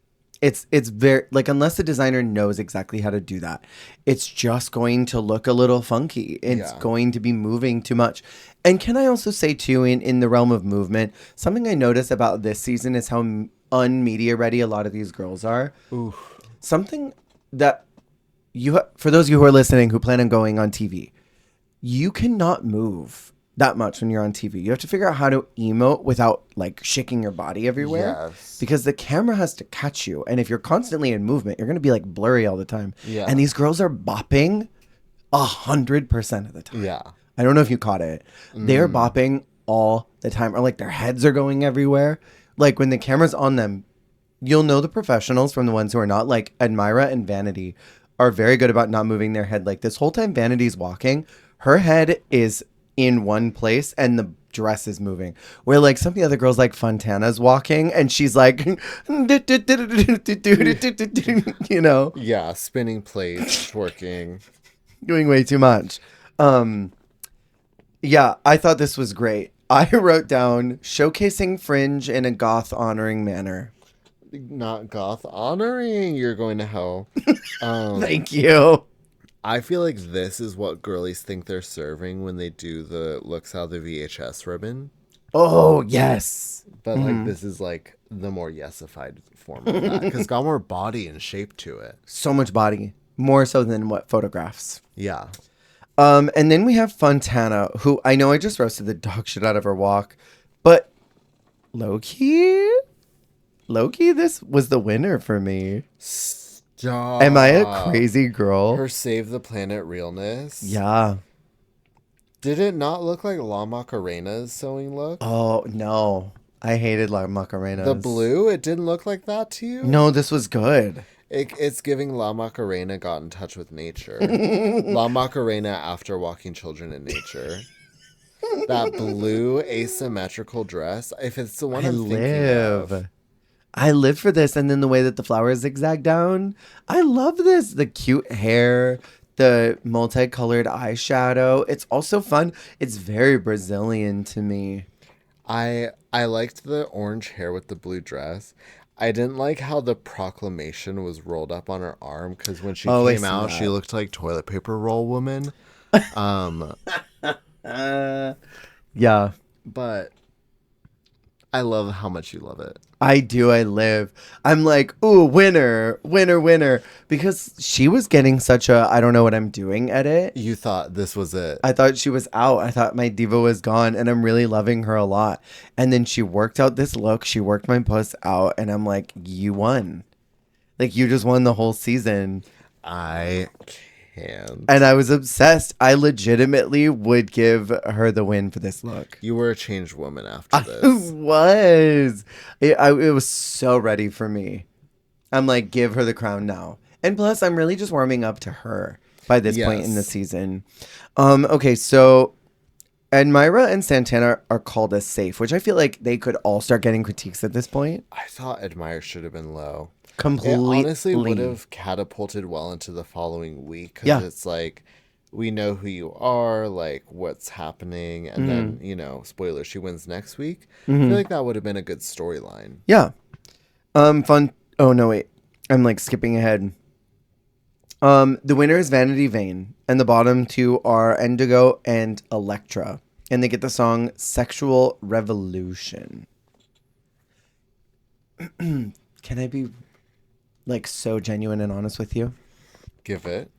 it's very like, unless the designer knows exactly how to do that, it's just going to look a little funky. It's going to be moving too much. And can I also say too, in the realm of movement, something I noticed about this season is how unmedia ready a lot of these girls are. Oof. Something that for those of you who are listening who plan on going on TV, you cannot move that much when you're on TV. You have to figure out how to emote without like shaking your body everywhere. Yes. Because the camera has to catch you. And if you're constantly in movement, you're going to be like blurry all the time. Yeah. And these girls are bopping 100% of the time. Yeah. I don't know if you caught it. They're bopping all the time, or like their heads are going everywhere. Like when the camera's on them, you'll know the professionals from the ones who are not. Like Admira and Vanity are very good about not moving their head. Like this whole time Vanity's walking, her head is in one place and the dress is moving. Where like some of the other girls, like Fontana's walking and she's like, you know, Yeah, spinning plates, twerking. doing way too much. Yeah, I thought this was great. I wrote down showcasing fringe in a goth honoring manner. not goth honoring. You're going to hell. Thank you. I feel like this is what girlies think they're serving when they do the looks out of the VHS ribbon. Oh, yes. But like this is like the more yesified form of that because it's got more body and shape to it. So much body. More so than what photographs. Yeah. And then we have Fontana, who I know I just roasted the dog shit out of her walk, but low-key, this was the winner for me. Stop. Am I a crazy girl? Her Save the Planet realness. Yeah. Did it not look like La Macarena's sewing look? Oh, no. I hated La Macarena. The blue? It didn't look like that to you? No, this was good. It's giving La Macarena got in touch with nature. La Macarena after walking children in nature. That blue asymmetrical dress. If it's the one I'm thinking of. I live for this. And then the way that the flowers zigzag down. I love this. The cute hair, the multicolored eyeshadow. It's also fun. It's very Brazilian to me. I liked the orange hair with the blue dress. I didn't like how the proclamation was rolled up on her arm because when she came out, she looked like toilet paper roll woman. Yeah. But I love how much you love it. I do. I live. I'm like, ooh, winner, winner, winner. Because she was getting such a I don't know what I'm doing edit. You thought this was it. I thought she was out. I thought my diva was gone. And I'm really loving her a lot. And then she worked out this look. She worked my puss out. And I'm like, you won. Like, you just won the whole season. I can't. And I was obsessed. I legitimately would give her the win for this look. You were a changed woman after this. I was. It was so ready for me. I'm like, give her the crown now. And plus, I'm really just warming up to her by this point in the season. Okay, so Admira and Santana are called as safe, which I feel like they could all start getting critiques at this point. I thought Admire should have been low. Completely. It honestly would have catapulted well into the following week because it's like, we know who you are, like what's happening, and then, you know, spoiler, she wins next week. I feel like that would have been a good storyline. Yeah. Fun. Oh, no, wait. I'm like skipping ahead. The winner is Vanity Vane, and the bottom two are Indigo and Electra, and they get the song Sexual Revolution. Can I be like so genuine and honest with you? Give it.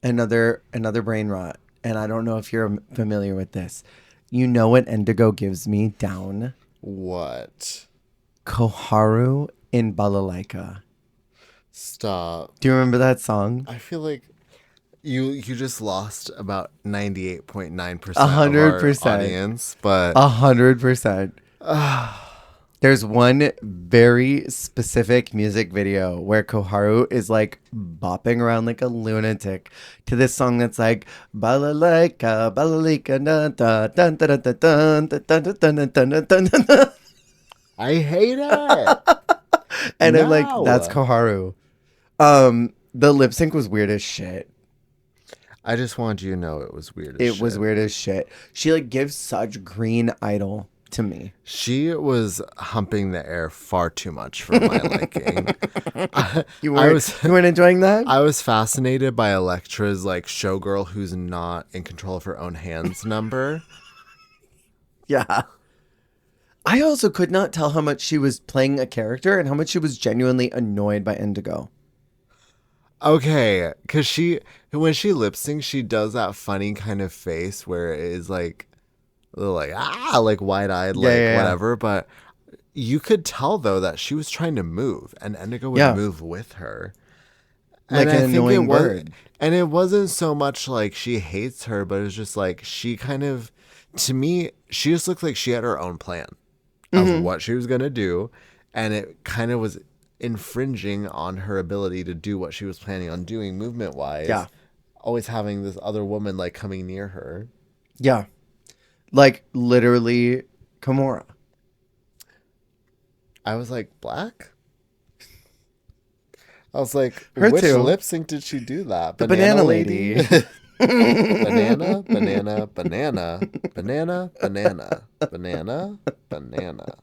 Another brain rot, and I don't know if you're familiar with this. You know what Indigo gives me down? What? Koharu in Balalaika. Stop. Do you remember that song? I feel like you just lost about 98.9% of 100%. our audience, but 100%. There's one very specific music video where Koharu is like bopping around like a lunatic to this song that's like balalaika balalika dun dun dun dun dun dun dun dun dun. I hate it. And I'm like, that's Koharu. The lip sync was weird as shit. I just wanted you to know it was weird as shit. It was weird as shit. She like gives such Green Idol to me. She was humping the air far too much for my liking. You weren't enjoying that? I was fascinated by Electra's like showgirl who's not in control of her own hands number. Yeah. I also could not tell how much she was playing a character and how much she was genuinely annoyed by Indigo. Okay, because when she lip syncs, she does that funny kind of face where it is like like wide-eyed, whatever. But you could tell though that she was trying to move, and Indigo would move with her. Like an annoying word. And it wasn't so much like she hates her, but it was just like she kind of, to me, she just looked like she had her own plan of what she was gonna do, and it kind of was infringing on her ability to do what she was planning on doing movement wise. Yeah. Always having this other woman like coming near her. Yeah. Like literally Kimura. I was like, black? I was like, her which too. lip sync did she do that? The banana lady. Banana, banana, banana, banana, banana, banana, banana.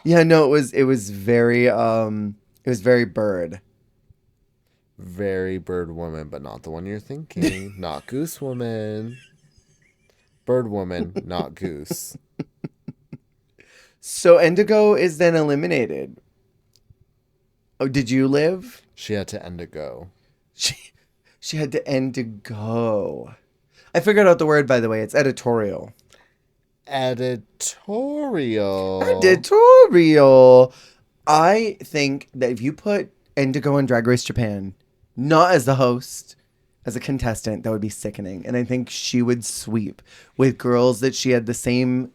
Yeah, no, it was very bird. Very bird woman, but not the one you're thinking. Not goose woman. Bird woman, not goose. So Indigo is then eliminated. Oh, did you live? She had to end a go. She she had to Indigo. I figured out the word, by the way. It's editorial. Editorial. Editorial. I think that if you put Indigo in Drag Race Japan, not as the host, as a contestant, that would be sickening. And I think she would sweep with girls that she had the same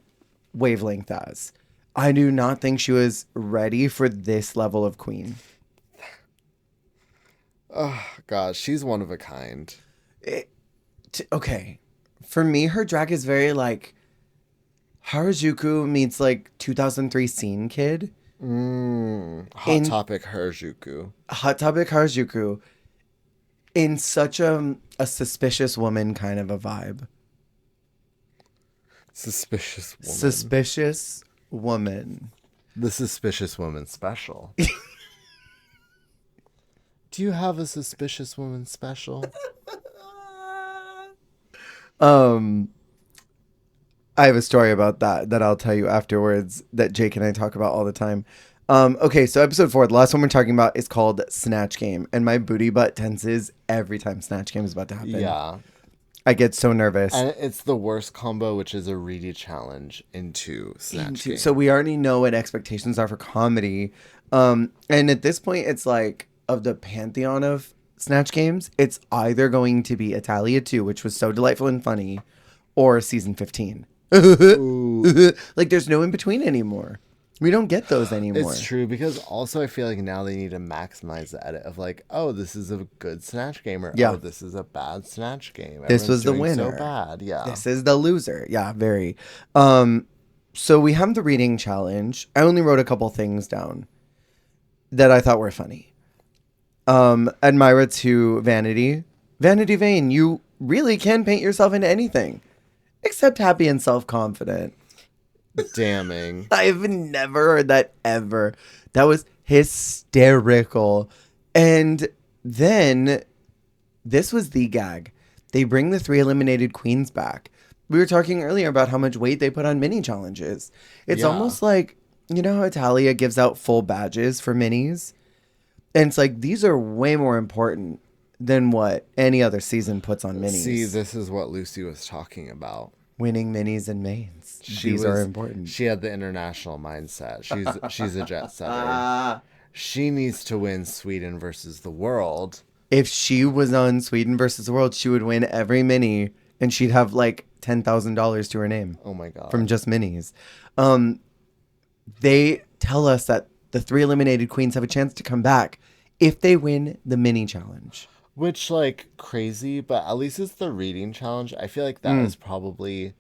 wavelength as. I do not think she was ready for this level of queen. Oh, God, she's one of a kind. Okay. For me, her drag is very like Harajuku meets like 2003 Scene Kid. Hot Topic Harajuku. Hot Topic Harajuku in such a suspicious woman kind of a vibe. Suspicious woman. Suspicious woman. The Suspicious Woman special. Do you have a Suspicious Woman special? I have a story about that I'll tell you afterwards that Jake and I talk about all the time. Okay, so episode 4, the last one we're talking about is called Snatch Game, and my booty butt tenses every time Snatch Game is about to happen. Yeah. I get so nervous. And it's the worst combo, which is a reedy challenge into Snatch Game. So we already know what expectations are for comedy. And at this point, it's like, of the pantheon of Snatch Games, it's either going to be Italia 2, which was so delightful and funny, or season 15. Like, there's no in between anymore. We don't get those anymore. It's true, because also I feel like now they need to maximize the edit of like, oh, this is a good Snatch Game, or yeah. oh, this is a bad Snatch Game. This was the doing winner. So bad, yeah. This is the loser. Yeah, very. So we have the reading challenge. I only wrote a couple things down that I thought were funny. Admira to Vanity. Vanity Vane, you really can paint yourself into anything except happy and self-confident. Damning. I've never heard that ever. That was hysterical. And then this was the gag. They bring the 3 eliminated queens back. We were talking earlier about how much weight they put on mini challenges. It's almost like, you know how Italia gives out full badges for minis? And it's like, these are way more important than what any other season puts on minis. See, this is what Lucy was talking about. Winning minis and mains. These are important. She had the international mindset. She's a jet setter. She needs to win Sweden versus the world. If she was on Sweden versus the world, she would win every mini, and she'd have like $10,000 to her name. Oh my God. From just minis. They tell us that the 3 eliminated queens have a chance to come back if they win the mini challenge. Which, like, crazy, but at least it's the reading challenge. I feel like that is probably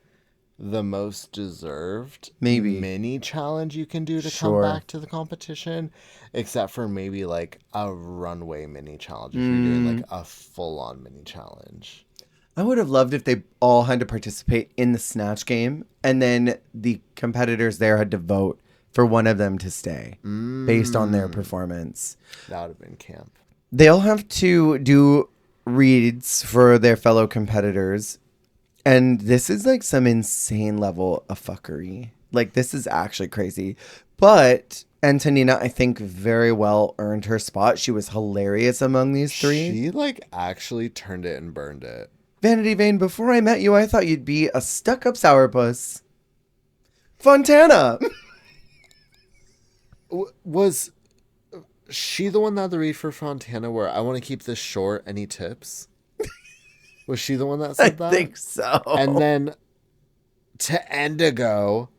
the most deserved mini challenge you can do to come back to the competition, except for maybe like a runway mini challenge if you're doing like a full-on mini challenge. I would have loved if they all had to participate in the Snatch Game, and then the competitors there had to vote for one of them to stay based on their performance. That would have been camp. They'll have to do reads for their fellow competitors. And this is like some insane level of fuckery. Like, this is actually crazy. But Antonina, I think, very well earned her spot. She was hilarious among these 3. She, like, actually turned it and burned it. Vanity Vane, before I met you, I thought you'd be a stuck-up sourpuss. Fontana! Was she the one that had the read for Fontana where I want to keep this short, any tips? Was she the one that said that? I think so. And then to Endigo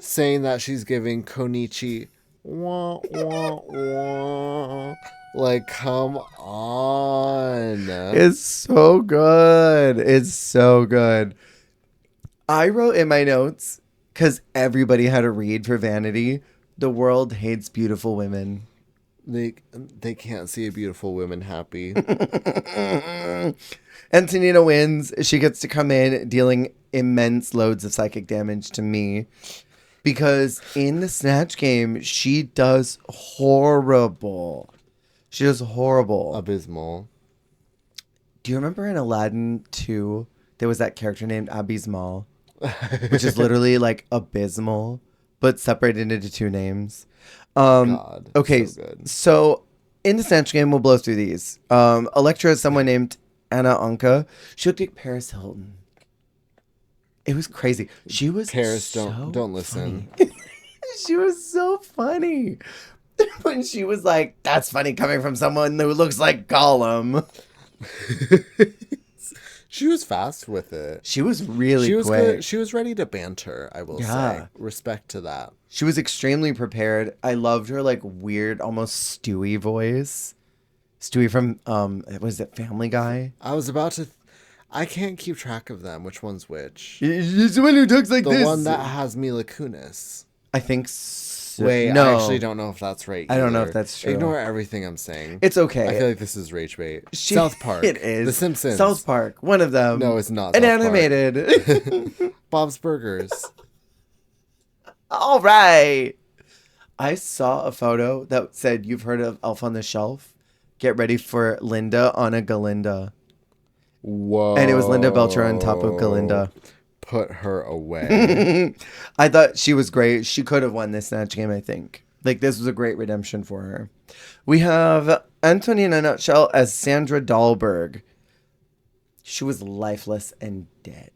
saying that she's giving Konichi wah, wah, wah. Like, come on. It's so good. It's so good. I wrote in my notes, because everybody had a read for Vanity, the world hates beautiful women. They can't see a beautiful woman happy. Antonina wins. She gets to come in dealing immense loads of psychic damage to me. Because in the Snatch Game, she does horrible. She does horrible. Abysmal. Do you remember in Aladdin 2, there was that character named Abysmal, which is literally like abysmal, but separated into two names. God. Okay, So good. so in the Snatch Game, we'll blow through these. Electra is someone named Anna Anka. She looked like Paris Hilton. It was crazy. She was Paris, so don't listen. funny. She was so funny. When she was like, that's funny coming from someone who looks like Gollum. She was fast with it. She was really She was quick. good. She was ready to banter, I will say. Respect to that. She was extremely prepared. I loved her like weird, almost Stewie voice. Stewie from was it Family Guy? I was about to I can't keep track of them. Which one's which? She's the one who talks like The this. one that has Mila Kunis. I think so. Wait, no. I actually don't know if that's right I don't know either. if that's true. Ignore everything I'm saying. It's okay. I feel like this is rage bait. South Park. It is. The Simpsons. South Park. One of them. No, it's not An South Park. animated. Bob's Burgers. All right. I saw a photo that said, "You've heard of Elf on the Shelf? Get ready for Linda on a Galinda." Whoa. And it was Linda Belcher on top of Galinda. Put her away. I thought she was great. She could have won this Snatch Game, I think. Like, this was a great redemption for her. We have Antonina Nutshell as Sandra Dahlberg. She was lifeless and dead.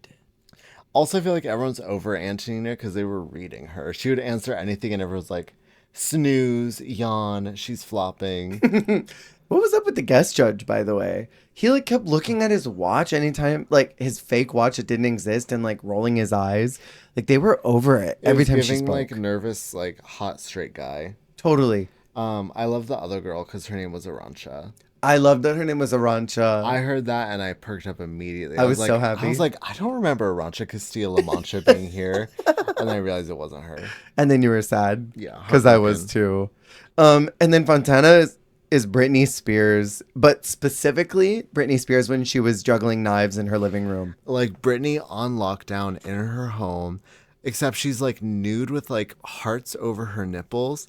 Also, I feel like everyone's over Antonina because they were reading her. She would answer anything and everyone's like, snooze, yawn, she's flopping. What was up with the guest judge, by the way? He like kept looking at his watch anytime, like his fake watch that didn't exist, and like rolling his eyes. Like they were over it every time she giving, spoke. like nervous, like hot straight guy. Totally. I love the other girl because her name was Arancha. I loved that her name was Arancha. I heard that and I perked up immediately. I was like, so happy. I was like, I don't remember Arancha Castilla-La Mancha being here, and I realized it wasn't her. And then you were sad. Yeah, because I was too. And then Fontana is Britney Spears, but specifically Britney Spears when she was juggling knives in her living room. Like Britney on lockdown in her home, except she's like nude with like hearts over her nipples.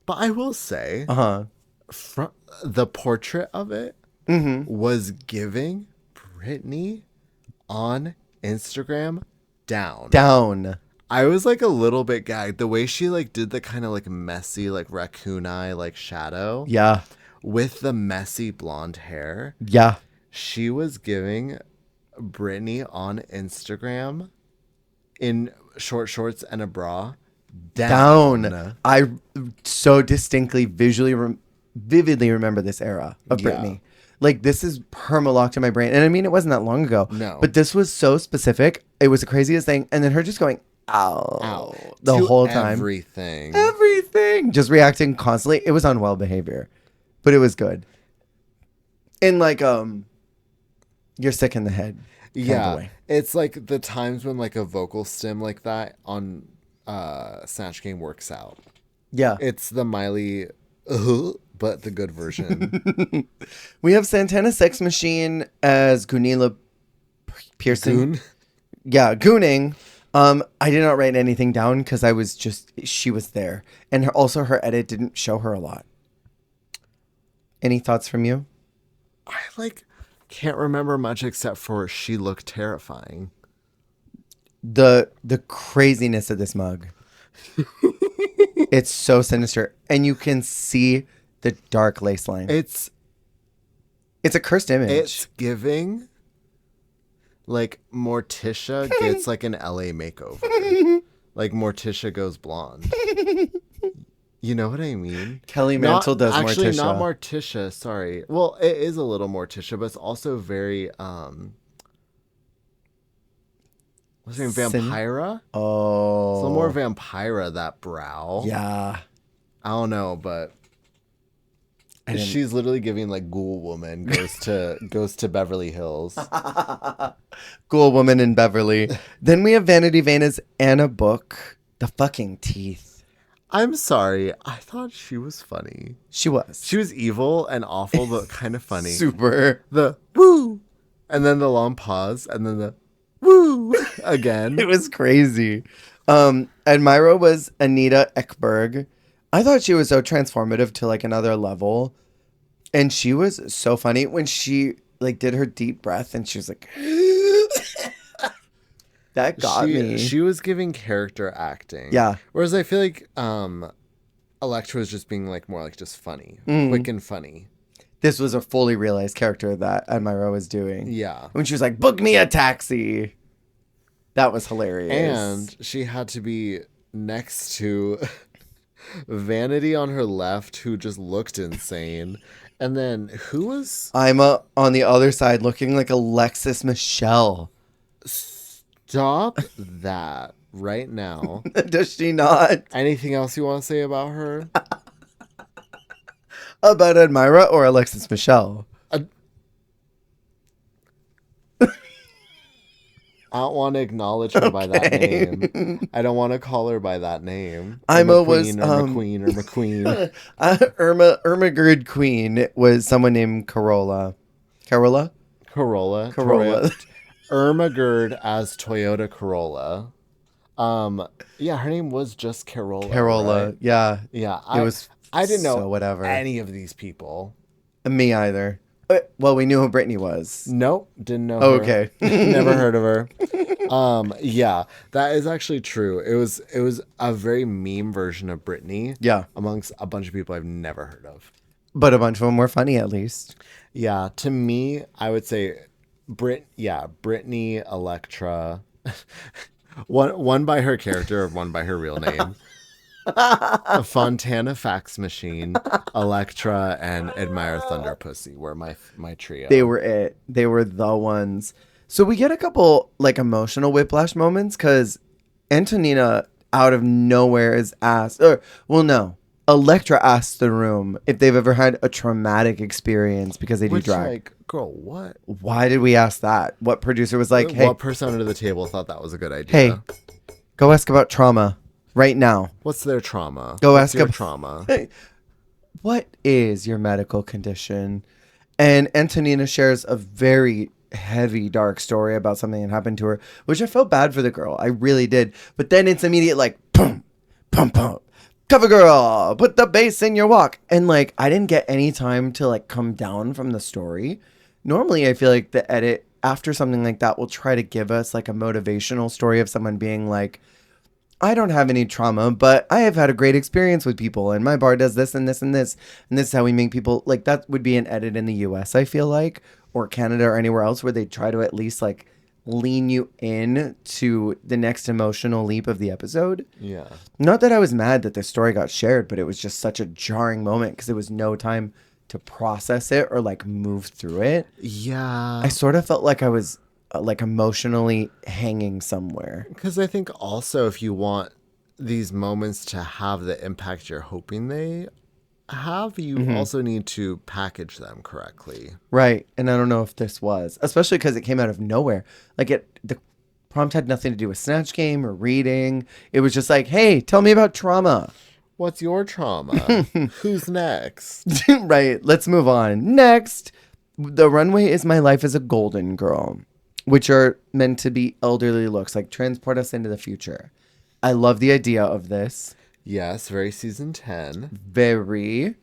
But I will say, from the portrait of it was giving Britney on Instagram down. I was like a little bit gagged. The way she like did the kind of like messy, like raccoon eye, like shadow. Yeah. With the messy blonde hair. Yeah. She was giving Britney on Instagram in short shorts and a bra down. I so distinctly, vividly remember this era of Britney. Yeah. Like, this is perma-locked in my brain. And I mean, it wasn't that long ago. No. But this was so specific. It was the craziest thing. And then her just going, ow. The to whole time. Everything. Just reacting constantly. It was unwell behavior. But it was good. In like, you're sick in the head. Yeah. It's like the times when like a vocal stim like that on Snatch Game works out. Yeah. It's the Miley, but the good version. We have Santana Sex Machine as Gunilla Pearson. Goon? Yeah, gooning. I did not write anything down because she was there. And also her edit didn't show her a lot. Any thoughts from you? I like can't remember much except for she looked terrifying. The craziness of this mug. It's so sinister. And you can see the dark lace line. It's a cursed image. It's giving like Morticia gets like an LA makeover. Like Morticia goes blonde. You know what I mean? Kelly Mantle does Morticia. Actually, not Morticia, sorry. Well, it is a little Morticia, but it's also very what's her name? Vampira? Oh. It's a little more Vampira, that brow. Yeah. I don't know, but she's literally giving like Ghoul Woman goes to Beverly Hills. Ghoul Woman in Beverly. Then we have Vanity Vane as Anna Book. The fucking teeth. I'm sorry. I thought she was funny. She was. She was evil and awful, but kind of funny. Super. The woo, and then the long pause, and then the woo again. It was crazy. Admira was Anita Ekberg. I thought she was so transformative to like another level. And she was so funny when she like did her deep breath and she was like that got me. She was giving character acting. Yeah. Whereas I feel like Elektra was just being like more like just funny. Quick and funny. This was a fully realized character that Admira was doing. Yeah. When she was like, book me a taxi. That was hilarious. And she had to be next to Vanity on her left, who just looked insane. And then who was... Ima on the other side looking like Alexis Michelle. Stop that right now. Does she not? Anything else you want to say about her? About Admira or Alexis Michelle? I don't want to acknowledge her by that name. I don't want to call her by that name. Ima was McQueen or McQueen. Ermagerd Queen was someone named Corolla. Corolla? Corolla. Ermagerd as Toyota Corolla. Yeah, her name was just Carola. Carola, right? Yeah. Yeah. I didn't know whatever. any of these people. Me either. Well, we knew who Brittany was. Nope, didn't know her. Okay. Never heard of her. Yeah, that is actually true. It was a very meme version of Brittany. Yeah. Amongst a bunch of people I've never heard of. But a bunch of them were funny, at least. Yeah, to me, I would say Brittany, Elektra. one by her character, one by her real name. Fontana Fax Machine, Elektra, and Admire Thunder Pussy were my trio. They were it. They were the ones. So we get a couple like emotional whiplash moments because Antonina out of nowhere is asked, Elektra asked the room if they've ever had a traumatic experience because they do drag. Like, girl, what? Why did we ask that? What producer was like, hey. What person under the table thought that was a good idea? Hey, go ask about trauma. Right now. What's their trauma? What's your trauma? What is your medical condition? And Antonina shares a very heavy, dark story about something that happened to her, which I felt bad for the girl. I really did. But then it's immediate like, pum, pum, pum. Cover girl, put the bass in your walk. And like, I didn't get any time to like come down from the story. Normally, I feel like the edit after something like that will try to give us like a motivational story of someone being like, I don't have any trauma, but I have had a great experience with people, and my bar does this and this and this, and this is how we make people, like, that would be an edit in the US, I feel like, or Canada or anywhere else where they try to at least, like, lean you in to the next emotional leap of the episode. Yeah. Not that I was mad that the story got shared, but it was just such a jarring moment because there was no time to process it or, like, move through it. Yeah. I sort of felt like I was like emotionally hanging somewhere. Because I think also if you want these moments to have the impact you're hoping they have, you also need to package them correctly. Right. And I don't know if this was, especially because it came out of nowhere. Like the prompt had nothing to do with Snatch Game or reading. It was just like, hey, tell me about trauma. What's your trauma? Who's next? Right. Let's move on. Next, the runway is my life as a golden girl, which are meant to be elderly looks, like transport us into the future. I love the idea of this. Yes, very season 10. Very.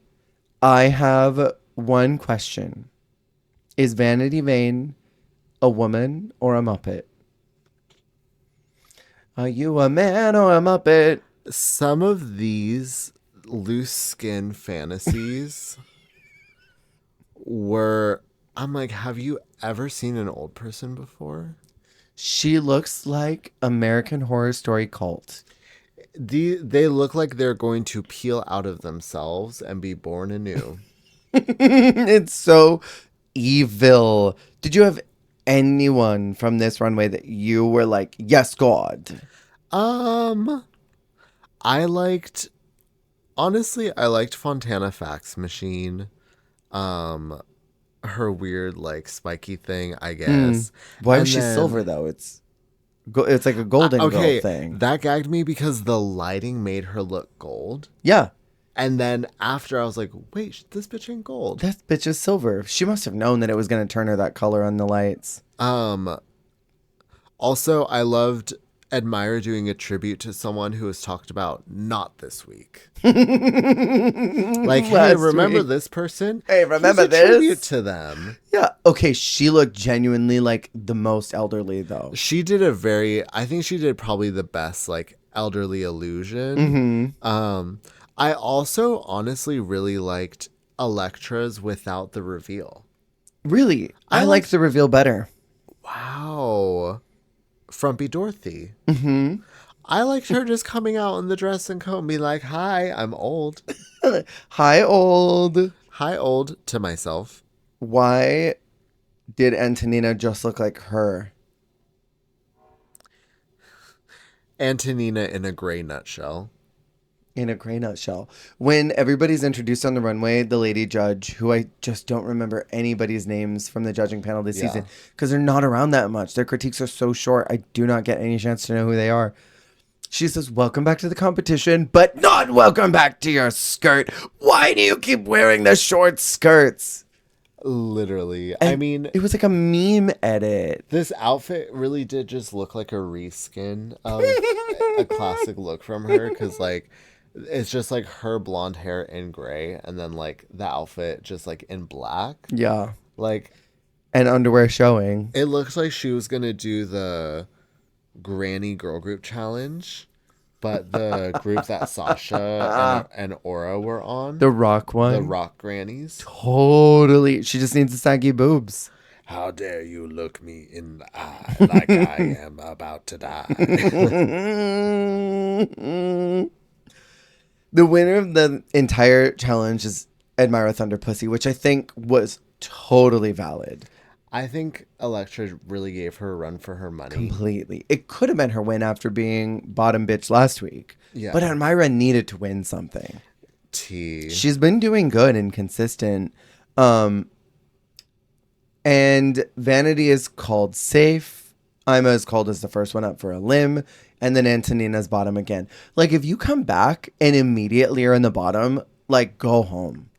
I have one question. Is Vanity Vane a woman or a Muppet? Are you a man or a Muppet? Some of these loose skin fantasies were... I'm like, have you ever seen an old person before? She looks like American Horror Story cult. They look like they're going to peel out of themselves and be born anew. It's so evil. Did you have anyone from this runway that you were like, yes, God? Honestly, I liked Fontana Fax Machine. Her weird like spiky thing, I guess. Why was she silver though? It's like a golden girl thing. That gagged me because the lighting made her look gold. Yeah. And then after I was like, wait, this bitch ain't gold. That bitch is silver. She must have known that it was going to turn her that color on the lights. Also, I loved Admire doing a tribute to someone who was talked about not this week. Hey, remember this person? Hey, remember Here's a this? tribute to them. Yeah. Okay, she looked genuinely like the most elderly, though. She did I think she did probably the best, like, elderly illusion. I also honestly really liked Elektra's without the reveal. Really? I liked the reveal better. Wow. Frumpy Dorothy. Mm-hmm. I liked her just coming out in the dress and coat and be like, hi, I'm old. Hi, old. Hi, old, to myself. Why did Antonina just look like her? Antonina in a gray nutshell. In a gray nutshell. When everybody's introduced on the runway, the lady judge, who I just don't remember anybody's names from the judging panel this season, because they're not around that much. Their critiques are so short. I do not get any chance to know who they are. She says, welcome back to the competition, but not welcome back to your skirt. Why do you keep wearing the short skirts? Literally. And I mean, it was like a meme edit. This outfit really did just look like a reskin of a classic look from her, because, like, it's just like her blonde hair in gray and then like the outfit just like in black. Yeah. Like, and underwear showing. It looks like she was going to do the Granny Girl Group Challenge, but the group that Sasha and Aura were on. The rock one. The rock grannies. Totally. She just needs the saggy boobs. How dare you look me in the eye like I am about to die. The winner of the entire challenge is Admira Thunder Pussy, which I think was totally valid. I think Elektra really gave her a run for her money. Completely. It could have been her win after being bottom bitch last week. Yeah. But Admira needed to win something. She's been doing good and consistent. And Vanity is called safe. Ima is called as the first one up for a limb. And then Antonina's bottom again. Like, if you come back and immediately are in the bottom, like, go home.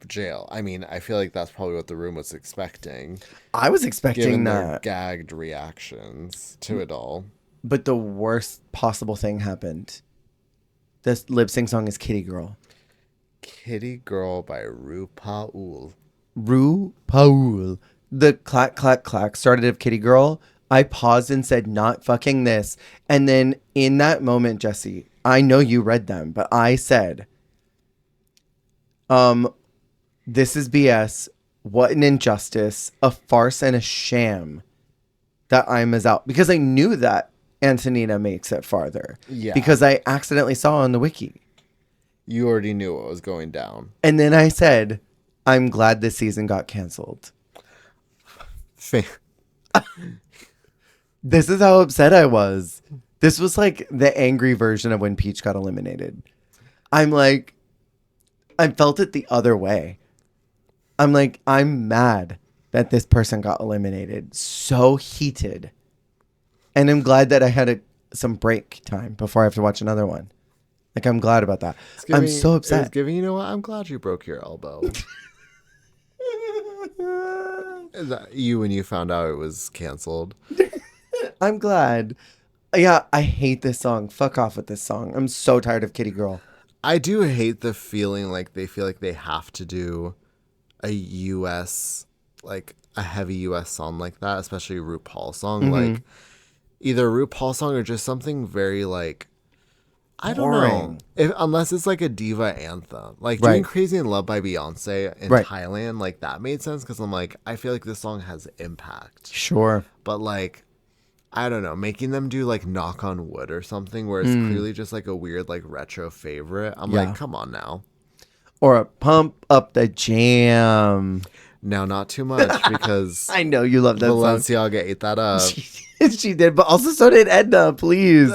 Jail. I mean, I feel like that's probably what the room was expecting. I was expecting given that. Their gagged reactions to it all. But the worst possible thing happened. This lip sync song is Kitty Girl. Kitty Girl by RuPaul. RuPaul. The clack, clack, clack started of Kitty Girl. I paused and said, not fucking this. And then in that moment, Jesse, I know you read them, but I said, this is BS. What an injustice, a farce and a sham that Ima's out. Because I knew that Antonina makes it farther. Yeah. Because I accidentally saw on the wiki. You already knew what was going down. And then I said, I'm glad this season got canceled. This is how upset I was. This was like the angry version of when Peach got eliminated. I'm like, I felt it the other way. I'm like, I'm mad that this person got eliminated. So heated. And I'm glad that I had some break time before I have to watch another one. Like, I'm glad about that. I'm so upset. It's giving, you know what? I'm glad you broke your elbow. Is that you when you found out it was canceled? I'm glad. Yeah, I hate this song. Fuck off with this song. I'm so tired of Kitty Girl. I do hate the feeling like they feel like they have to do a U.S., like a heavy U.S. song like that, especially a RuPaul song. Mm-hmm. Like either a RuPaul song or just something very like, I don't know. Unless it's like a diva anthem. Like doing Crazy in Love by Beyonce in Thailand, like that made sense because I'm like, I feel like this song has impact. Sure. But like, I don't know, making them do like Knock on Wood or something where it's clearly just like a weird like retro favorite. I'm like, come on now. Or a Pump Up the Jam. Now, not too much because I know you love that Balenciaga song. Ate that up. She did, but also so did Edna, please.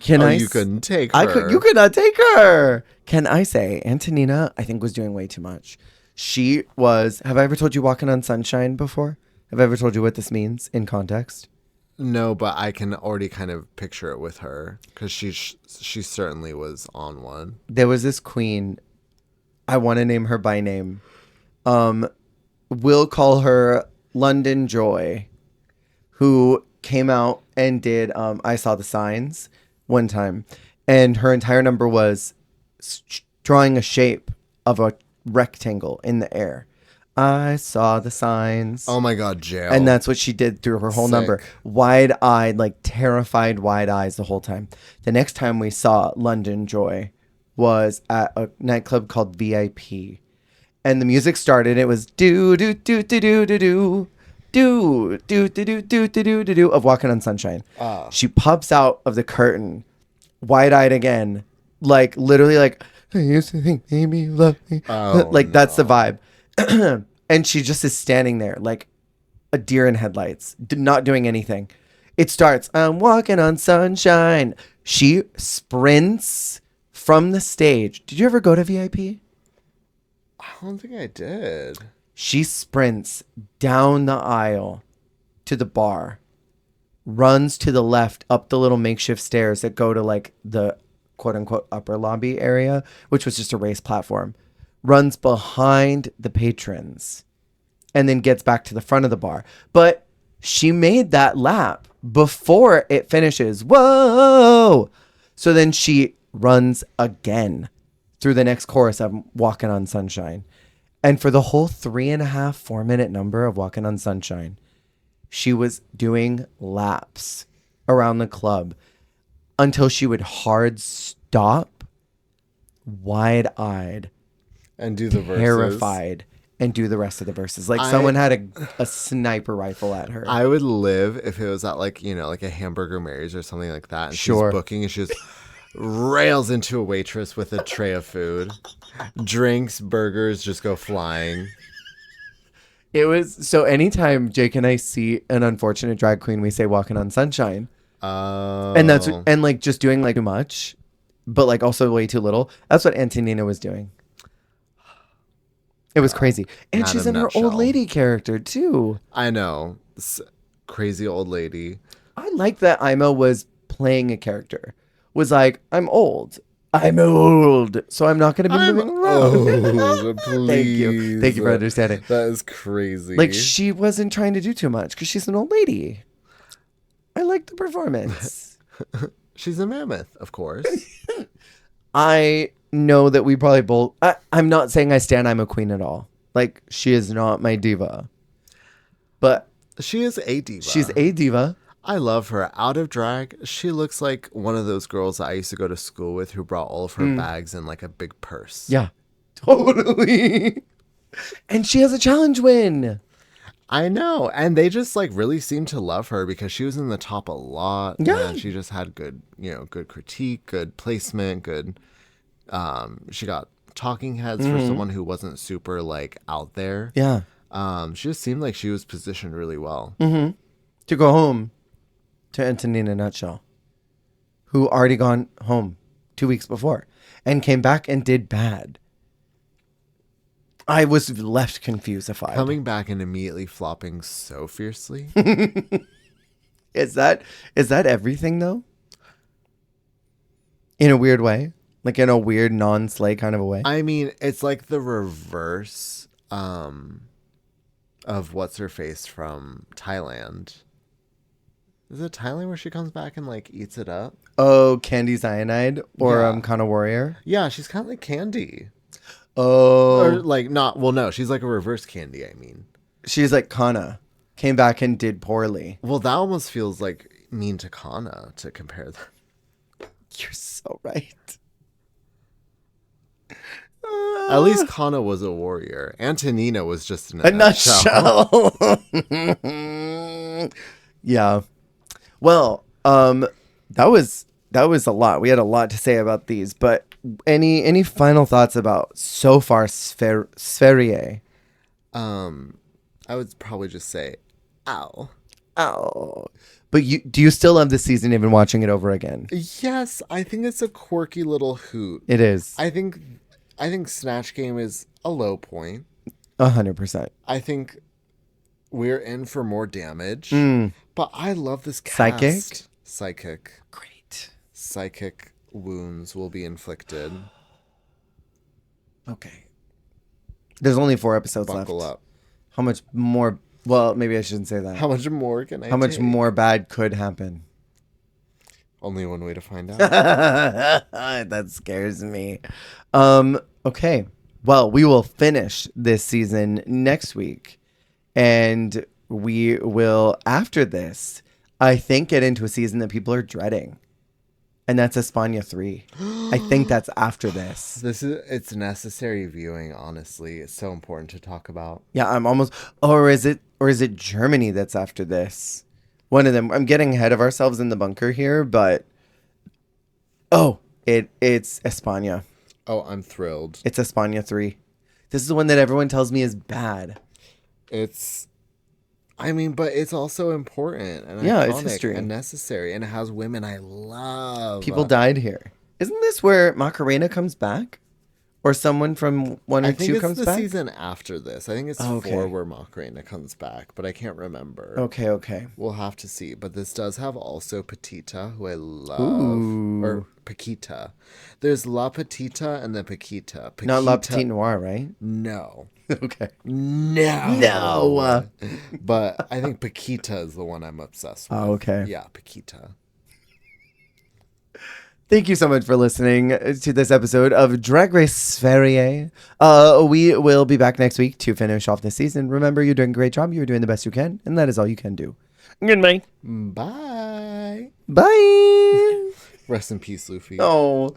You couldn't take her. You could not take her. Can I say, Antonina, I think was doing way too much. She was, have I ever told you Walking on Sunshine before? Have I ever told you what this means in context? No, but I can already kind of picture it with her because she certainly was on one. There was this queen. I want to name her by name. We'll call her London Joy, who came out and did I Saw the Signs one time, and her entire number was drawing a shape of a rectangle in the air. I saw the signs. Oh my God, jail. And that's what she did through her whole number. Wide-eyed, like terrified wide eyes the whole time. The next time we saw London Joy was at a nightclub called VIP. And the music started. It was do do do do do do do do do do do do do do do of Walking on Sunshine. She pops out of the curtain, wide-eyed again, like literally like I used to think maybe you love me. Like that's the vibe. And she just is standing there like a deer in headlights, not doing anything. It starts, I'm walking on sunshine. She sprints from the stage. Did you ever go to VIP? I don't think I did. She sprints down the aisle to the bar, runs to the left up the little makeshift stairs that go to like the quote unquote upper lobby area, which was just a race platform, runs behind the patrons, and then gets back to the front of the bar. But she made that lap before it finishes. Whoa! So then she runs again through the next chorus of Walking on Sunshine. And for the whole 3.5, 4 minute number of Walking on Sunshine, she was doing laps around the club until she would hard stop, wide-eyed, and do the verses. Terrified, and do the rest of the verses. Like someone had a sniper rifle at her. I would live if it was at like, you know, like a Hamburger Mary's or something like that. And Sure. She's booking and she just rails into a waitress with a tray of food. Drinks, burgers just go flying. It was so anytime Jake and I see an unfortunate drag queen, we say Walking on Sunshine. Oh. And that's and like just doing like too much, but like also way too little. That's what Antonina was doing. It was crazy. And she's in her old lady character too. I know. Crazy old lady. I like that Ima was playing a character. Was like, I'm old. I'm old. So I'm not going to be moving around. Old, please. Thank you for understanding. That is crazy. Like she wasn't trying to do too much because she's an old lady. I like the performance. She's a mammoth, of course. I know that we probably both... I'm not saying I stand I'm a queen at all. Like, she is not my diva. But... She is a diva. She's a diva. I love her. Out of drag, she looks like one of those girls that I used to go to school with who brought all of her bags in like a big purse. Yeah. Totally. And she has a challenge win. I know. And they just like really seem to love her because she was in the top a lot. Yeah. And she just had good, you know, good critique, good placement, good. She got talking heads for someone who wasn't super like out there. Yeah. She just seemed like she was positioned really well. Mm-hmm. To go home to Antonina Nutshell, who already gone home 2 weeks before and came back and did bad. I was left confusified. Coming back and immediately flopping so fiercely. Is that everything though? In a weird way? Like in a weird non-slay kind of a way? I mean, it's like the reverse of what's her face from Thailand. Is it Thailand where she comes back and like eats it up? Oh, Candy Cyanide or Yeah. Kana Warrior? Yeah, she's kind of like Candy. Oh. Or like not, well, no, she's like a reverse Candy, I mean. She's like Kana. Came back and did poorly. Well, that almost feels like mean to Kana to compare them. You're so right. At least Kana was a warrior. Antonina was just in A nutshell. Yeah. Well, that was a lot. We had a lot to say about these, but any final thoughts about so far Sverige? I would probably just say, ow. Oh. But do you still love this season even watching it over again? Yes, I think it's a quirky little hoot. It is. I think Snatch Game is a low point. 100%. I think we're in for more damage. But I love this cast. Psychic. Great. Psychic wounds will be inflicted. Okay. There's only 4 episodes left. Buckle up. How much more Well, maybe I shouldn't say that. How much more can I How much take? more bad could happen? Only one way to find out. That scares me. Okay. Well, we will finish this season next week. And we will, after this, I think, get into a season that people are dreading. And that's España 3. I think that's after this. It's necessary viewing, honestly. It's so important to talk about. Yeah, I'm almost, or is it Germany that's after this? One of them. I'm getting ahead of ourselves in the bunker here, but it's España. Oh, I'm thrilled. It's España 3. This is the one that everyone tells me is bad. But it's also important and Yeah, iconic it's history and necessary, and it has women I love. People died here. Isn't this where Macarena comes back? Or someone from 1 or 2 comes the back? season after this. I think it's 4 where Macarena comes back, but I can't remember. Okay. We'll have to see. But this does have also Petita, who I love. Ooh. Or Paquita. There's La Petita and the Paquita. Not La Petite Noire, right? No. Okay. No. But I think Paquita is the one I'm obsessed with. Oh, okay. Yeah, Paquita. Thank you so much for listening to this episode of Drag Race Sverige. We will be back next week to finish off this season. Remember, you're doing a great job. You're doing the best you can. And that is all you can do. Good night. Bye. Bye. Rest in peace, Luffy. Oh.